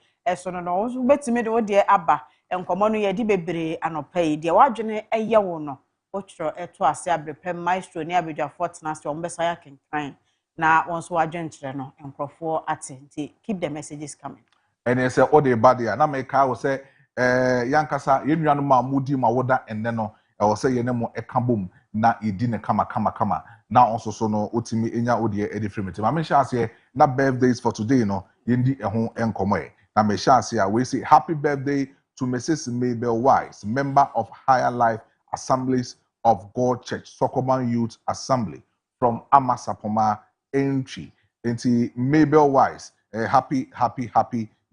no no so betime de wo de aba enkomo no ye di bebre anopai de wadwene eye wo no otro eto ase abrepem Maestro ne abedwa fortna se ombesa ya kenkan na wonso wadwen kire no enkrofo atenti. Keep the messages coming. And they say all the bad ya na make I will say yankasa yenwanu ma mudi ma woda enne no I will say yenemo ekabom na idi ne kama na also so no otimi enya odie edifrimete ma me sha ase na birthdays for today no yendi ehon enkomo e na me sha ase we say happy birthday to Mrs. Mabel Wise, member of Higher Life Assemblies of God Church Sokoban Youth Assembly from Amasapoma Entry. Enti Mabel Wise, happy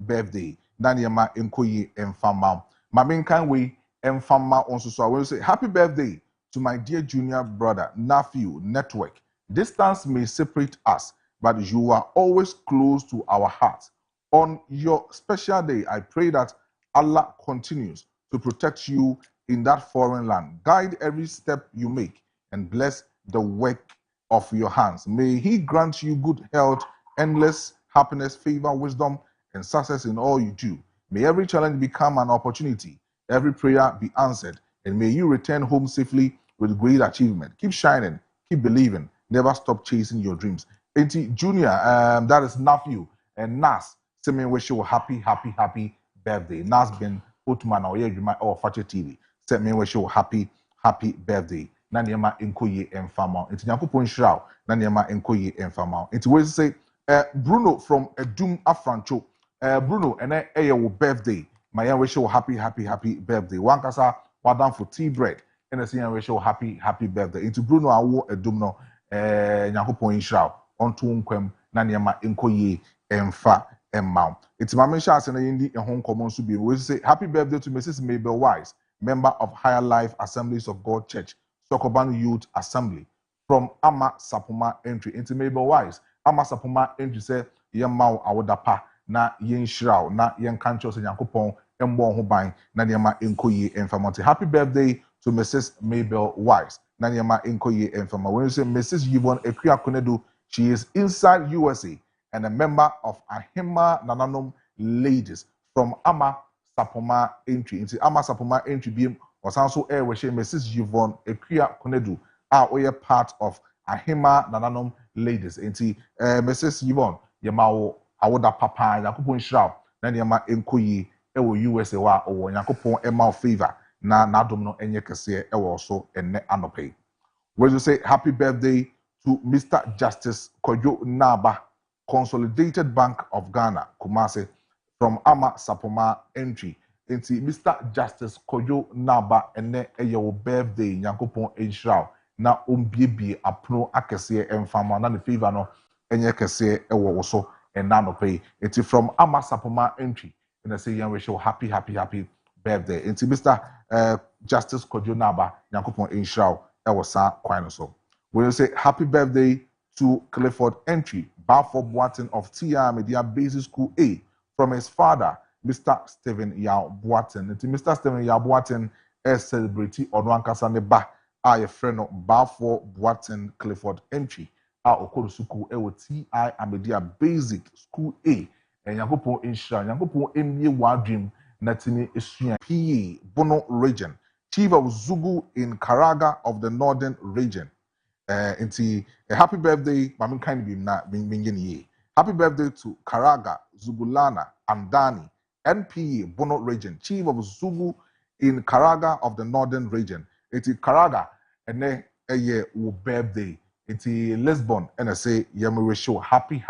birthday. Daniema Enkoyi Enfama. Maminkan we Enfama also so I will say happy birthday to my dear junior brother, nephew, network. Distance may separate us, but you are always close to our hearts. On your special day, I pray that Allah continues to protect you in that foreign land. Guide every step you make and bless the work of your hands. May He grant you good health, endless happiness, favor, wisdom, and success in all you do. May every challenge become an opportunity, every prayer be answered, and may you return home safely with great achievement. Keep shining, keep believing, never stop chasing your dreams. Auntie Junior, that is nephew, and Nas, send wish you a happy birthday. Nas been Otman or Yejuma or Fache TV. Send me wish you a happy birthday. Na nneɛma nkɔ yie mfa ma wo. Nti Nyankopɔn nhyira wo na nneɛma nkɔ yie mfa ma wo. Nti we say Bruno from Edum Afrancho. Bruno ene ɛyɛ wo birthday. Ma yɛn wish you a happy birthday. Wankasa wadam for tea bread. Ene sɛ yɛn wish you a happy birthday. Nti Bruno awo Edum no Nyankopɔn nhyira wo. Onto nkwam na nneɛma nkɔ yie mfa ma wo. Nti ma menhyɛ ase na yɛndi ɛho nkɔmmɔ nso bi. We say happy birthday to Mrs. Mabel Wise, member of Higher Life Assemblies of God Church, Sokoban Youth Assembly, from Ama Sapoma Entry. Into Mabel Wise, Ama Sapoma Entry say yɛma wo awodapa na yɛnhyira wo na yɛnka nkyerɛ sɛ Nyankopɔn ɛmmɔ ho ban na nneɛma nkɔ yie mfa ma wo. Happy birthday to Mrs. Mabel Wise. Na nneɛma nkɔ yie mfa ma wo. When you say Mrs. Yvonne Ekuakonedu, she is inside USA and a member of Ahima Nananom Ladies from Ama Sapoma Entry. Into Ama Sapoma Entry being was also air where Mrs. Yvonne Ekuakonedu are all part of Ahima Nananom Ladies. Into Mrs. Yvonne Yamao Awoda Papa Yakupon Shrao na nneɛma nkɔ yie ɛwɔ USA wa ɔwɔ Nyankopɔn ɛma favor na n'adom no ɛnyɛ kɛseɛ ɛwɔ so ɛnɛ anɔpɛ. We will say happy birthday to Mr. Justice Kojo Naba, Consolidated Bank of Ghana, Kumasi, from Ama Sapoma Entry. Into Mr. Justice Kojo Naba ene your birthday, Nyankopon Enshraw, na umbibi apno akese emfama na the favor no enye kese ewo so enano pay. Into from Ama Sapoma Entry, and I say young wish you happy birthday. Into Mr. Justice Kojo Naba, Nyankopon Enshraw, ewo sa kwano so. We will say happy birthday to Clifford Entry, Balfour Boatin of Tia Media Basic School A, from his father, Mr. Stephen Yao Boatin. And Mr. Stephen Yao Boatin is celebrity on Wankasa Neba, a friend of Balfour Boatin Clifford Entry, our Okorusuku Ewo T.I. Media Basic School A, and Yankopon Insha, Yankopon MBA Wadrim, Natini Isuya PA, Bono Region, Chief of Zugu in Karaga of the Northern Region. Into a happy birthday, Mamin kind be na bingini. Happy birthday to Karaga, Zugulana, Andani, NPA, Bono Region, Chief of Zugu in Karaga of the Northern Region. It's Karaga, and then a year birthday. It's Lisbon, and I say, Yamwe show happy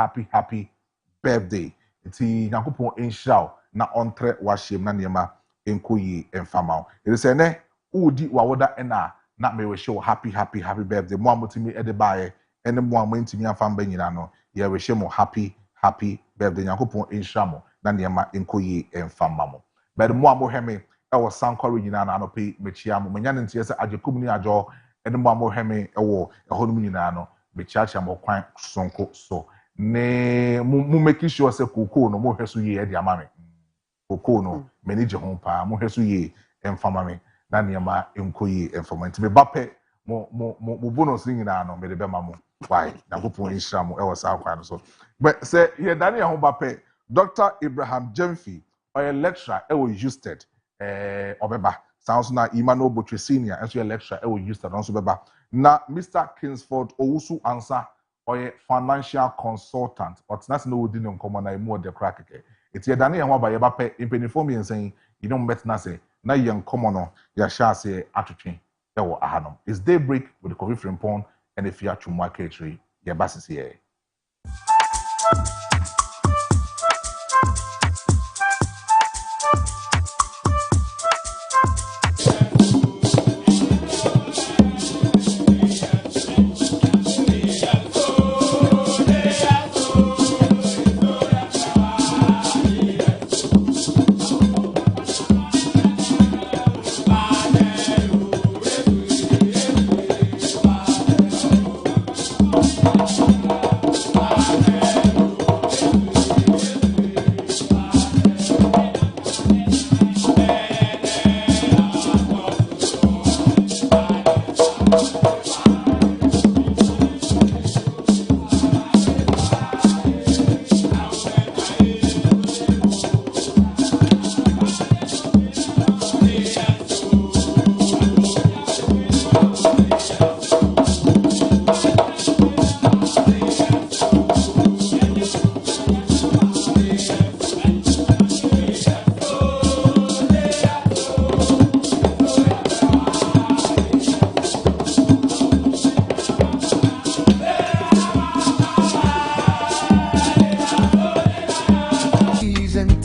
birthday. It's Yankupon in Shao, na entre washim na niema enkoyi enfamao. It is ene udi wawoda ena. Not me we show happy birthday. Mo amotimi e de bae ene mo amotimi afamba nyina no ye we show mo happy birthday. Nyankopon enhyamo na niema enkoyi emfama mo. But mo amoheme e wo sankore nyina na anope mechia mo. Menya ntie se ajekum ni ajo ene mo amoheme e wo ehonum nyina no mechiacha mo kwan sonko so. Ne mo make sure se koko no mo hweso ye e de amame. Koko no manage ho pa mo hweso ye emfama me. Na nneɛma nkɔyi informant me bape mo bonus nyina no me de bema mo why Nyankopɔn nhyira mo ɛwɔ saa kwan no so but say ye dane ho bape Dr. Abraham Jemfi or lecturer ɛwɔ Houston obeba sounds na Emmanuel Botwe senior ɛso ye lecturer ɛwɔ Houston also beba na Mr. Kingsford Owusu Ansa or financial consultant or that's no wodi ne nkɔmɔ na emu de crack keke eti ye dane ho ba ye bape impenifo mi nsen you don't bet na say na yen komono ya shase atwetwe ewo ahanom is Daybreak with the Kofi Frimpong and if you are chumwa catering ya basis here.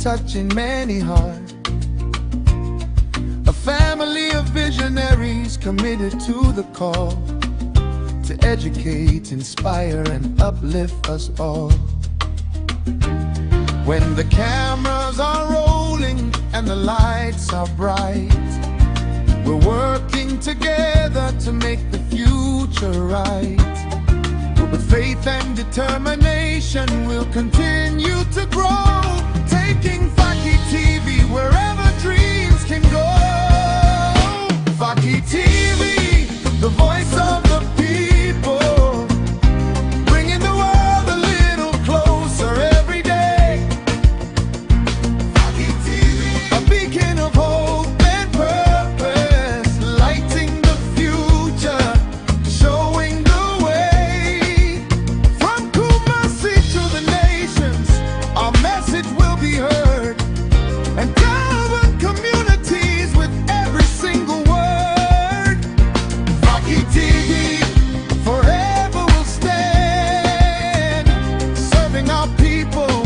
touching many hearts. A family of visionaries committed to the call to educate, inspire, and uplift us all. When the cameras are rolling and the lights are bright, we're working together to make the future right. With faith and determination, we'll continue to grow, taking Faki TV wherever dreams can go. Faki TV, the voice of the people, bringing the world a little closer every day. Faki TV, a beacon of hope and purpose, lighting the future, showing the way. From Kumasi to the nations, our message will be heard and cover communities with every single word. Faki TV forever will stand, serving our people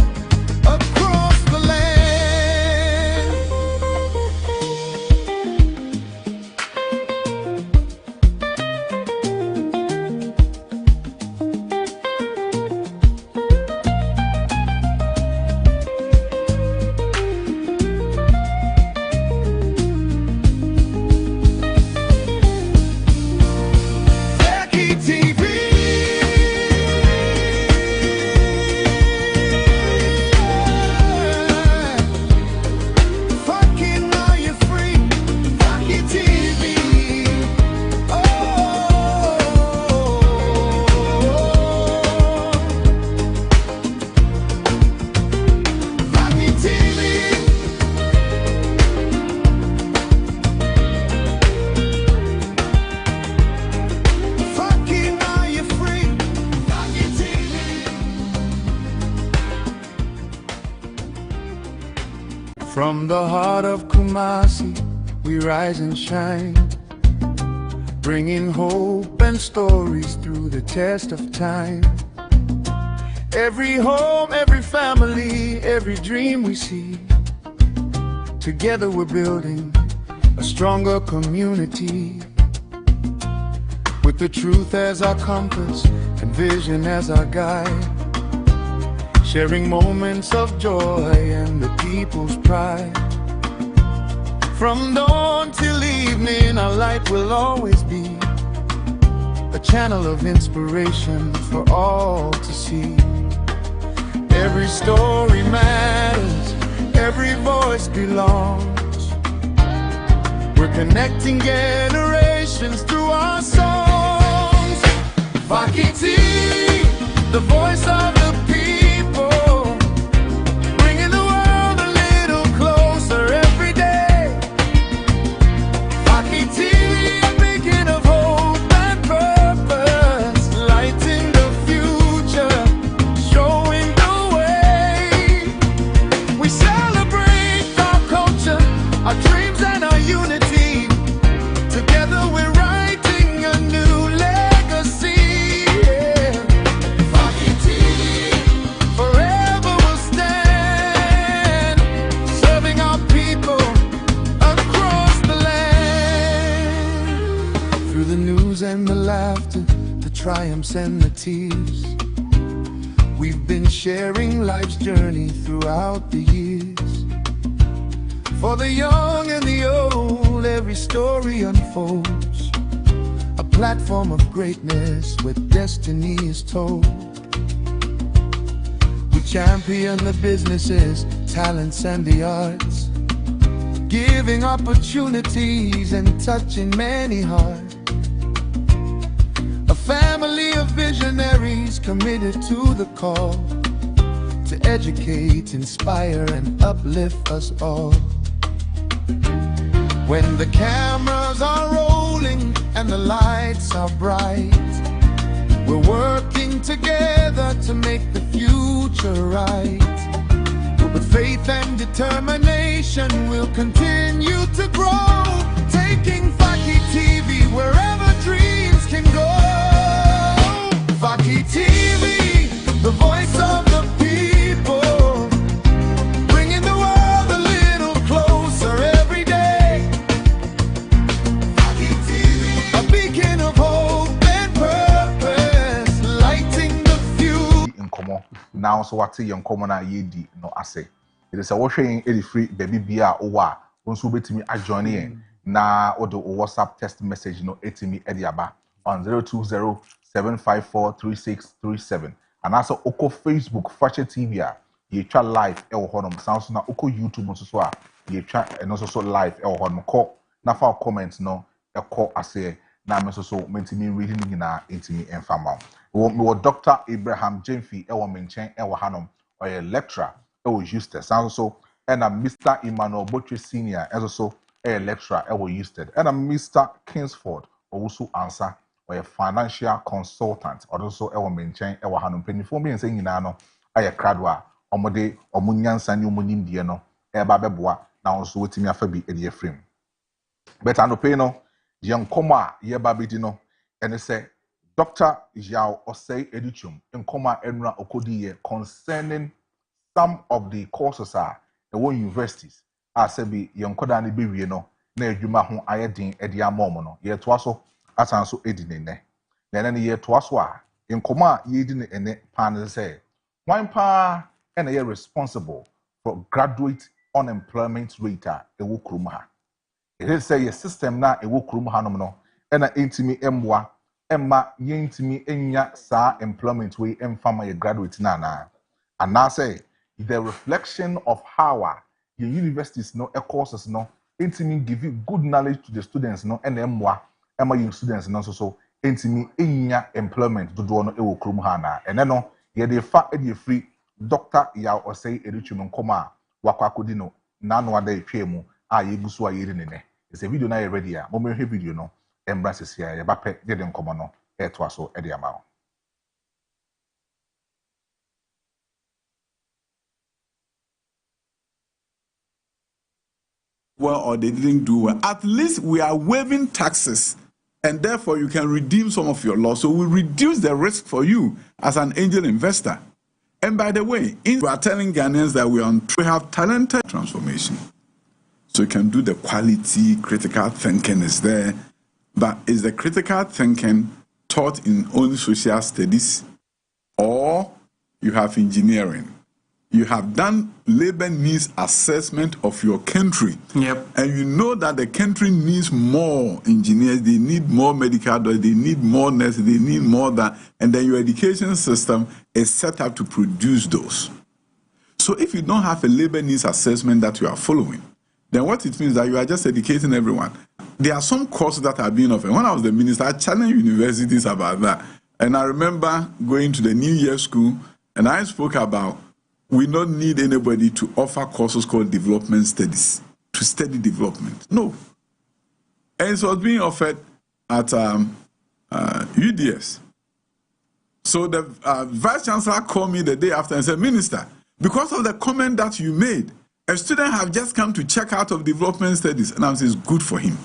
across the land. Faki TV. Fucking now you're free. Faki TV. Oh, Faki TV. Fucking now you're free. Faki TV. From the heart of Kumasi, we rise and shine, bringing hope and stories through the test of time. Every home, every family, every dream we see, together we're building a stronger community. With the truth as our compass and vision as our guide, sharing moments of joy and the people's pride. From dawn till evening, our light will always be a channel of inspiration for all to see. Every story matters, every voice belongs. We're connecting generations through our songs. Faki TV, the voice of the people, bringing the world a little closer every day. Faki TV, a beacon of hope and purpose, lighting the future, showing the way. We celebrate our culture, our dreams and our unity. Together we're writing a new legacy. Yeah. Faki TV forever will stand, serving our people across the land. Through the news and the laughter, the triumphs and the tears, we've been sharing life's journey throughout the years. For the young and the old, every story unfolds, a platform of greatness where destiny is told. We champion the businesses, talents, and the arts, giving opportunities and touching many hearts. A family of visionaries committed to the call to educate, inspire, and uplift us all. When the cameras are rolling and the lights are bright, we're working together to make the future right. With faith and determination, we'll continue to grow, taking Faki TV wherever dreams can go. Faki TV, the voice of the people, bringing the world nkomo now so what ye nkomo na ye di no ase it is a washing e free baby bia owa wonso betimi ajoin ye na odo WhatsApp text message no etimi e aba on 02075433637 and also oko Facebook Fashion TV a ye twa live e wo honom sounds na oko YouTube nso so a ye twa eno so live e wo honom ko na fa comment no e ko ase na me so mentimi reading na intimi enfama wo Dr. Abraham Jemfi e wo menchen e wo hanom or lecturer e wo Houston sounds so and Mr. Emmanuel Botche Senior also a lecturer e wo Houston and Mr. Kingsford also answer or a financial consultant or also e wo menchen e wo hanom penifo bi ense nyina no aye kradwa omode omunyansa ni omunimdie no e ba beboa na also wetimi afa bi e de frame but anope no yen koma ye ba bedi no ene se Dr. Yao Osei Edichum in koma enra okodi ye concerning some of the courses are the one universities asebi yen koda ne bewie no na adwuma ho ayedin edi amom no ye toa so asanso edi ne na ye toa so a in koma ye di ne ene pan say wan pa ene ye responsible for graduate unemployment rate a ewo krum ha it is say your system na ewo krum hanom no ena intimi emwa emma yentimi enya sa employment we emfama ye graduate na and now say the reflection of how your universities no courses no intimi give you good knowledge to the students no ena emwa emma your students no so intimi enya employment do no ewo krum ha na ene no ye dey fa e dey free Dr. Yao Osei Edichum nkoma wakwa akodi no na no ada etwemu a ye gusu a ye ri ne it's a video na ready a mo me video no embrace here ya bape de nkomo no eto aso e de ama. Well, or they didn't do well. At least we are waiving taxes, and therefore you can redeem some of your loss. So we reduce the risk for you as an angel investor. And by the way, we are telling Ghanaians that we have talented transformation. So you can do the quality, critical thinking is there. But is the critical thinking taught in only social studies? Or you have engineering? You have done labor needs assessment of your country. Yep. And you know that the country needs more engineers, they need more medical doctors, they need more nurses, they need more that. And then your education system is set up to produce those. So if you don't have a labor needs assessment that you are following, then what it means is that you are just educating everyone. There are some courses that are being offered. When I was the minister, I challenged universities about that. And I remember going to the New Year school, and I spoke about we don't need anybody to offer courses called development studies, to study development. No. And it was being offered at UDS. So the vice chancellor called me the day after and said, Minister, because of the comment that you made, a student have just come to check out of development studies. And I said, it's good for him.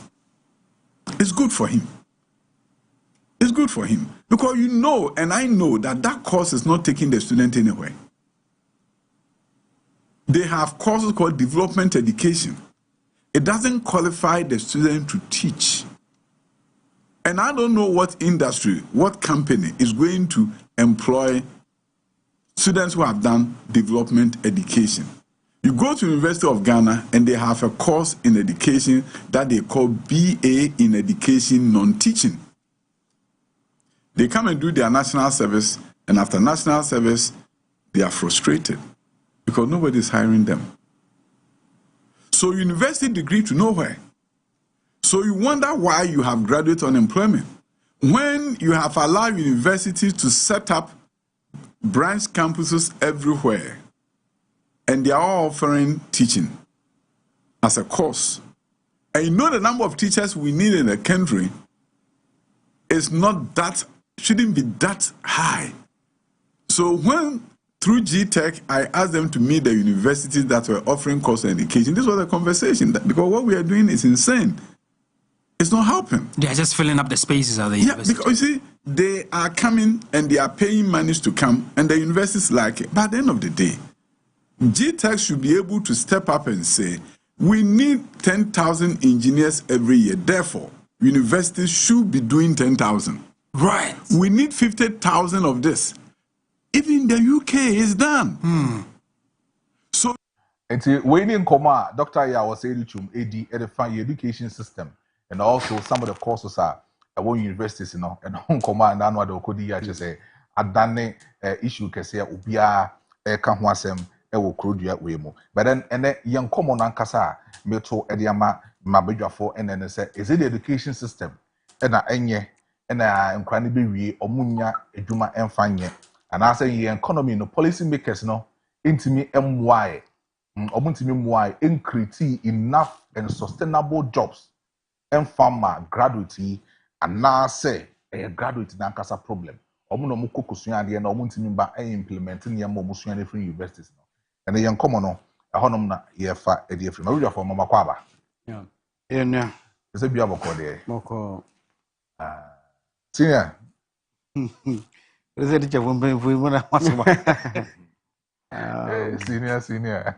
It's good for him. It's good for him. Because you know, and I know that that course is not taking the student anywhere. They have courses called development education. It doesn't qualify the student to teach. And I don't know what industry, what company is going to employ students who have done development education. You go to the University of Ghana and they have a course in education that they call BA in Education Non-Teaching. They come and do their national service, and after national service, they are frustrated because nobody is hiring them. So university degree to nowhere. So you wonder why you have graduate unemployment. When you have allowed universities to set up branch campuses everywhere, and they are all offering teaching as a course, and you know the number of teachers we need in the country is not that, shouldn't be that high. So when through GTech, I asked them to meet the universities that were offering course education. This was a conversation, because what we are doing is insane. It's not helping. They are just filling up the spaces at the university. Yeah, because you see, they are coming and they are paying monies to come, and the universities like it. But at the end of the day, GTech should be able to step up and say, we need 10,000 engineers every year. Therefore, universities should be doing 10,000. Right. We need 50,000 of this. Even in the UK, it's done. So, waiting comma, Dr. Ya was saying to AD edify your education system, and also some of the courses are at one universities, and home command and what the Kodi ya say, adane issue can say, Ubia, Kahwasem, will crude way more. But then, young common ankasa, meto ediama, mabija for, and then say, is it the education system? And enye, and cranny be omunya, ejuma, and fanye. And I say, economy, no policy makers, no, intimi MY. Omuntimi mwai increase enough and sustainable jobs and farmer graduate and now say a graduate nankasa problem. Omuno muko kusua de na omuntimi ba implement ne yam omusua ne free universities no. And yen komo no ahonom na ye fa e de free. Ma wura for mama kwaba. Yeah. Yeah. Is it bia boko de? Boko. Senior. Is it the one we want to Senior.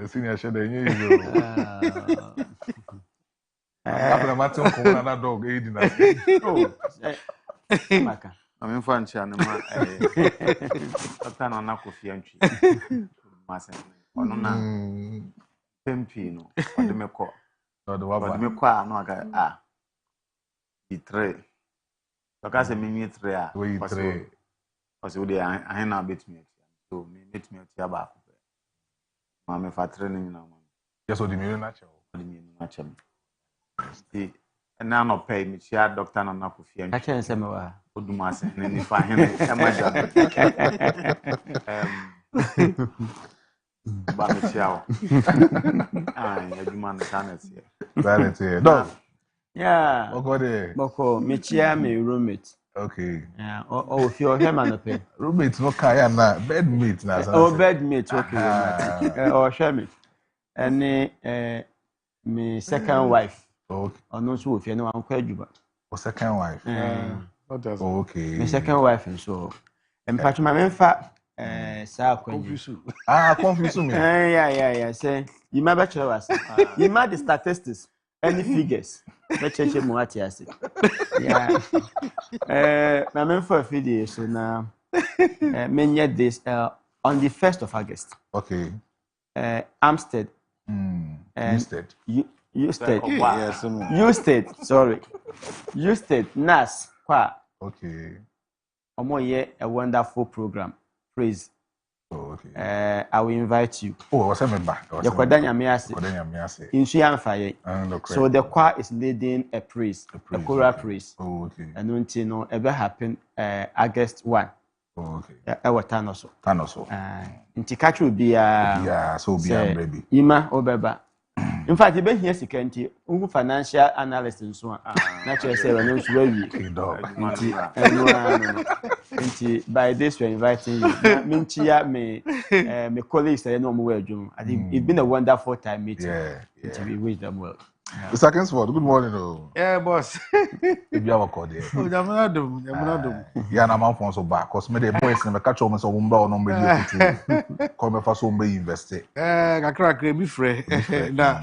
Senior should you. After Martin come another dog aiding us. I'm in French and I'm not coffee. Master, Pempino, or the Meko, or the Meko, no, betray. Because I mean, it's rare. Because I now beat me. So, meet me at Yaba. Mamma for training now. Just what the million natural. And now not pay me. She had Doctor Nakufi. I can't say more. Udumas and if I him. Bamichao. You man can't see. That is no. Yeah. Boko, Michia, me roommate. Okay. Yeah. Oh, if you're him and a pen. Roommate, no kaya na bedmate na. Oh, bedmate, okay. Or share me. And me second wife. Okay. Or no, so if you know, I'm quite you. Or second wife. Okay. My second wife, and so. And patch my main fat. Confuse me. Yeah. Say, you my bachelor was. You might the statistics. Any figures? Let's check him what he has. Yeah. My main for a video, so now, many this on the 1st of August. Okay. Amstead. Usted. NAS. Qua. Okay. A wonderful program. Praise. Oh, okay. I will invite you. Oh, what's member? So the choir is leading a praise, a choral praise. Oh, okay. And until no ever happen August 1. Oh, okay. Our Tanoso. In Tikachu will be so be a baby. Ima Obeba. In fact, you've been here, Sikanti, financial analyst and so on. Naturally, say, I know it's very by this, we're inviting you. Minchia, me colleagues, I know more. I think it's been a wonderful time meeting. Yeah. We wish them well. The second spot, good morning. Yeah, boss. If you have a code, yeah, I'm on so back. Cause me the boys never catch on so umba or number you come for some be invested. I crack be free. Nah,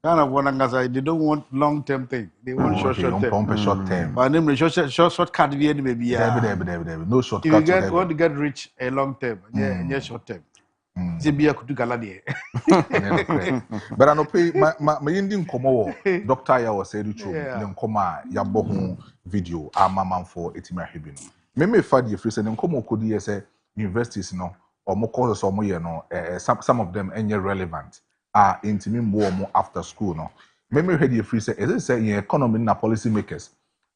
kind of one as they don't want long-term thing. They want short term. Short term. But name short cut the end maybe. No short cut. You want to get rich a long term, yeah, short term. Zibia could do galadi. But I know pay my Indian komo Dr. Ya was said to Nkoma ya bohu video mama for etima hebino. Me fa the free say Nkomo kodi say universities no or mo courses or mo ye no some of them any relevant are intimi mo after school no. Me heard the free say is it say in economy na policy makers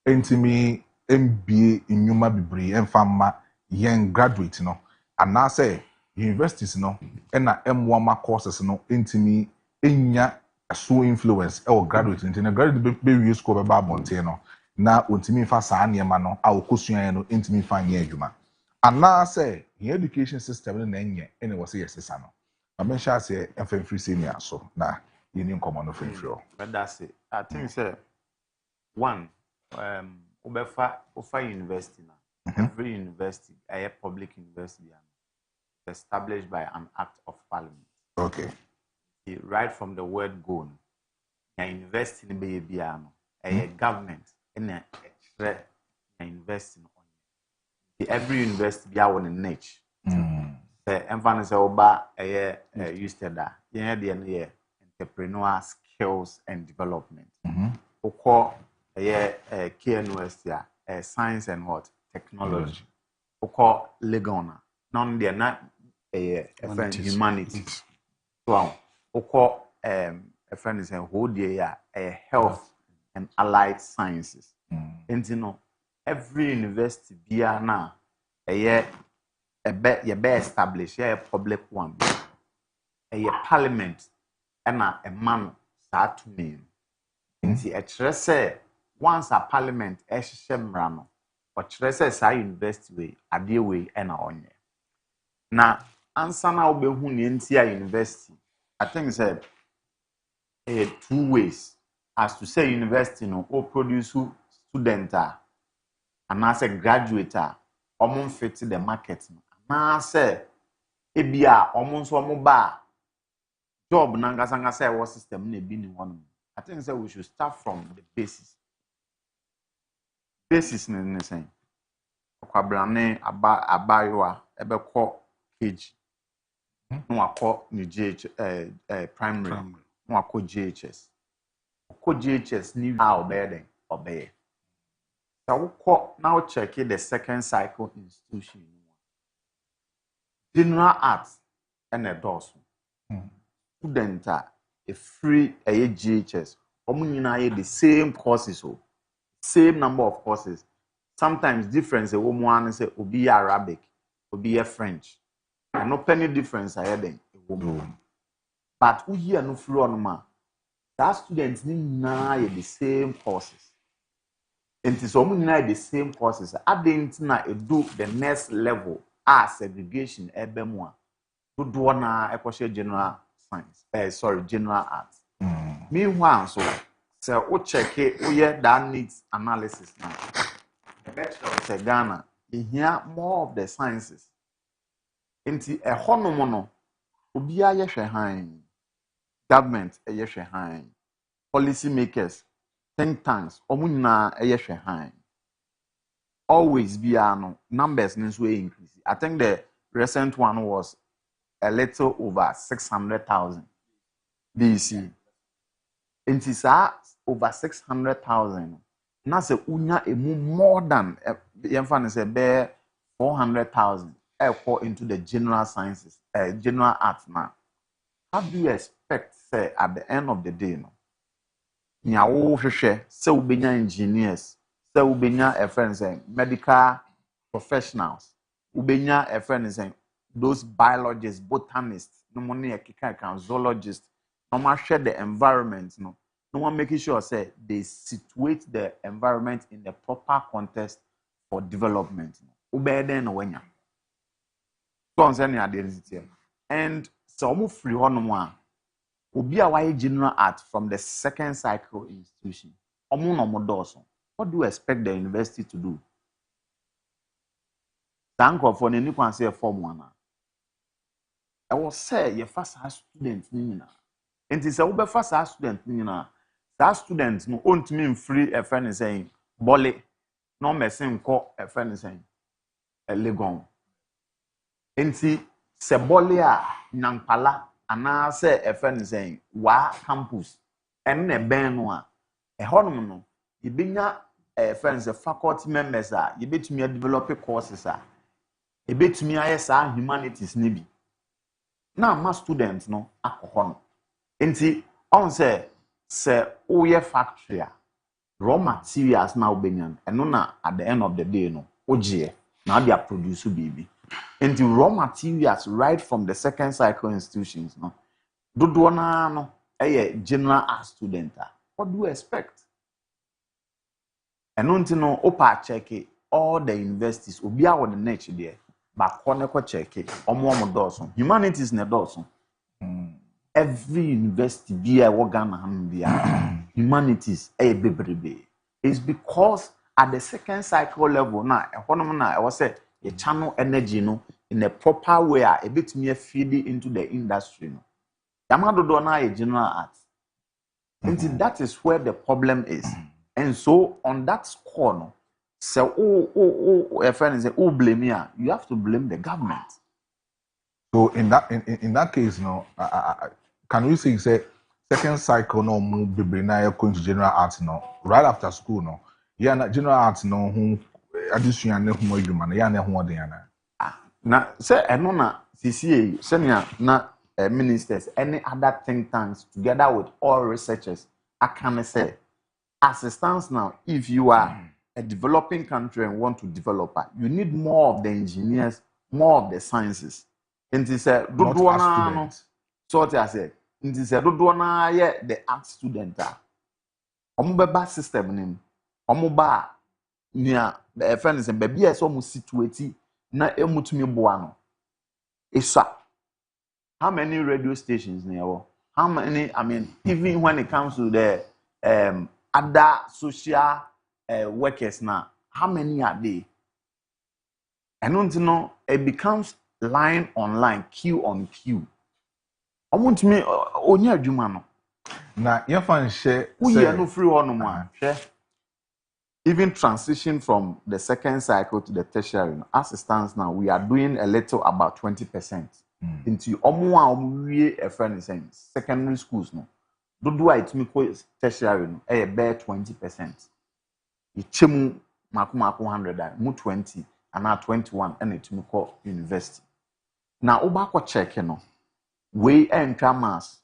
intimi MBA in Yuma Bibri and Fama young graduate no and now say universities no na M1 courses no intimi enya so influence or graduate intimi graduate be use school be abonte no na ontimi fa saa niema no a okosua no intimi fa nye adwuma ana say the education system no na enye ene wo say yesesa no ma ben sha say enfem free senior so na yini nkomo no free free but that's it. I think say one ofa university na every university a public university established by an act of parliament. Okay. Right from the word go, a university in Bayiano, a government in a investing on every university be our niche. Emphasis oba used to that. Yeah, entrepreneur skills and development. Oko KNUST, science and what technology. Oko legona. None they not humanities. So oko a friend is a health and allied sciences. And you know, every university be now a established a public one. A parliament and a man start to name. Nti say once a parliament ehyehyɛ no ɔkyerɛ sɛ university way ade way na ɔnyɛ na ansa na obehu ne ntia university I think said two ways as to say university no o produce student and as a graduate ɔmo fit the market na say ebia ɔmo nso ɔmo ba job na ngasa ɛwɔ system na ebi ni hɔ no I think we should start from the basis. Basis in the same. Kwabrane abayoa ebeko KG. No akọ ni primary. No akọ JHS. Akọ JHS ni how obey obey. So now check the second cycle institution. General arts and a doors. Student a free GHS. The same courses, same number of courses. Sometimes difference. One say obi Arabic, obi French. And no penny difference I had but we hear no free on ma. That students need the same courses. And so the same courses. I didn't do the next level as segregation ebemwa. Do na general science. General arts. Meanwhile, so we check it, we that needs analysis now. The bachelor of Ghana, you hear more of the sciences. Into a honomono, ubia yeshehain, government a yeshehain, policy makers, think tanks, omuna a yeshehain. Always be numbers in this way increase. I think the recent one was a little over 600,000 BC. Inti sa over 600,000. Na se unya emu more than yemfa say be 400,000 into the general sciences, general arts now. How do you expect say at the end of the day no? Nya wo hwehwe say ubenya engineers, say ubenya a friend say medical professionals, ubenya a friend say those biologists, botanists, no money a zoologists. No one share the environment, no one making sure say they situate the environment in the proper context for development. And so free one obi a general art from the second cycle institution. What do you expect the university to do? Thank you for any can say form one. I will say your first student and it's a uber fast student, that students no won't mean free a friend is saying, Bolly, no messing call a friend is saying, a legon. And see, Sebolia, Nampala, and now say a friend is saying, Wa campus, and a benwa, a hormone, you be not a friend, a faculty members, you bet me a developer courses, you bet me ISR humanities, maybe. Now, my students no alcohol. Enti on say oye factory raw materials now benyan eno na at the end of the day no oje na they produce baby. Enti raw materials right from the second cycle institutions no dodo na no general art student. What do you expect? Eno nti no opa check it, all the universities obi a won the next there but ko check it omo doso humanities na doso. Every university be a Ghana humanities it's because at the second cycle level now I was say a channel energy no in a proper way a bit me feed into the industry no yamado do na a general art and that is where the problem is and so on that score no So, a friend say, blame me. You have to blame the government. So in that case, no, can we say second cycle no move be na going to general arts no right after school no yeah na general arts no who addition ne ho adwuma na ya na ho den na na say eno na CCA senior na ministers any other think tanks together with all researchers I can say as it stands now if you are a developing country and want to develop you need more of the engineers, more of the sciences. And he said dodo na no so what I said he said dodo na ye the art student omo beba system nim omo ba nia the friends and baby so mo situate na emutumi boa no isa how many radio stations near how many I mean even when it comes to the other social workers now how many are they and don't you know it becomes line on line queue on queue I want me onya adwuma no na ye fan share say no free one no share even transition from the second cycle to the tertiary as it stands now we are doing a little about 20% into omo a omo a friend is saying secondary schools no do it me ko tertiary no e be 20% ichemu mako 100 mu 20 and now 21 and it me ko university now oba ko check no we enter maths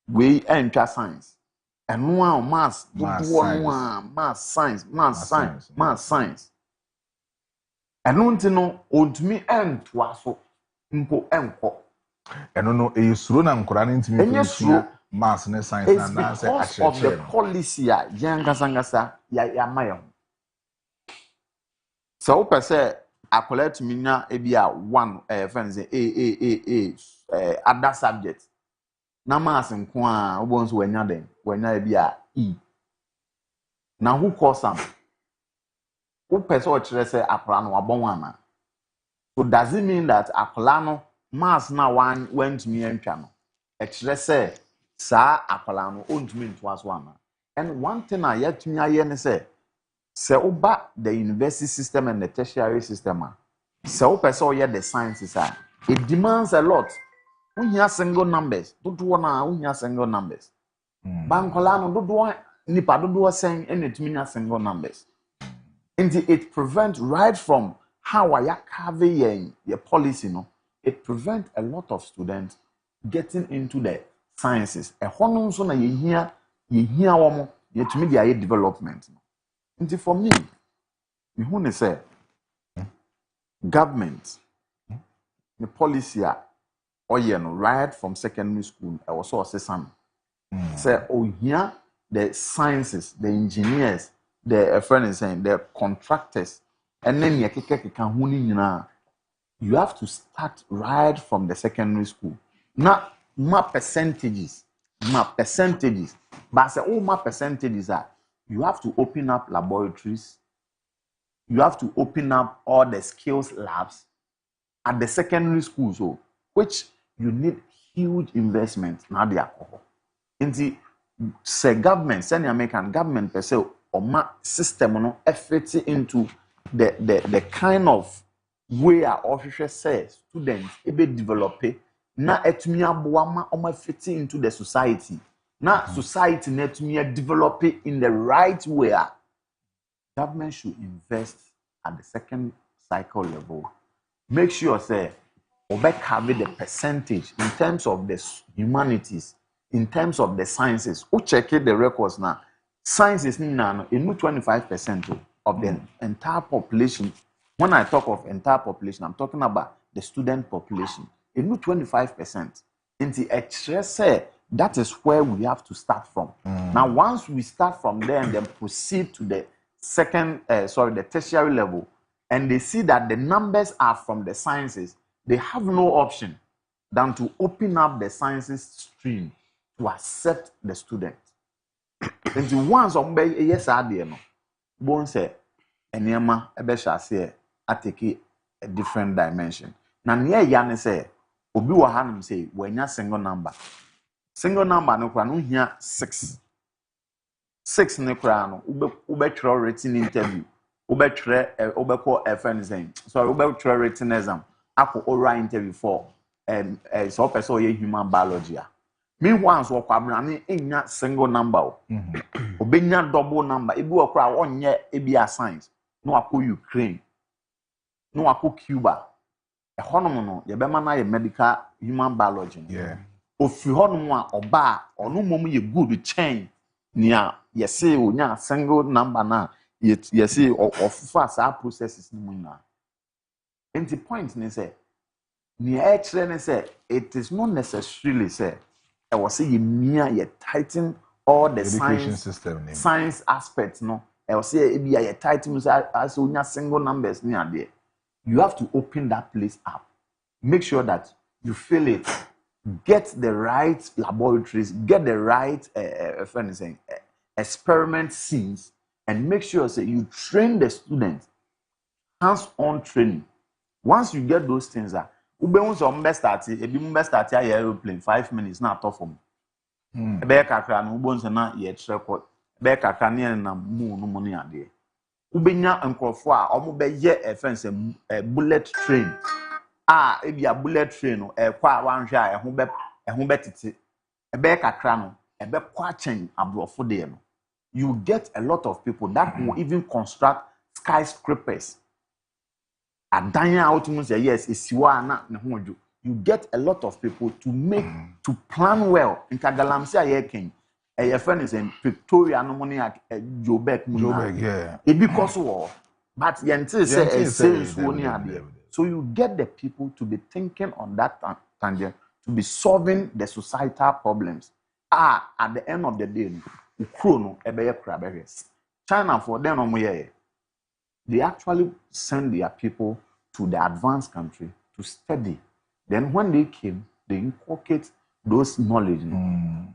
we enter science and no maths science and no ontumi entwa so mpo enko eno no e suro na nkora na ntimi ko maths na science na say because of the policy a yankasangasa ya mayo so per se akola tumi nya e bia one friends other subject na maths nko a obo nso wanya den wanya e bia e na who cause am who person o kire say akola no wabon wana so does it mean that akola no maths na one went me entwa no e kire say sa akola no ontumi ntwa so ama and one thing I yet me aye ne say oba the university system and the tertiary system say o person o the sciences it demands a lot unya single numbers dodo na unya single numbers bankola no dodo nipa dodo sen enetumi nya single numbers and it prevent right from how I carve your policy no it prevent a lot of students getting into the sciences e hono so na yehia wo yetumi dia development and for me who ne say government the policy no right from secondary school I was also saying say here the sciences the engineers the friend is saying the contractors and then you have to start right from the secondary school not my percentages but say my percentages are you have to open up laboratories you have to open up all the skills labs at the secondary schools which you need huge investment now they are in the say government send the American government per se or ma system no effort into the kind of way our officer says students be develop na etumi aboa ma o ma fit into the society na society na etumi develop in the right way government should invest at the second cycle level make sure say cover the percentage in terms of the humanities, in terms of the sciences. Who check the records now? Sciences now, 25% of the entire population. When I talk of entire population, I'm talking about the student population. 25%. In the extra that is where we have to start from. Now, once we start from there and then proceed to the the tertiary level, and they see that the numbers are from the sciences, they have no option than to open up the sciences stream to accept the student. And the ones on yes, I no, born say, and Yama, I take a different dimension. Now, near Yan say, Obi Wahanum say, when you're single number no here 6 ne kra no ube written interview Ubetre a friend saying, so Ubetre written exam, ako oral interview for so person human biology. Meanwhile, so kwabrani inya single number. Obenya double number. Ebi okra onye ebi science. No akọ Ukraine. No akọ Cuba. Ehonom no ye be na ye medical human biology. Yeah. Ofi honom a oba ono mom ye good chain. Nia ye say onya single number na ye say ofufa sa processes ni mu na. And the point ni say nia e kire ni say it is not necessarily say I was say you tighten all the science aspects no. I was say you tighten as only single numbers near there. You have to open that place up. Make sure that you fill it. Get the right laboratories, get the right experiment scenes, and make sure that you train the students. Hands-on training. Once you get those things, aeroplane 5 minutes na tough for me. Ebe kakra no ubon se na ye record. Ebe kakra ne na mu no money ade. Ubenya nkrofo a omo be ye fence bullet train. Ebi a bullet train no kwa wanhwe a ehun be tete. Ebe kakra no ebe kwa chen abrofo de no. You get a lot of people that will even construct skyscrapers. Adanya out means yes, isiwa na ne ho odwo. You get a lot of people to to plan well. In Kagalamsi ayekin, a friend is in Victoria no money Jobek, yeah. It because war, but yentil say a serious one there. So you get the people to be thinking on that tangent, to be solving the societal problems. At the end of the day, China for them they actually send their people to the advanced country to study. Then when they came, they inculcate those knowledge. Then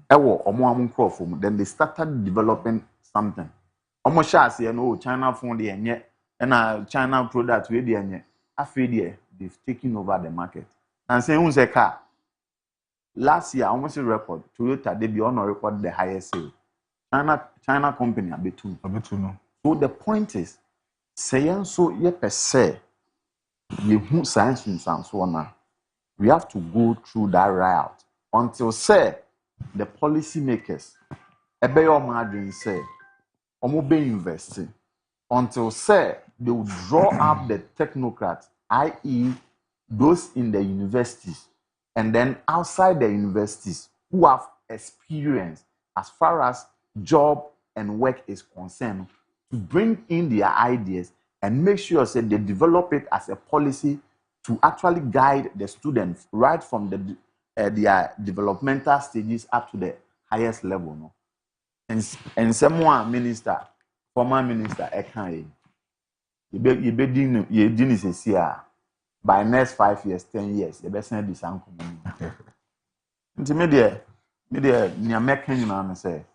they started developing something. China found the China product they've taken over the market. And saying car. Last year, almost a record. Toyota they be on a record the highest sale. China company a bit too. So the point is, saying so ye per se, you science in so now. We have to go through that route until say the policymakers, ebe your margin say, omo be investing until say they will draw up the technocrats, i.e., those in the universities, and then outside the universities who have experience as far as job and work is concerned, to bring in their ideas and make sure that they develop it as a policy to actually guide the students right from their developmental stages up to the highest level. No? And someone minister, former minister, by next 5 years, 10 years, the best send this uncle. Media, say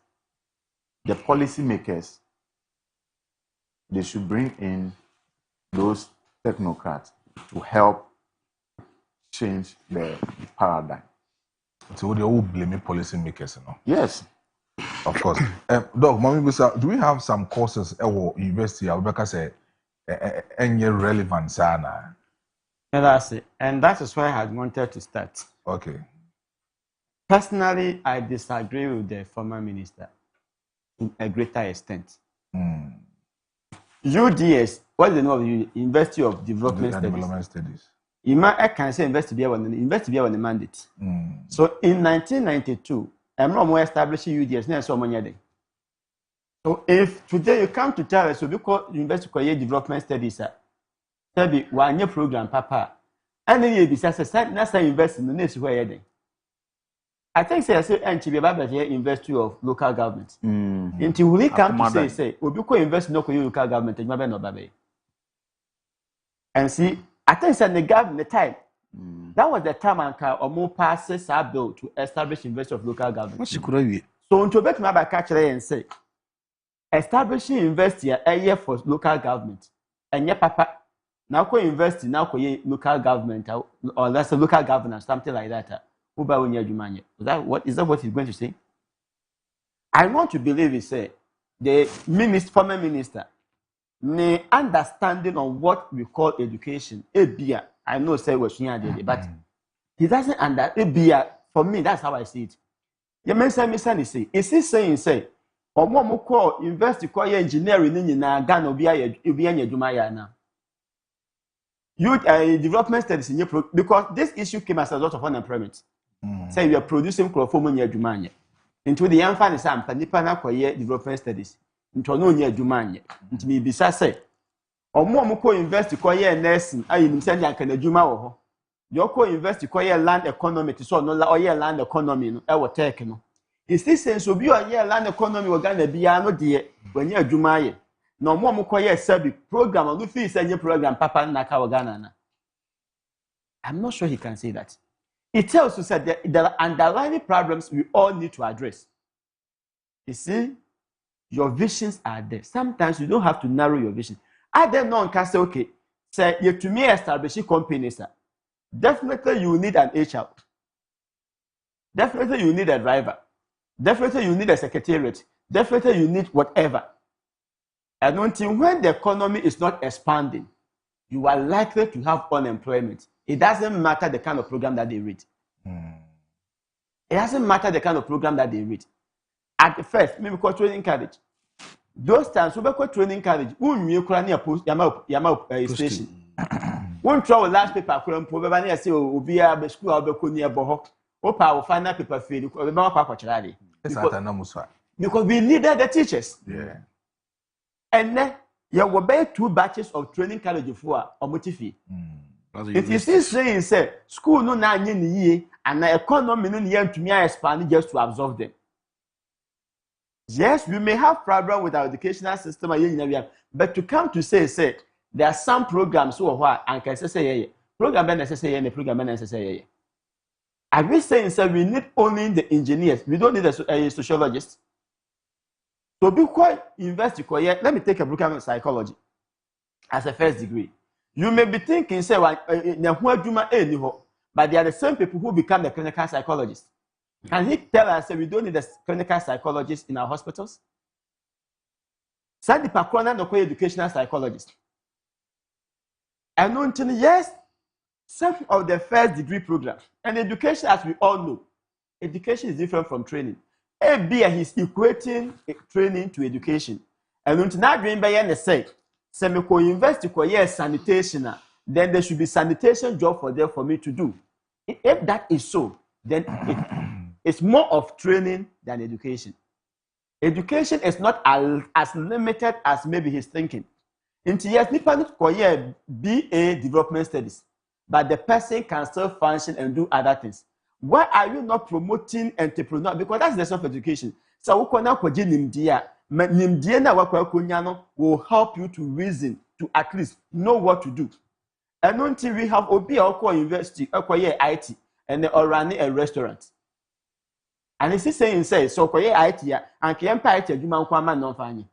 the policy makers, they should bring in those technocrats to help change the paradigm. So they all blame policy makers, no? Yes. Of course. Doc, Mommy, do we have some courses at university? Rebecca said, any relevant, Sana? And that's it. And that is why I had wanted to start. Okay. Personally, I disagree with the former minister to a greater extent. UDS, what is the name of the University of Development Studies? I can say university on the mandate. So in 1992, I'm not more establishing UDS. So if today you come to tell us, so because University of Development Studies, be 1 year program, Papa, and then you be said, that's a invest in the next way. I think I say and to be about here University of Local Government. Until we come to say, we could invest in local government and no baby. And see, I think the government the time. That was the time I can almost passes our bill to establish University of Local Government. So until bet my back and say, establishing university a year for local government, and your papa now co university now co local government or that's a local governance, something like that. Is that what he's going to say? I want to believe he said the former minister the understanding of what we call education. I know say what but he doesn't understand. For me, that's how I see it. You mention me say, is he saying say, or more call invest call engineering in Ghana be a now. Youth development studies in your because this issue came as a result of unemployment. Say we are producing chloroform in Jumanya. Into the young fan sam, Panipana Koye development studies. Into no near Jumanya. Into me bisa say, or more co invest to Koye nursing, I in send Yankan Juma or your co invest to Koye land economy to so no land economy, no, I will take no. Is this sense of your year land economy or Ghana be no dear when you're Jumaye? No more Mukoye Sebi program or Luffy send your program, Papa Naka Ghana. I'm not sure he can say that. It tells us that there are underlying problems we all need to address. You see, your visions are there. Sometimes you don't have to narrow your vision. I don't know, can say, okay, say you to me establish companies. Definitely you need an HR. Definitely you need a driver. Definitely you need a secretariat. Definitely you need whatever. And until when the economy is not expanding, you are likely to have unemployment. It doesn't matter the kind of program that they read. It doesn't matter the kind of program that they read. At the first, maybe call training college. Those times, we call training college. When you call near post, Yama station. One travel last paper, probably say, "Oh, be a school, I'll be near Bohok." Opa will find that paper field. Because we needed the teachers. Yeah. And then you will buy 2 batches of training college for a motifi. If you see saying say school no na ye and the economy no near to me expand just to absorb them. Yes, we may have problem with our educational system, but to come to say there are some programs who are and can say program necessary and program necessary. Are we saying say we need only the engineers? We don't need a sociologist. So be quite invest let me take a look at psychology as a first degree. You may be thinking, say, but they are the same people who become the clinical psychologists. Can he tell us that we don't need a clinical psychologist in our hospitals? Sadi Pakwana no educational psychologist. And until yes, some of the first degree programs and education, as we all know, education is different from training. He's equating training to education. And until now, dream by the say, Semiko invest to sanitation, then there should be sanitation job for them for me to do. If that is so, then it's more of training than education. Education is not as limited as maybe he's thinking. Into yes, Nippon Koye BA development studies, but the person can still function and do other things. Why are you not promoting entrepreneur? Because that's the self-education. So we cannot nimdia na wakwa will help you to reason, to at least know what to do. And until we have Obi Oko University, Okoye IT, and they are running a restaurant. And it's saying so Okoye IT and Kiempa IT Juman no fani.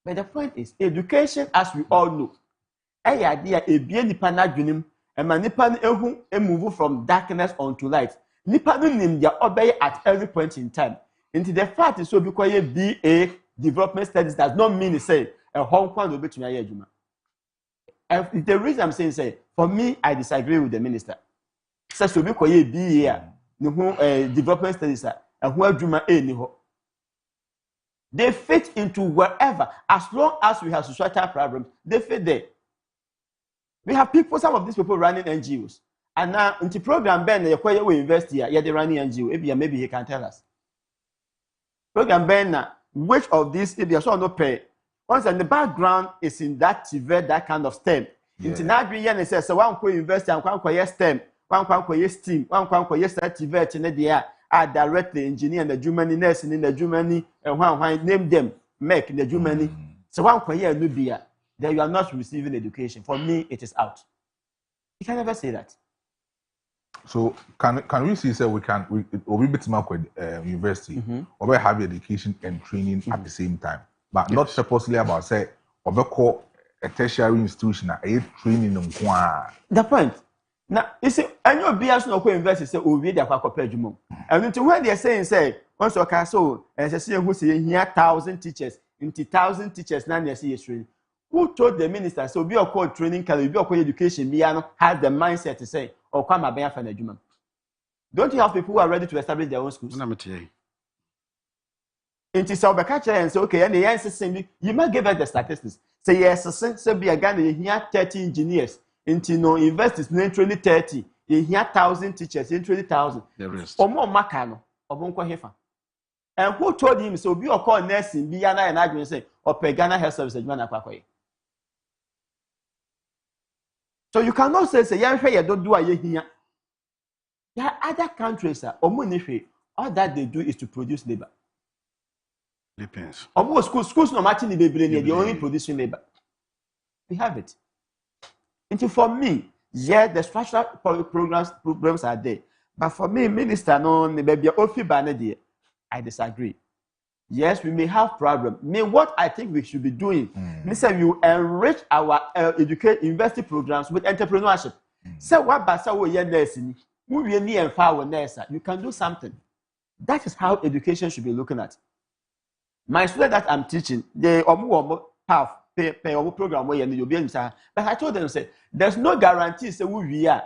But the point is, education, as we all know, idea a bien nipana junim, and manipan move from darkness onto light. Nipa nim dia obey at every point in time. Into the fact is so because BA development studies does not mean say a Hong Kong will be to my juma. And the reason I'm saying for me, I disagree with the minister. So because BA no development studies and who juma niho. They fit into wherever, as long as we have societal problems, they fit there. We have people, some of these people running NGOs. And now, in the program, Ben, we invest here, they running NGO. Maybe he can tell us. Program Ben, which of these, if you are not pay, once in the background is in that TV, that kind of STEM. Into that, we say, so one could invest and one could STEM, one could STEAM, one could TV, and they are directly engineer in the Germany, nursing in the Germany, and one name them, make in the Germany. So one could hear Nubia, that you are not receiving education. For me, it is out. You can never say that. So can we see say we be with university or we have education and training at the same time, but not purposely about say or call a tertiary institution a training the point. Now you see, and you be as no university say we dey akwa jumom. And until when they are saying say once you can so and say who say here 1,000 teachers into 1,000 teachers now they say training. Who told the minister, so be a called training, can be a called education, has the mindset to say, or come a bear for the Don't you have people who are ready to establish their own schools? Into Salbakacha and say, okay, and the answer is you might give us the statistics. Say, yes, say, be a Ghana, here 30 engineers, into no investors, in 2030, in here 1,000 teachers, in 20,000. Or more Macano, or Bonko Hefa. And who told him, so be a call nursing, be an argument, say, or pay Ghana Health Service, and Manapakoi. So you cannot say, young fair, don't do a year here. There are other countries, all that they do is to produce labor. Depends. Almost schools no matter the baby, they only producing labor. We have it. And for me, yeah, the structural programs are there. But for me, minister, no, maybe I disagree. Yes, we may have problems. What I think we should be doing, Mr. You enrich our university programs with entrepreneurship. So what basa we nursing, we really empower nurse. You can do something. That is how education should be looking at. My student that I'm teaching, they have pay program where you'll be inside. But I told them, say, there's no guarantee say we are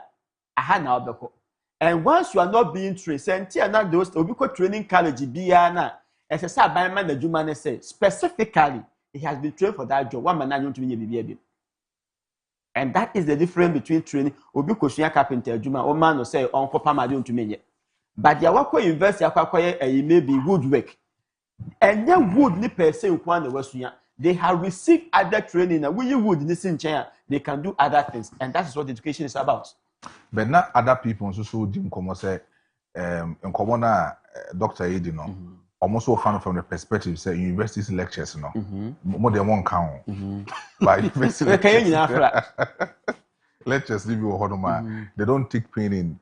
now. And once you are not being trained, say not those training college biana as a sub by man the Jumane say specifically he has been trained for that job. One man to be. And that is the difference between training Obi carpenter Juma or man or say on Papa to me. But the Wako University may be woodwork. And then wood ni per se they have received other training and we would listen chair they can do other things and that is what education is about. But not other people also didn't come say in common Dr. Edino almost so fun from the perspective say universities lectures more than one count by university lectures leave you they don't take pain in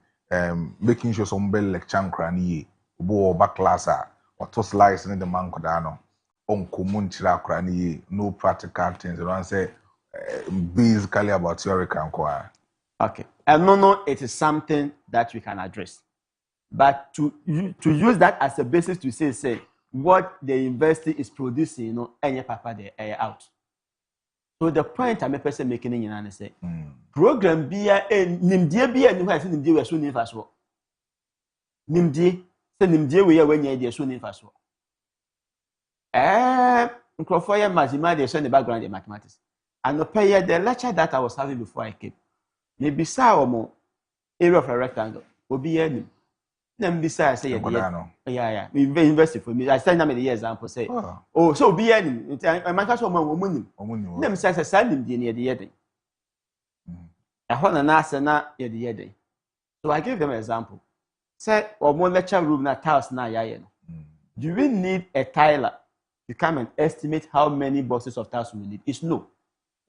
making sure somebody lecture cranny bo back class or to slice in the man kodano on common chira crani no practical things and say basically about theory can choir. Okay. And no, it is something that we can address. But to use that as a basis to say what the university is producing, any papa they are out. So the point I'm a person making in say program be a nimdie be a new has nimdie we so near so. Nimdie say nimdie we when you so near so. Microphone Mazima they show the background in mathematics. And the lecture that I was having before I came. Maybe more area of a rectangle. Obi any. Then besides say yeah. We invested for me. I stand them the example say. Oh, so be any. I might have some woman. Them says a send him near the yedding. I want an answer na the yedding. So I give them an example. Say or one lecture room na tiles na yayen. Do we need a tiler to come and estimate how many boxes of tiles we need? It's no.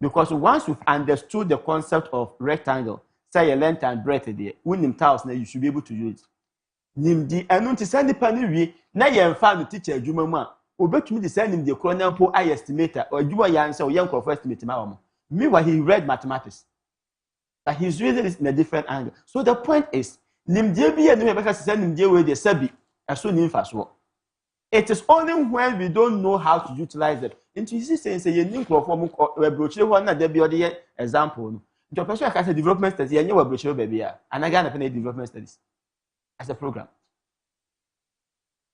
Because once you've understood the concept of rectangle, say a length and breadth there, when tiles now you should be able to use it. Nimdi and to send the panel, now you found the teacher Juma. Obey me to send him the colonel po I estimator or Juma answer or young for estimate. Meanwhile, he read mathematics. But he's reading it in a different angle. So the point is, Nimdi be and never send him the way they sabi as soon as fast work. It is only when we don't know how to utilize it. Into this sense, you need to perform a brochure one that there be other example. The person has a development study and you a brochure baby, and I got a development studies as a program.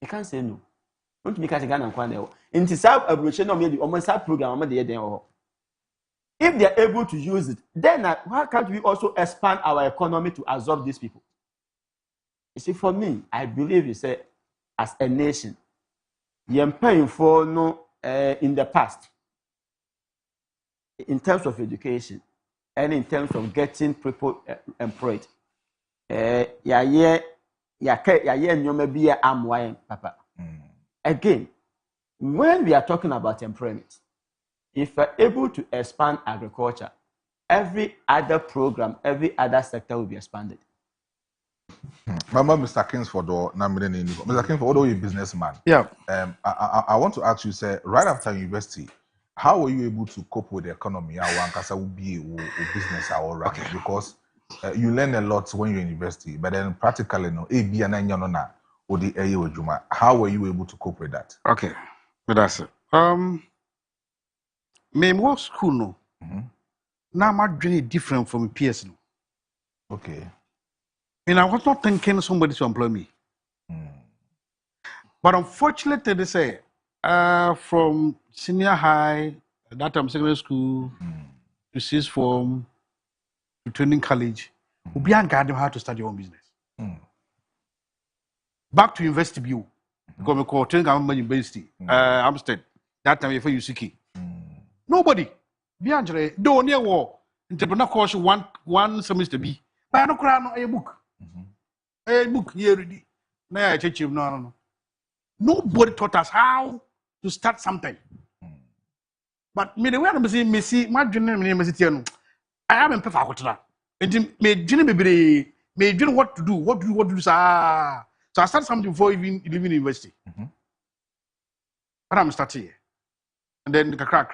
You can't say no. Don't make a gun and quando. Into sub a brochure no maybe almost sub program on the day. If they are able to use it, then why can't we also expand our economy to absorb these people? You see, for me, I believe you say as a nation. You're paying for in the past, in terms of education and in terms of getting people employed. Again, when we are talking about employment, if we're able to expand agriculture, every other program, every other sector will be expanded. Remember Mr. Kingsford or Mr. Kingsford, although you're a businessman. Yeah. I want to ask you, say, right after university, how were you able to cope with the economy? How will be a business or because you learn a lot when you're in university, but then practically how were you able to cope with that? Okay. But that's it. Me work school no. Now my journey different from PS no. Okay. And I was not thinking somebody to employ me. But unfortunately, they say, from senior high, that time secondary school, to sixth form, to training college, we be guide them how to start your own business. Back to university view, because we call training government university, Amstead. That time before UCK. Nobody. Be Angela, do near war. Entrepreneur course one semester be. But I don't cry no a book. A book here ready. Now I teach you no. Nobody taught us how to start something. But me the way I'm saying, Messi, my dream name is Etienne. I haven't perfect for that. And me dream be me dream what to do, what to do. So I started something before even leaving university. But I'm starting here. And then the crack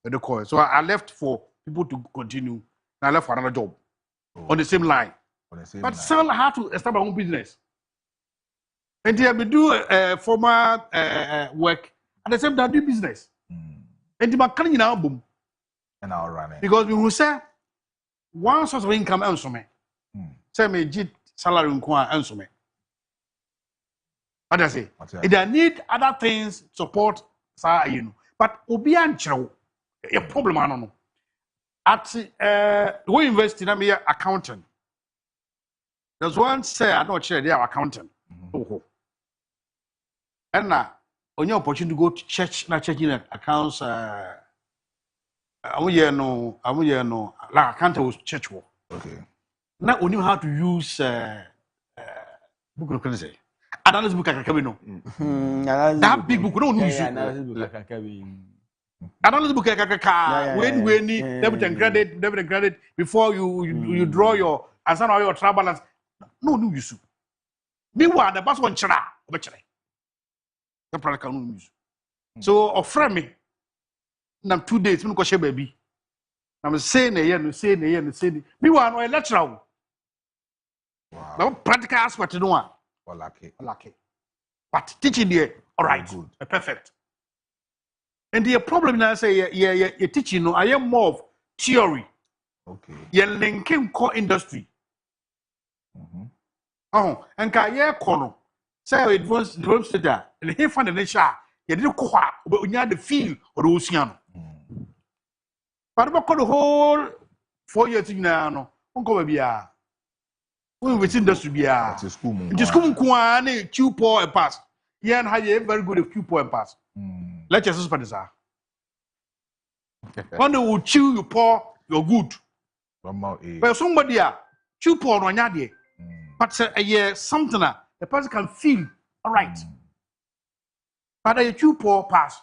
the call. So I left for people to continue. And I left for another job on the same line. But still I had to establish my own business. And I do formal work at the same time do business. And the calling in album. And I'll run it. Because we will say one source of income answer me. Say me get salary answer me. What I say? If I need other things support, you know. But obianchero a problem I don't know. At we invest in a accountant. There's one say I don't share their accountant. And now on your opportunity to go to church, not checking accounts. I no, like accountant was church work. Okay. Now we knew how to use book of say. Analysis book I can no. That big book no use. Analysis book when debit and credit before you draw your assign all your trial balance. No use. Meanwhile, the boss one chara. The product no use. So offer me. Now 2 days, I'm going to baby. I'm saying saying. Meanwhile, no electoral. Wow. Practical aspect no one. Lucky. But teaching there, all right, good, perfect. And the problem now say, yeah, teaching no, I am more of theory. Okay. You're linking core industry. Oh, and can you kono? Say it was the and he found the nation. You didn't quite, but when you had the feel or the ocean. But about the whole 4 years now, no, uncle be we within industry be just come kwane Q4 and pass. Yeah, and how you very good at Q4 and pass. Let your sister this are. When they will chew you poor, you're good. But somebody chew poor on your day. But say a year something the person can feel all right. But a chew poor pass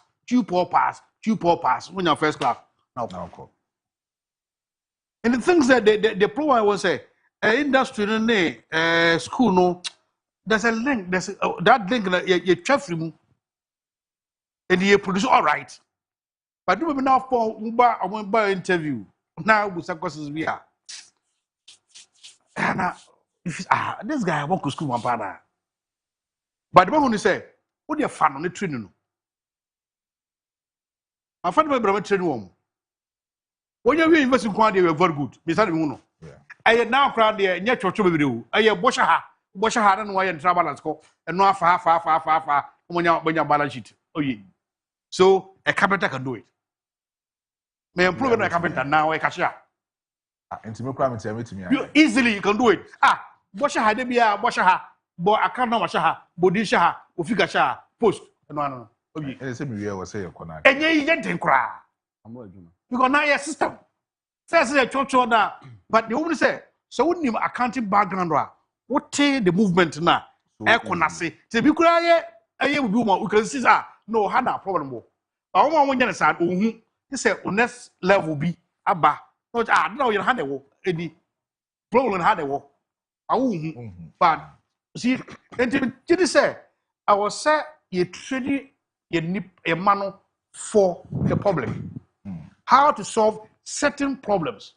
when you're first class. Now. And the things that the problem I will say, industry no school no, there's a link, that link that you traffic and you produce all right. But do we now for I went by interview now with some questions we are. And this guy I want to school one partner. But the one who say, what you fan on the training? I found my brother training home. When you invest in quantity, you are very good. Beside me, I now crowd there, near church with you. I have Boshaha, and why and travel and score, and no far when you're balance sheet. Oh, yeah. So a carpenter can do it. May improve a carpenter now, a cashier. You easily can do it. Boshaha, they be a Boshaha, but I can't know Washaha, Bodishaha, Ufikasha, post, and one. Okay, and you didn't cry. Because now your system says a church order, but the woman say, so wouldn't you accounting background? What the movement now? Equanasi. So we could we can see no had a problem. I want to say, he said, next level be abba. Not no, you had a walk, any problem had a walk. But see, and did say, I was say, you treat a man for the problem. How to solve certain problems.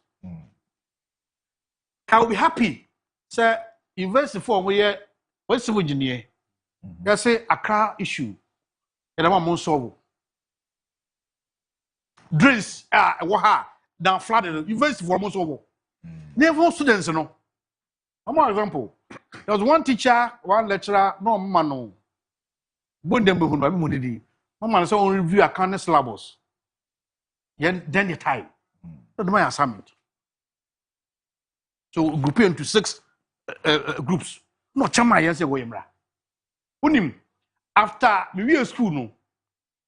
I will be happy. Say, invest for where what's the engineer? They say a car issue. And I want to solve. drains waha down flooded university for almost over. Never students no. For example, there was one teacher, one lecturer, no man. Bondem behun ba mu didi. Mama say on review account syllabus. Then the time. So the my assignment. So group into 6 groups. No chama yen say go yemra. Unim after me school no.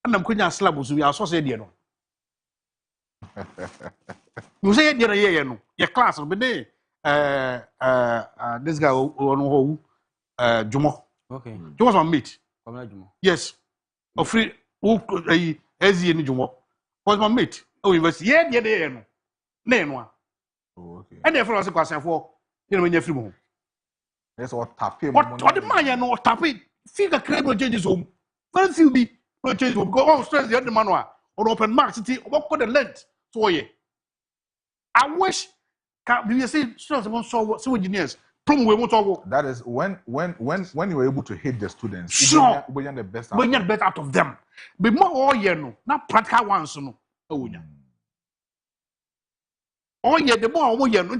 Anam konya syllabus we are so say there no. You say there here no. Your class no be dey this guy on Jumo. Okay. Jumo's my mate. Yes. Oh, free Ezi ni Jumo. Was my mate. Oh, university. Yeah, no. No. Oh, okay. And therefore, I was a question for when you're free. That's what tapping. What the man, no tapping. Figure credible changes home. Very few be no change home. Go on stress the other manual on open mark city. What could the length? So, yeah. I wish you say, so engineers. That is when you were able to hit the students. Sure. We the best. We get better out of them. But more all year no, not practical ones no. Oh yeah. Oh yeah, the more all year no.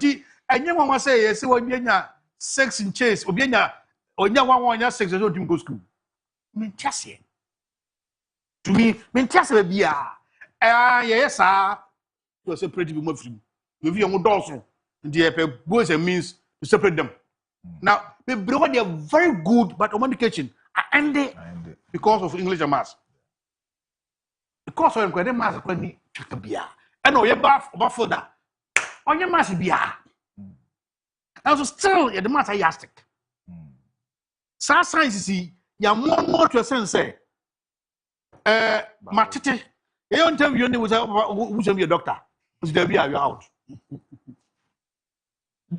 And you want to say yes, we be nya 6 in chase. We be nya onya 1 6 so to go school. Me chase. To me chase be bia. Yes sir. To separate be more free. We be on dolls. The boys and means to separate them. Now, they are very good, but on education I ended because of English and maths. Because of English and maths, I need to be a. And no, you're buff for that. On your maths, be a. And so, still, the maths are yastic. Science is you're more to a sense. Matite, you don't tell me you who's your doctor, who's the be out.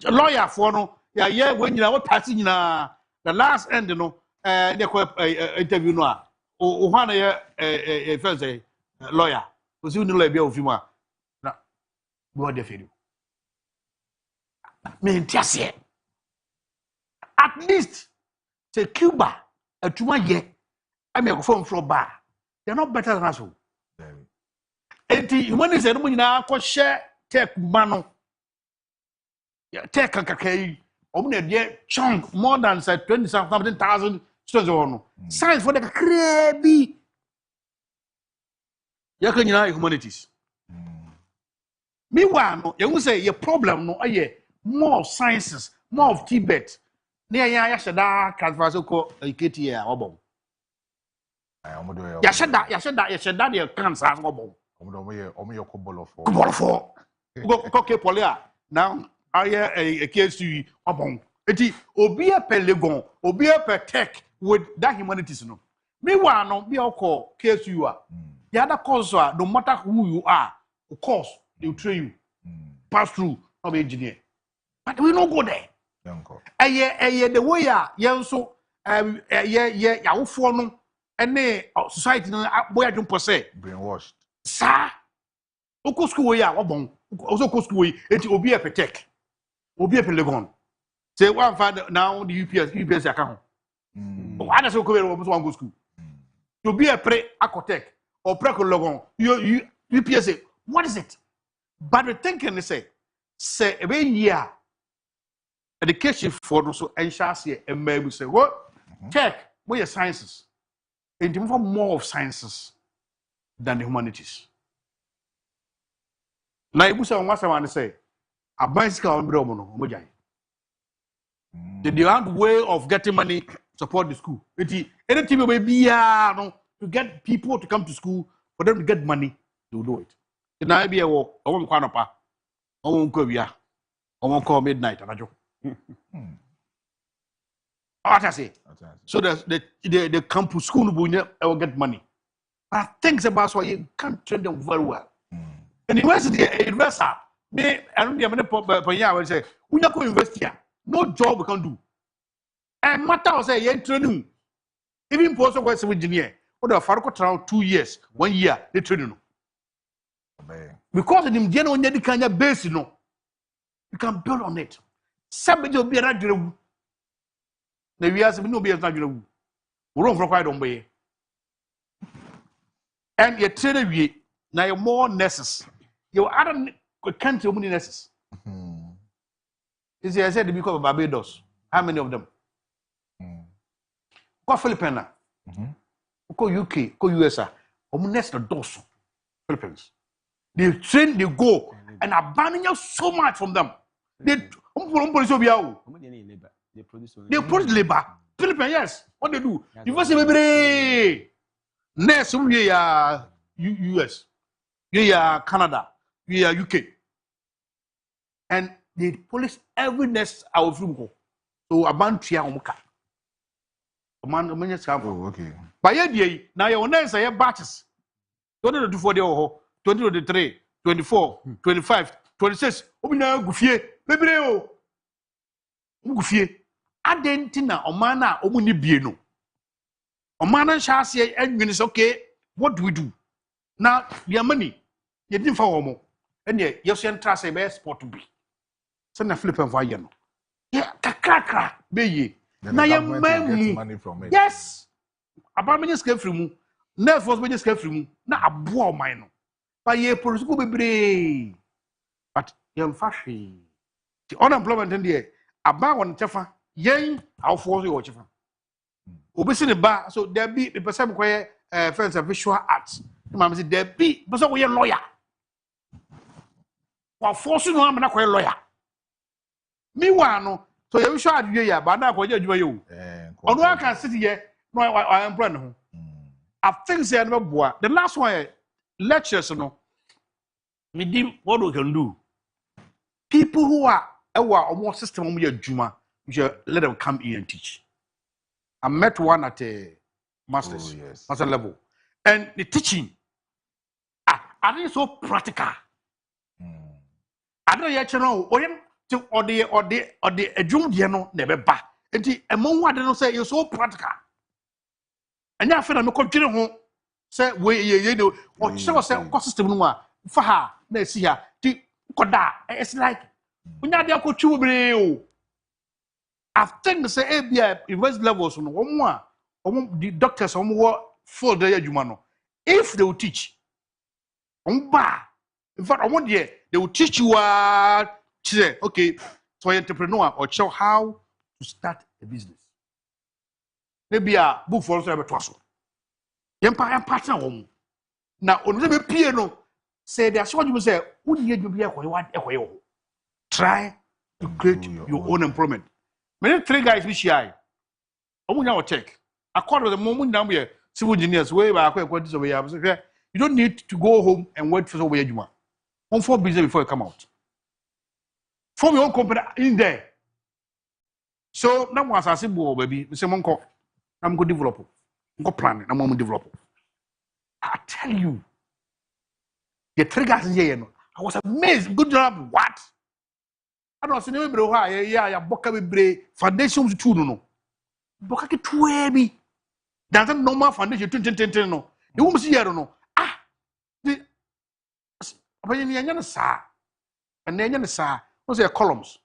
Lawyer for no. Yeah, when you are passing the last end, you know, the interview no. O one first lawyer. Was you know be of him. Na what the video. Me just here. At least say Cuba, a 2 year. I mean, go from bar. They're not better than us. And when is when you now share take mano. Take a chunk more than 20,000 students. Science for the crazy. You can humanities. Meanwhile, you will say your problem no more of sciences, more of Tibet. Near Yashada, Kalvazoko, Ketia, Obom. Yashada, your cancer, Obom. Omo Coque Polia. Now. A case to upon it obi a pelegon, obi a per tech with that humanities no. Meanwhile, no be all call case you are. The other cause are no matter who you are, of course, they will train you. Pass through of engineer. But we don't go there. The way ya so ya for no and society no boy don't possess brainwashed. Sir, Oko school ya obon. Also school it obi a per tech. Obi a pelegon. Say one father now the UPS account. Why does you come one go school? To be a pre-acotech or pre-logon, you UPS say, what is it? But the thinking is say every year education for also ensure and maybe say what check what your sciences. And for more of sciences than the humanities. Now you say what I want to say. A bicycle on Bromono, the different way of getting money to support the school. Anything will be to get people to come to school for them to get money, they will do it. The night be a walk, I won't call up, I won't go here, I won't call midnight. What I say? So the campus school will get money. But things about why you can't train them very well. And the investor. I don't know say, we not go invest here. No job we can do. And matter say, you training. Even post of West engineer, or the Farco around 2 years, 1 year, they training. Because of them, general kind of base, you can build on it. Somebody will be a radio. The years no be a radio. We run for quite on way. And you train Now you're more nurses. You other country many nurses. Is I said the because of Barbados. How many of them? Go Philippines. Go UK, go USA. Nurse the doors. Philippines. They train, they go, and are banning you so much from them. They produce labor. Philippines, yes. What they do? You first say, nurse, we are US, we are Canada, we are UK. And they police every nurse out from go. So a man tria omuka. A man okay. By year, now your nurse are batches. 2024 day 2023, 24, 25, 26. Obina gufie. Bebre o. Gufie. Adentina omana omuni bieno. Omana shase enwini say okay, what do we do? Now, your money, you didn't for omo. And ye, you send trust a best sport to be. Send a flip and fire no. Yeah, kakra, be ye. Now your money from it. Yes. About me just came from nerve was me just came from na abo mine. But ye police go be but young fashion. The unemployment in there about one chafa yen how force you chafa. Obisi the bar so there be the person where friends of visual arts. Mama say there be person we lawyer. Wa force no am na kwa lawyer. Me wa no so you visual art ya ba na kwa adwuma yo. Ono aka sit here no I employ no. I think say no boa. The last one lectures no. Me dim what we can do. People who are our system we adwuma, we should let them come in and teach. I met one at a master's, master level. And the teaching, I think so practical. I don't yet know, or the adjunct, never back. And the among what they don't say is so practical. And I feel I'm continue home. Say, we, or show us a system for her, they see her. It's like, when you're there, I think say ABI university levels on one the doctors on what for the humano. If they will teach, in fact, I want they will teach you say, okay, so an entrepreneur or show how to start a business. Maybe a book for us to have a trust. Empire partner home. Now, on the piano, say that's what you say, who need to be a try to create your own employment. Many three guys which I want to check. According to the moment down here, civil engineers, way back when you don't need to go home and wait for the way you want. On for business before you come out. Form your own company in there. So now once I say, baby, Mr. Monko, I'm going to develop. I'm going to plan. I'm going to develop. I tell you, the three guys in here, I was amazed. Good job. What? I don't see anybody who ya boka be foundations too no. Boka ke too heavy. That's a normal foundation 10 no. You won't see here no. The opinion yanya sa. And then yanya sa. What's your columns?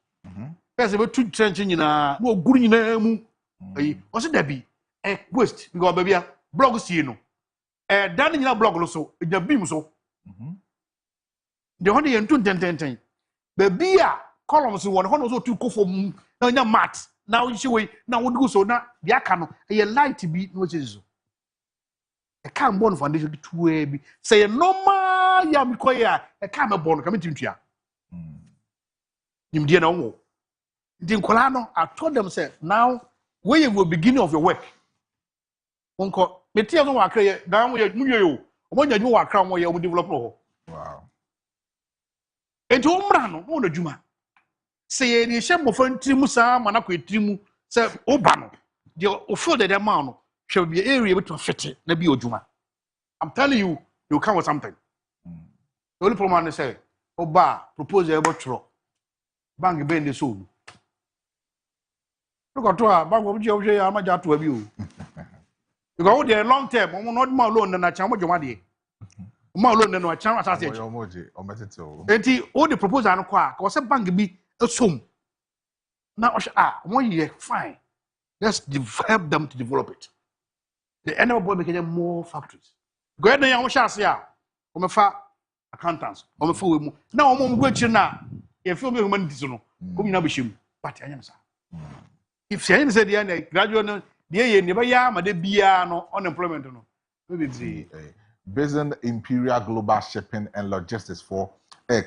There's about 2 trench nyina no guru nyina mu. Ayi, o se dabi. Waste because baby blog see no. Dan nyina blog no so, e beam so. The one dey 10 baby columns in one also to go for now mat. Now you see now would go so now the akano a light to be no is a can born foundation to be say a normal ya because a can born coming to you. You know, the Colano, I told them say now where you will beginning of your work. Uncle, material no work down with you when you are crown where you will develop. Wow. And to Umbrano, on the Juma. Say any shame of Trimusa, Manako Trimu, say Obano. The offer the amount shall be area to fit it, maybe Juma. I'm telling you, you come with something. The only problem say, Oba, propose a botro. Bang bend the soul. Look at her, bang of Joe, I'm a jar to you. You go there long term, I'm not more alone than a chamber. More alone than a chance. I said, all the proposal and quack was a bang be assume. Now, 1 year, fine. Let's help them to develop it. The animal boy became more factories. Go ahead and shall see. omefa accountants omefa we mu na omo go chi na ye feel me humanities no ko nyina be shem but anya sa if say say dey na graduate no dey ye ne ba ya ma de bia no unemployment no maybe Basin Imperial Global Shipping and Logistics for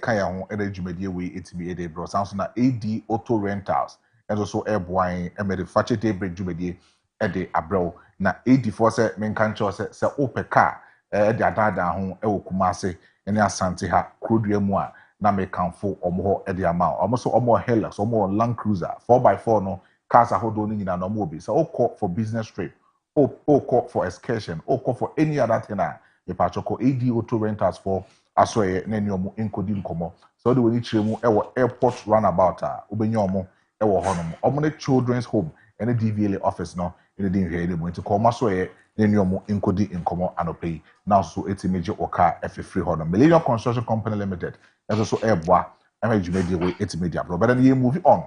kaya ho edwumedie we etimi ede bro sounds na AD Auto Rentals and also airboy manufacture Daybreak dwumedie ede abro na AD for say menkan cho say ope car de adada ho e wokumase ene asante ha krodua mu a na mekanfo omo ho ede ama omo so omo Hilux omo Land Cruiser 4x4 no cars ahodo ni nyina no mo obi so call for business trip or call for excursion or call for any other thing the Pachoko AD Auto Rentals for asoye na nyomo enkodi nkomo so de woni chiremu ewo airport runabout obenyomo ewo honom omo ne children's home ene DVLA office no ene din hwe ene nti ko masoye na nyomo enkodi nkomo anopai now so etimeje oka free honom Millennium Construction Company Limited that's also airboa emejumedi we etimedia bro but then you move on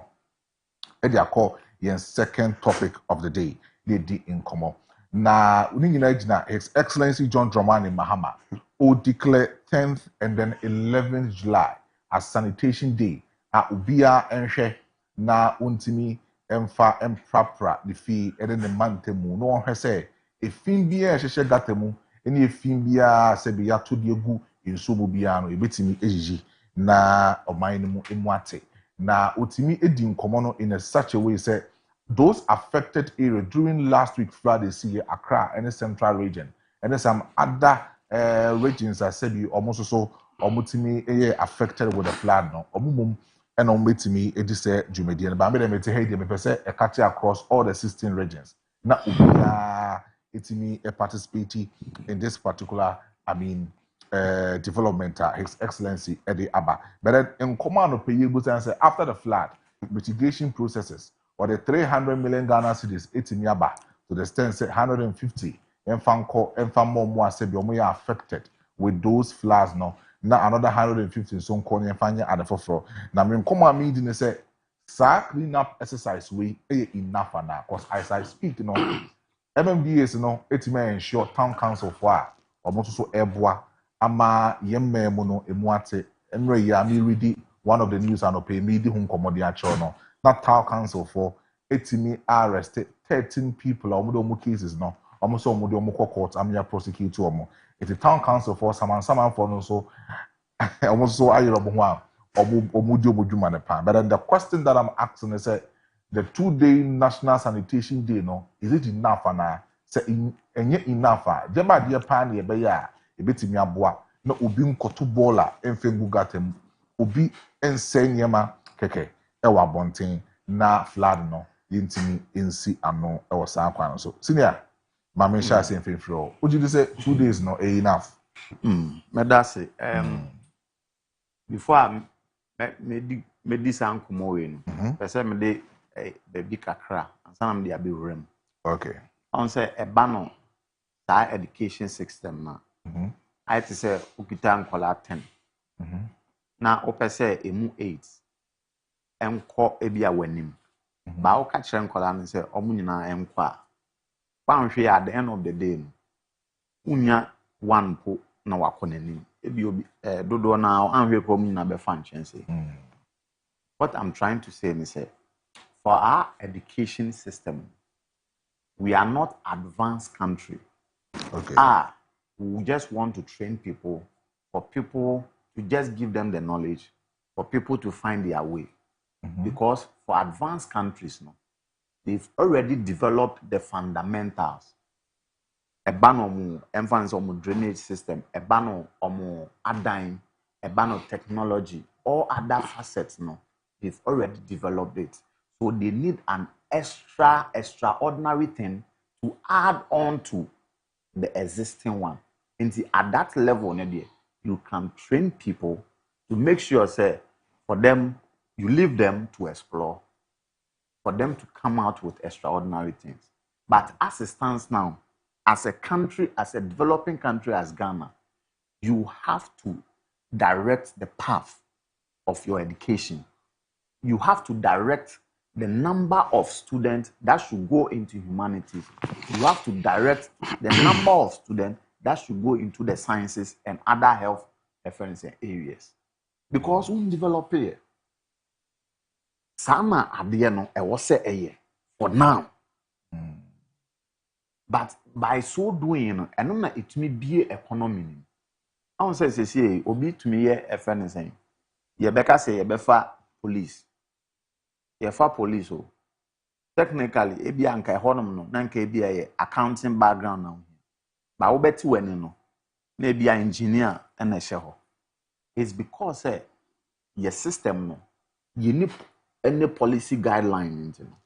e dey call yen second topic of the day they di nkomo na uni nyina gina His Excellency John Dramani Mahama will declare 10th and then 11th July as Sanitation Day a ubia enhwe na untimi emfa emprapra the fee ede ne mantemu no hwe se efin bia ehhehye gatemu ene efin bia se bia to de egu ensobo bia no ebetimi ejiji na oman no mu emuate na utimi edi nkomo no in such a way say those affected areas during last week flood they see Accra and the central region and then some other regions are said you almost so omutimi affected with the flood no omumum and omutimi edi say Jumedian but me te hey me say e catch across all the 16 regions na ubia etimi participate in this particular development His Excellency Eddie Abba but then in command of Peye say after the flood mitigation processes or the 300 million Ghana cedis 80 yaba to the extent say 150 and more say be affected with those floods no now another 150 so corner and fanya at the forefront now me come on me say clean up exercise we enough now because as I speak you know MMDAs no etime ensure town council for almost so eboa ama yemme mu no emuate enre ya me read one of the news and pay me di hun komodi acho no not town council for etimi arrested 13 people omo cases no omo so omo court am ya prosecute omo it the town council for someone for no so omo so ayiro bo ho omo dwuma ne pa but then the question that I'm asking is the 2-day National Sanitation Day no is it enough na say enye enough jeba de pa na ebe ya ebetimi aboa na obi nkoto bola enfengu gatem obi ensanyema keke ewa abonten na flood no yintimi ensi ano ewo saa kwa no so senior mama sha say enfefro ojidi say 2 days no enough medase before me di sankomo we no pese me de baby kakra ansana me de abewrem okay on say eba no that education system na I to say ukita nkola 10 na opese emu 8 enko ebia wanim ba o ka kire nkola no say omu nyina enko a kwanhwe at the end of the day unya one po na wakonanim ebi obi dodo na anhwe ko omu nyina be fa nchense what I'm trying to say is for our education system we are not advanced country okay we just want to train people for people to just give them the knowledge for people to find their way because for advanced countries no they've already developed the fundamentals ebano emphasis on drainage system ebano omo adan ebano technology all other facets no they've already developed it so they need an extraordinary thing to add on to the existing one at that level you can train people to make sure say for them you leave them to explore for them to come out with extraordinary things but as it stands now as a country as a developing country as Ghana you have to direct the path of your education you have to direct the number of students that should go into humanities. You have to direct the number of students that should go into the sciences and other health areas. Because we develop here. Sama adeɛ no ɛwɔ sɛ ɛyɛ for now. But by so doing no ɛno na etumi bie economy ni. I want say obi tumi yɛ ɛfɛ ne sɛn. Yɛbɛka sɛ yɛbɛfa police. Yɛfa police o. Technically ebi anka ɛhɔnom no na nka ebi yɛ accounting background na. Ba wo bɛti wani no na ebi engineer ɛna ɛhyɛ hɔ. It's because your system no you need any policy guideline into no.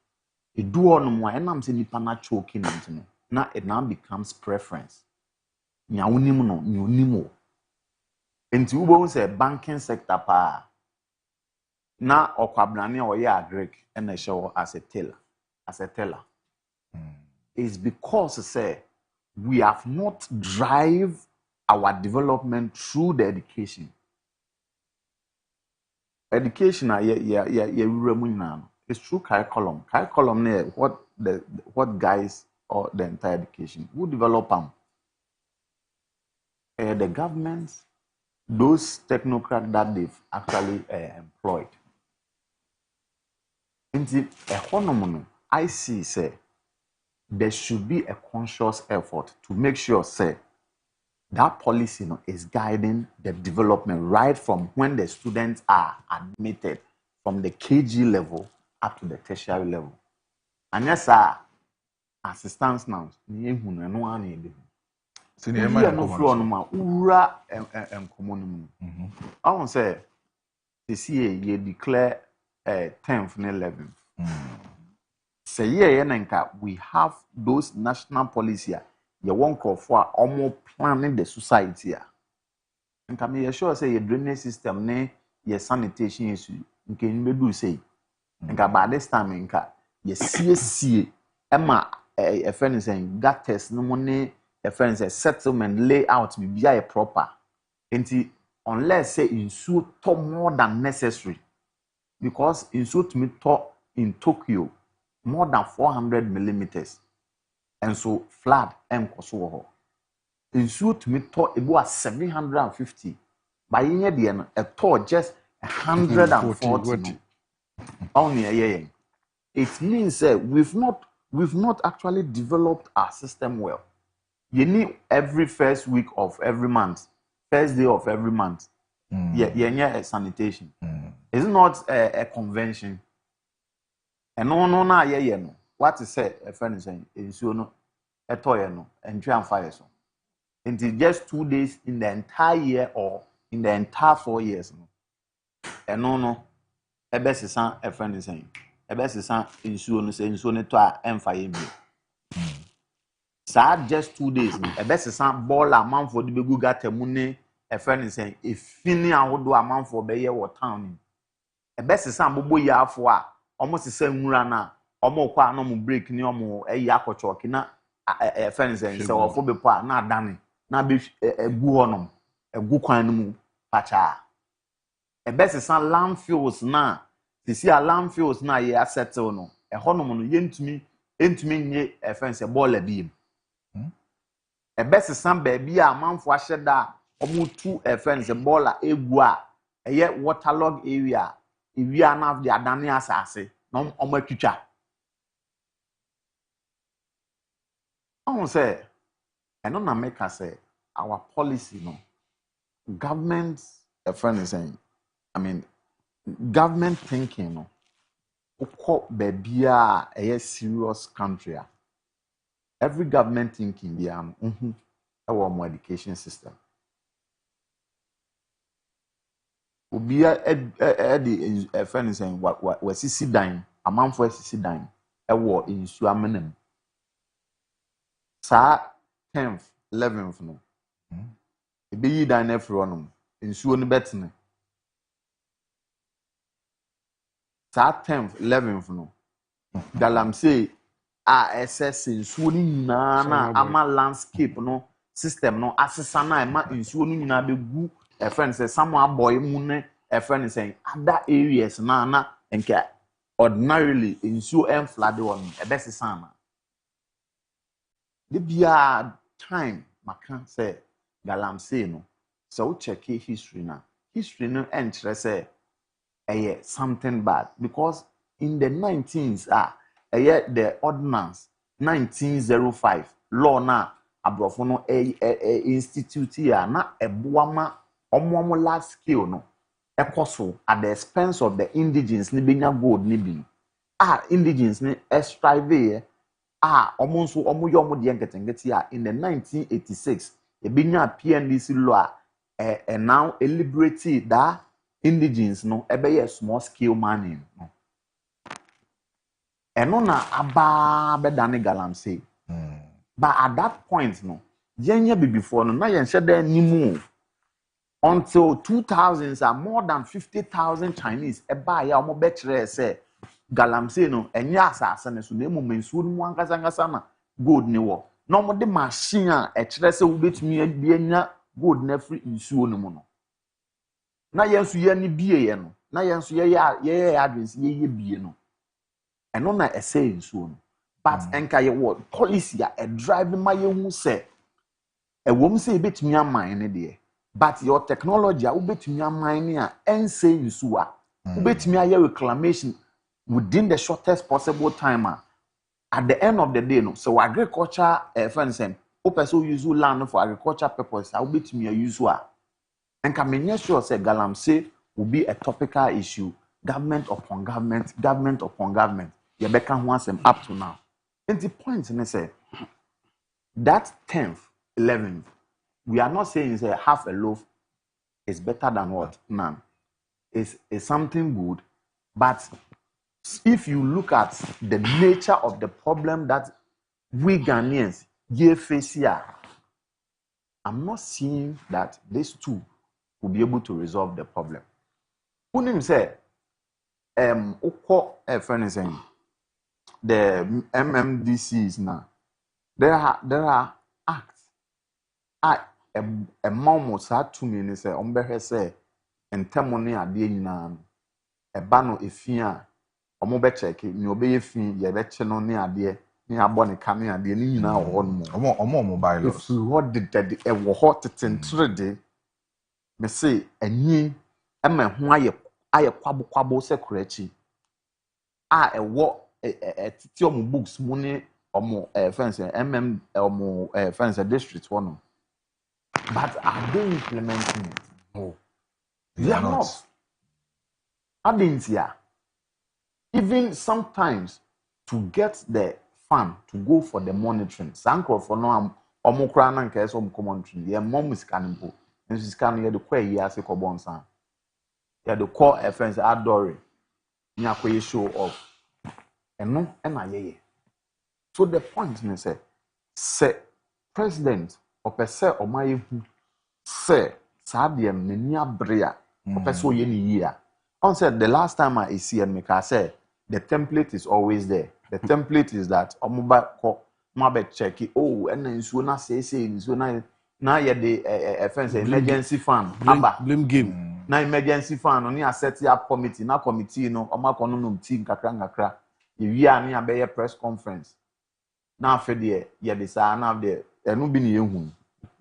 It do on mo enam say nipa na choking into no. Now it now becomes preference. Nya wonim no, nya onimo. Enti wo bo say banking sector pa na okwabrane o ye agric and show as a teller. It's because say we have not drive our development through the education. Education it's through curriculum. Curriculum what guys or the entire education. Who develop them? The government, those technocrats that they've actually employed. In the economy, I see say there should be a conscious effort to make sure say that policy is guiding the development right from when the students are admitted from the KG level up to the tertiary level. And yes, sir, as it stands now, I want to say, this year you declare 10th and 11th. Say, we have those national policies. You won't call for almost planning the society. And can be sure say your drainage system, ne your sanitation issue. Can you do say? And by this time, your CSC, Emma, a friend saying gutters, no money, a friend says settlement layout be a proper. And unless say in suit more than necessary, because in suit me talk in Tokyo more than 400 millimeters. And so flood koso insuo to me to about 750 by year the a to just 140 only it means we've not actually developed our system well. You need every first week of every month, first day of every month. A sanitation. It's not a convention. And no. What is said, a friend is saying, is you know, a toy and try and fire so. Until just 2 days in the entire year or in the entire 4 years. And no, a best is a friend is saying, a best is insurance and so to and fire. Sad just 2 days. A best is a ball amount for the big got a money, a friend is saying, if Finny I would do a month for Bayer or town. A best is some boy for almost the same runner. Omo kwa no mo break ni omo yakọ choki na friends and so ofo be pa na adane na be egu honom egu kwan no mu pacha e best san landfills na sisi a landfills na ye settle no e honom no yentumi nye friends e ball bi e best san ba bi a manfo ahye da omo tu friends e ball egu a ye waterlog area wi anaf de adane asase no omo atwitwa. I want to say, I don't make us say our policy, no. Government, a friend is saying, government thinking, no. Baby, a serious country. Every government thinking, our more education system. Obi a friend is saying, what CC dying, a man for CC dying, a war in Suamenem. Sa 10th 11th no be yi dan afro no nsuo no betene sa 10th 11th no galamsey a ss nsuo ni na ama landscape no system no asesa na ma nsuo no nyina be gu a friend say some boy mu ne a friend say other areas na nke ordinarily nsuo flood on e be sesa na the bia time maka say galamsey no so check history na history no entre say something bad because in the 19s the ordinance 1905 law na abrofo no institute ya na eboama omomo large scale no ekoso at the expense of the indigenes ni benya gold ni bi indigenes ni strive omo nso omo yo omo de nketengeti in the 1986 ebenya PNDC law now liberated that indigenes no ebe small scale mining no eno na aba bedane galamsey but at that point no yenye before no na yenhye da nimu until 2000s are more than 50,000 Chinese eba ya omo be kire say galamsey no enye asase ne so na emu mensuo no ankasa na gold ne wo na omo de machine a kire say wo betumi anya gold na free nsuo no mu no na yensu ye ni bie ye no na yensu ye adwens ye bie no eno na ese nsuo no but enka ye what policy a drive ma ye hu say ewom say betumi aman ne de but your technology a betumi aman ne a ense nsuo a betumi aye reclamation within the shortest possible time at the end of the day no so agriculture friends o person use land for agriculture purpose a betumi use and can make sure say galamsey will be a topical issue government upon government you better want them up to now and the point in say that 10th 11th we are not saying say half a loaf is better than what none is something good but if you look at the nature of the problem that we Ghanaians face here I'm not seeing that these two will be able to resolve the problem. Unim say, the MMDCs now. There are acts. A mom was had 2 minutes. Umbehe say, and temoni adi na a bano ifia. Omobe check it. Ni obeye fi ye beche no ni adi. Ni abone kami adi ni na on mo. Omo mobile. If you what did that a hot in 3D. Me say enyi ema ho aye kwabo sekurachi ewo titi omo books mu ne omo fence omo fence district one but are they implementing it? No, they are not. Adentia even sometimes to get the fund to go for the monitoring sanko for no omo kra na nka eso omo monitoring ye mom scanning and she's coming here to quay years a cobonsan. You had to call a friend, Adore, Nyakwe show off. And no, and I so the point is, say, President, or per se, or my say, Sadian, Nenia Brea, or Peso Yeni year. On said the last time I see and make I say, the template is always there. The template is that, or mobile call, my check it, oh, and then so not say, so now you the fence emergency fund blame game na emergency fund oni set up committee na committee no omakọ no team kakra you are near be press conference na afede ye de sa na de enu bi ne ehun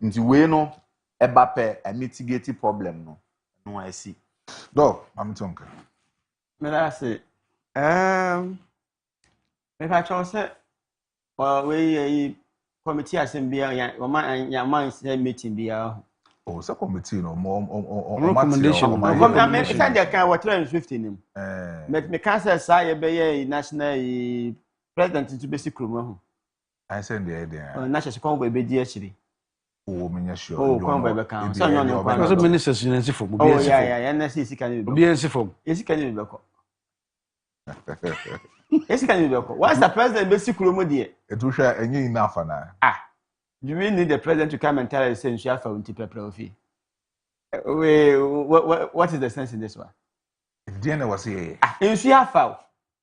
nti we no eba pe a mitigate problem no I see do am tonka me la say me ka cho say we committee assembly ya man say meeting bia oh so committee no recommendation I said they can what 350 nim me can say say be national president to basic room I send the idea national convoy be di achiri oh me sure oh convoy be kan so you know because the ministers you see for oh yeah NSC can be for yes can be ko yes can be ko once the president basic room there it will share any enough na do we need the president to come and tell us say you have for pepper fee what is the sense in this one the end was here in you have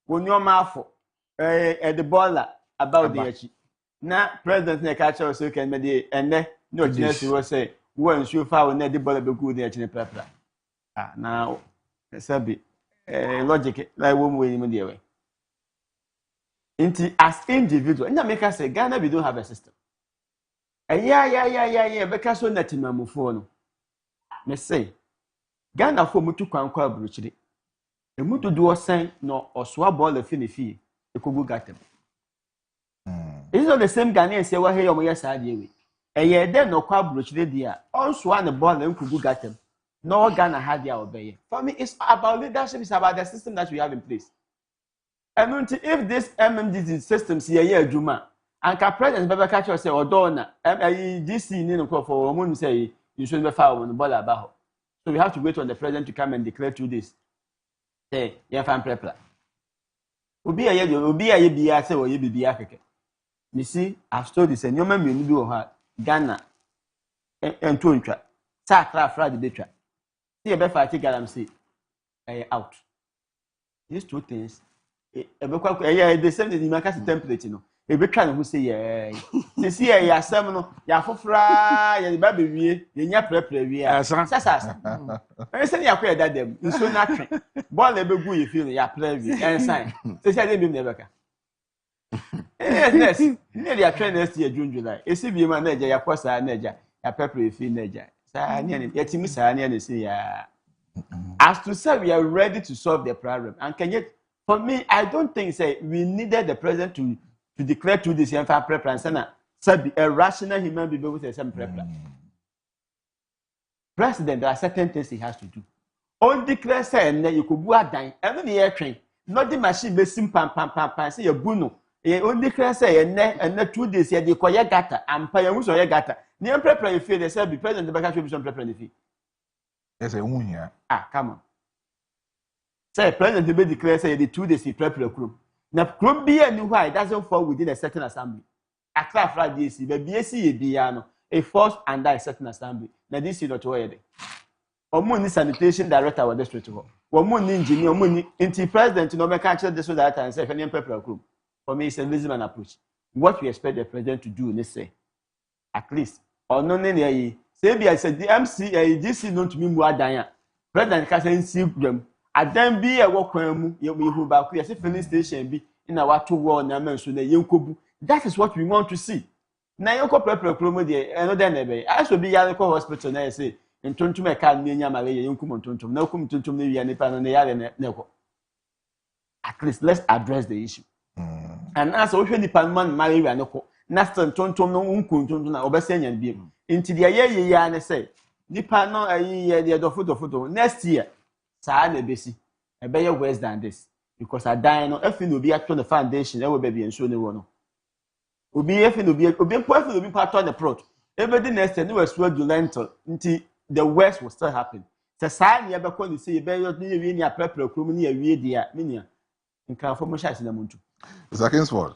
when your mouth the baller about the echi na president na catch us so can me and no chance we say when you foul na the baller be good the echi pepper now sabi logic like one way in the way as individual nya make us say Ghana we don't have a system Yeah, because so nothing my phone. Me say, Ghana for mutu kwankwa bruchiri. E mutu do sign no oswa ball of finifi. E kugu gatem. It's not the same Ghanaian say what here omo yesa we. Eye de no kwa bruchiri dia. Onswa ne ball and kugu gatem. No Ghana had their obey. For me, it's about leadership, it's about the system that we have in place. And if this MMDD systems here, Juma, and President Baba Catcher say, or Donna, DC in for a woman say, you shouldn't be found on the ball about. So we have to wait on the president to come and declare 2 days. Say, yeah, fan prepper. Ubi a year, say, or you be Africa. You see, I've told this, and your man will do her Ghana and Tuntra, Sakra Friday Bitra. See a better I say, out. These 2 things. The same thing in my template, you know. A bit trying to say, yeah, you see, ya seminal, ya fofra, ya baby, ya prepare, Sasa. I say, ya queer that them, so natural. Ball a big you feel, ya play, and sign. They said, they never. Yes, nearly a train next year, June, July. A CB manager, ya posa, neja, ya pepper, fee, neja. Yet, Miss Annie, say, yeah. As to say, we are ready to solve the problem, and can yet. For me, I don't think say we needed the president to declare 2 days and preference and said a rational human being with the same preference. President, there are certain things he has to do. On declare say and you could go a dime, and the air train, not the machine be simple pam say a buno. On declare say and 2 days here the koya gata and pay who's or gata. Near prepare if they said the president the back should be some preference. Yes, a woman here. Ah, come on. Say president debate declare say the 2 days he prepare room. Now room be any why it doesn't fall within a certain assembly. Accra Friday see the BSc biano a force under a certain assembly. Now this is not where they. Omuni sanitation director wa district ho. Omuni engineer omuni anti president no make actual district director and say any prepare room. For me it's a lazy man approach. What we expect the president to do let's say at least or no ne say be I said the MC DC not to me mu adan president ka say nsi gwam. Adam be a walk when you who back here, filling station be in our 2 war na so na yenkobu. That is what we want to see. Na yenko prepare promo there, another nebe. I should be yale hospital na say, in tontum e kan me nya malaria yenkum tontum. Na kum tontum na wi anipa no na yale na ko. At least let's address the issue. And as we nipa man malaria na ko. Na tontum no unkum tontum na obese nya bi. Inti dia ye ya na say, nipa no ayi ye de dofo next year. Sa na besi e be worse than this because I die no if no be atto the foundation e we be enso ne wo no obi if no be obi part on the plot every next year no we swear lentil until the worst will still happen say sa na e be ko ni say e be yo ni wi ni aprapra krom ni awie dia menia nka for mo sha na muntu Second word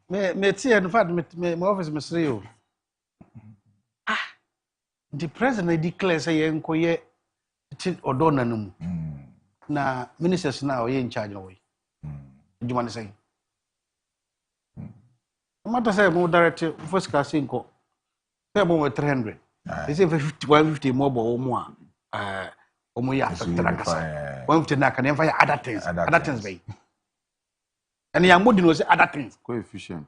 me tie no fact me office me sre yo the president declares say yenkoye odona no mu na ministers now we in charge no we juma ne say mata say mo direct first class inko say mo 300 they say 150 more bo mo omo ya affect na kasa 150 na kan fa other things be and ya modi no say other things coefficient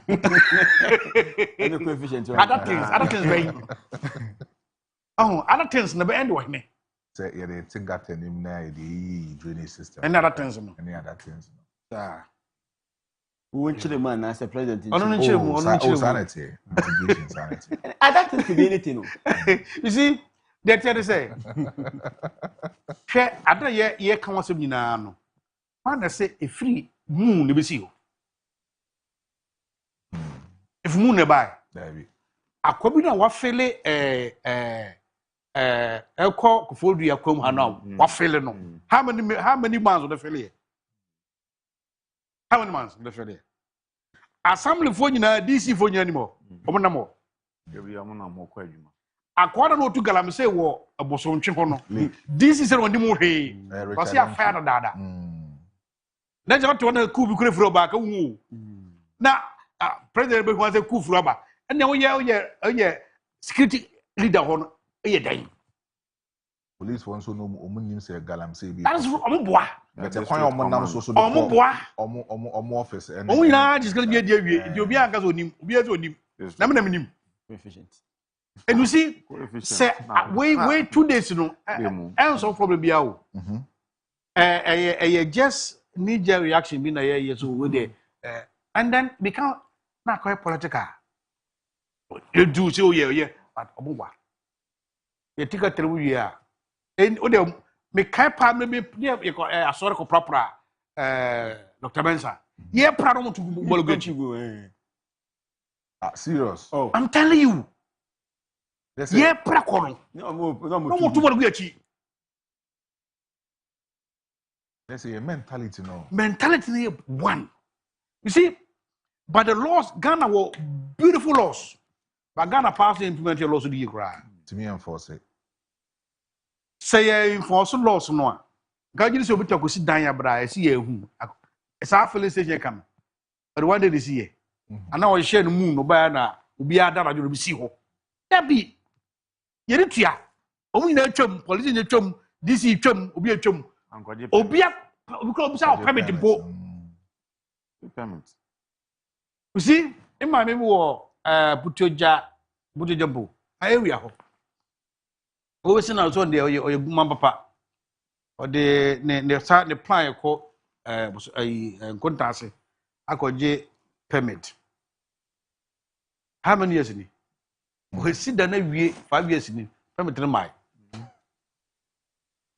any coefficient other things be oh other things never end with me say you dey think that him na the drainage system any other things no ah who chile man as a president sanity other things could be anything no you see they tell you say share other ye kan wasem nyina no man say e free moon ne be see o if moon ne buy David akwabi na wa fele eko kufodu ya kom hana wa fele no how many months the fele how many months the fele assembly fo nyina DC fo nyina ni mo omo na mo ebi omo na mo kwa adwuma akwada no tu galam say wo abosontwe ho no DC say won di mo he because ya fire no dada na je to na ku bi kure furo ba ka wu na president be ko say ku furo ba na wo ye security leader ho no ye dan police for so no omunim say galamsey bi. That is omuboa. But the point omunam so omuboa. Omu office and Omunyina just gonna be a dear the obi anka so nim, obi aso nim. Na me nim. Efficient. And you see, say wait 2 days no. And so problem be out. Just knee-jerk reaction be na here so we there. And then become not quite political. You do so yeah, but omuboa. You take a 3 year. And ode me kai pa me you asore ko proper Dr. Bensa. Yeah, proud of to bologachi. Serious. Oh, I'm telling you. Yeah, prakono. No to bologachi. Let's say mentality no. Mentality one. You see, but the laws Ghana were beautiful laws. But Ghana passed to implement your laws to the cry. To me enforce it. Say enforce laws no. God you say obi to sit down ya bra see ehu. It's our filling station come. But one day this year. And now we share the moon no buy na obi ada na you see ho. That be. Ye retua. Omu na twam, police na twam, DC twam, obi twam. Obi because say permit impo. Payment. You see, in my memory Butoja bo. Area ho. Always na so there or guma papa. Or the start the plan ko contact akoje permit. How many years ni? We see that we 5 years ni permit na mai.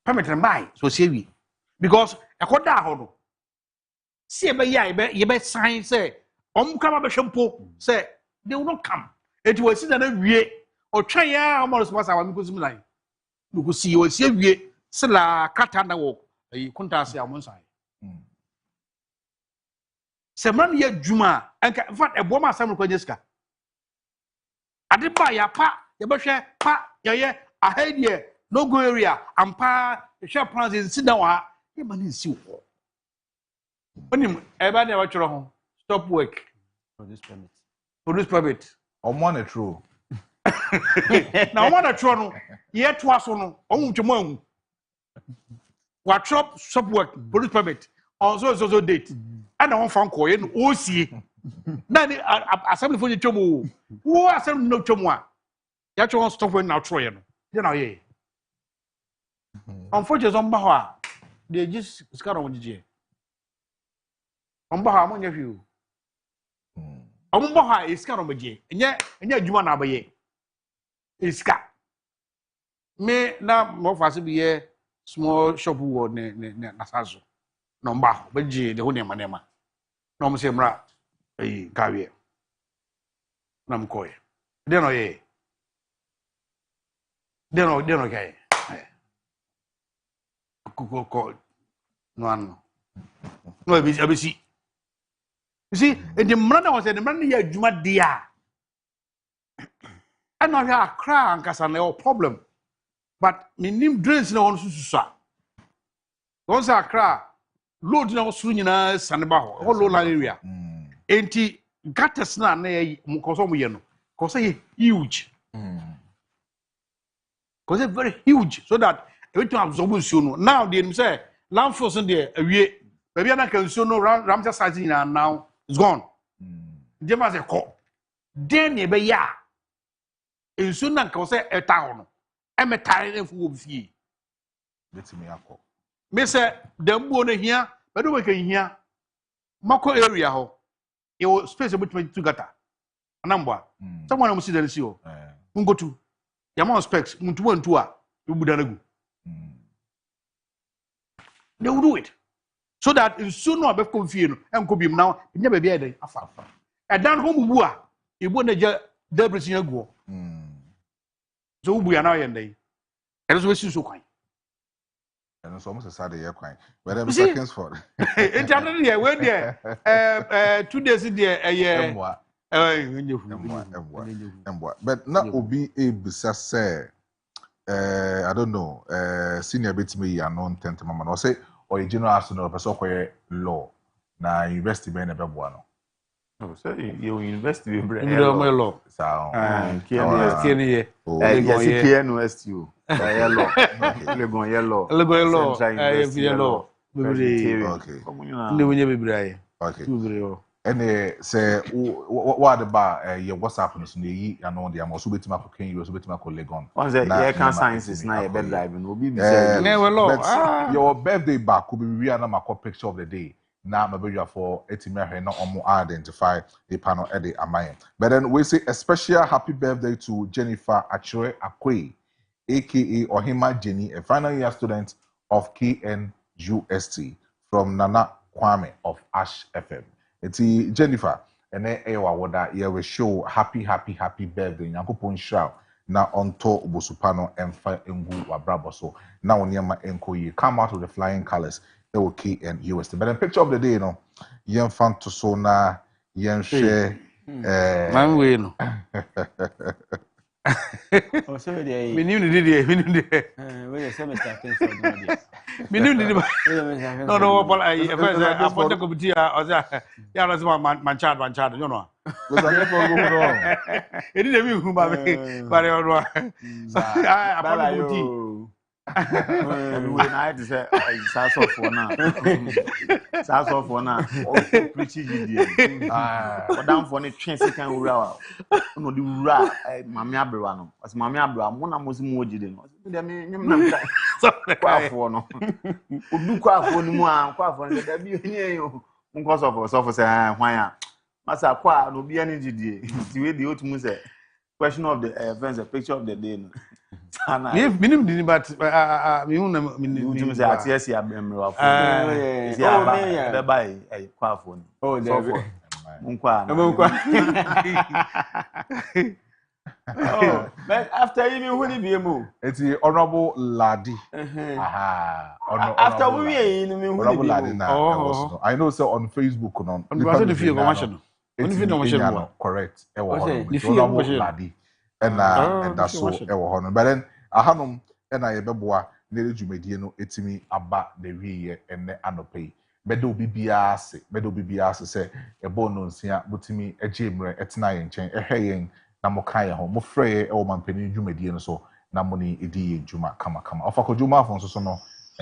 Permit na mai so say we because akoda ho no. See ebe ya ebe sign say come be shempo say they will not come. It was see that we or try ya almost was our because like you could see you see we sila kata na wo kunta se amon sai. Se man ye djuma enka in fact ebo ma sam ko nyeska. Ade ba ya pa ye be hwe pa ye ahedie no go area ampa hwe plans in sit down ha ye man nsi wo. Onim eba na wa choro ho stop work for this permit. For this permit. Omo na true. Na omo na true no ye to aso no omu twemo ahu. Wa drop stop work police permit on so date. And on phone call in OC. Na ni assembly for twemo. Wo assembly no twemo a. Ya twon stop when na true ye no. Ye na ye. Unfortunately on ba ho a they just scar on gije. On ba ha mo nya hwi o. On ba ha iska no gije. Enya adwuma na ba ye. Iska. Me na mo fa se bi ye small shop wo ne nasazo. No mba ba gije de ho ne manema. No mo se mra kawie. Na mko ye. De no ye. De no kai. Ko no ano. No abisi. You see, and the man was the man here juma dia. And now you are crying because I no problem. But me nim drains na on susa. Once I cry, load na osu nyina saneba ho. All low area. Enti gutters na mo koso mo ye no. Koso huge. Koso very huge so that everything absorb nsuo no. Now they say landfills in there awie. Baby na kan nsuo no ramja site nyina now it's gone. Jema say ko. Den e be ya. Nsuo na kan say eta ho no. E metare na fu ofie. Betimi akọ. Me say dambuo no hia, but we kan hia. Mako area ho. E wo space about 22 gata. Anambwa. Someone am see there see o. Mungo tu. Yama specs muntu ntu a ubudanagu. They will do it. So that nsuo no abefo fie no enko bim now nya ba bia den afa. Edan ho bubu a ebo na ja Daybreak aguo. So ubu ya na ye ndai. Ero so wesi so kwan. And so almost a sad year kwan. But I'm seconds for. Internet here we there 2 days there but not obi ebisa say I don't know senior bit me ya non tent mama no say or general arsenal person ko law na university be na beboa no Oh, so you invest in Melo. Kenny. Yes, KNUST. Yellow. Legon yellow. Yellow. Yellow. Okay. And say what about your WhatsApp no so yi ano de am so betima ko kan you so betima ko Legon. On say you can sciences na you be driving obi be say your birthday back could be we na my picture of the day. Now my baby for etime no omo identify the panel at the amaya. But then we say a special happy birthday to Jennifer Achre Akwe, aka Ohima Jenny, a final year student of KNUST from Nana Kwame of Ash FM. It's Jennifer, and then Ewa Wada, yeah, we show happy birthday. Nyankopon shroud na onto Bosupano and Fa Engu Wabrabo. So now on Yama Enko, you come out with the flying colors, LK and UST. But the picture of the day, you know, Yen fan to so na Yen share. Man, we know. Oh, sorry, they. We knew the We are semester things for the we knew the. No, but I put the committee. Yeah, that's my child, you know. It didn't mean who, but I put the everywhere I had to say Sass of one now. Sass of one now. Preaching but down for the train second row. No, the ra, Mammy Abrano. As Mammy Abraham, one of most more didn't. Quaff one. Do quaff one more, quaff one. There be you. Because of us, officer, why? Massa qua no be any GD. The way the ultimate say. Question of the events, a picture of the day. If minimum didn't, but minimum say at yes, you have been rough. Buy a quaffon. Oh, there. Oh, but after even who be a move? It's the Honorable Laddie. After we in Honorable Laddie now. I know so on Facebook on the field commercial. Correct. Honorable Laddie. And that's so ever but then ahanum and I beboa near Jumedie no etimi aba the we and the anope. Bedo BBS say a bono sia butimi a jimre etna yen chen a hayen na mokaya ho mo frey e o mampeni Jumedie no so na money edi juma kama ofa Kojo Marfo so no e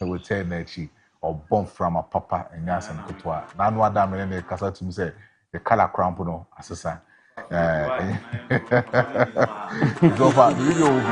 we turn na chi or bomb from a papa and yas and kotwa na no adam ne kasa timi say the color cramp no asesa so far, the video will be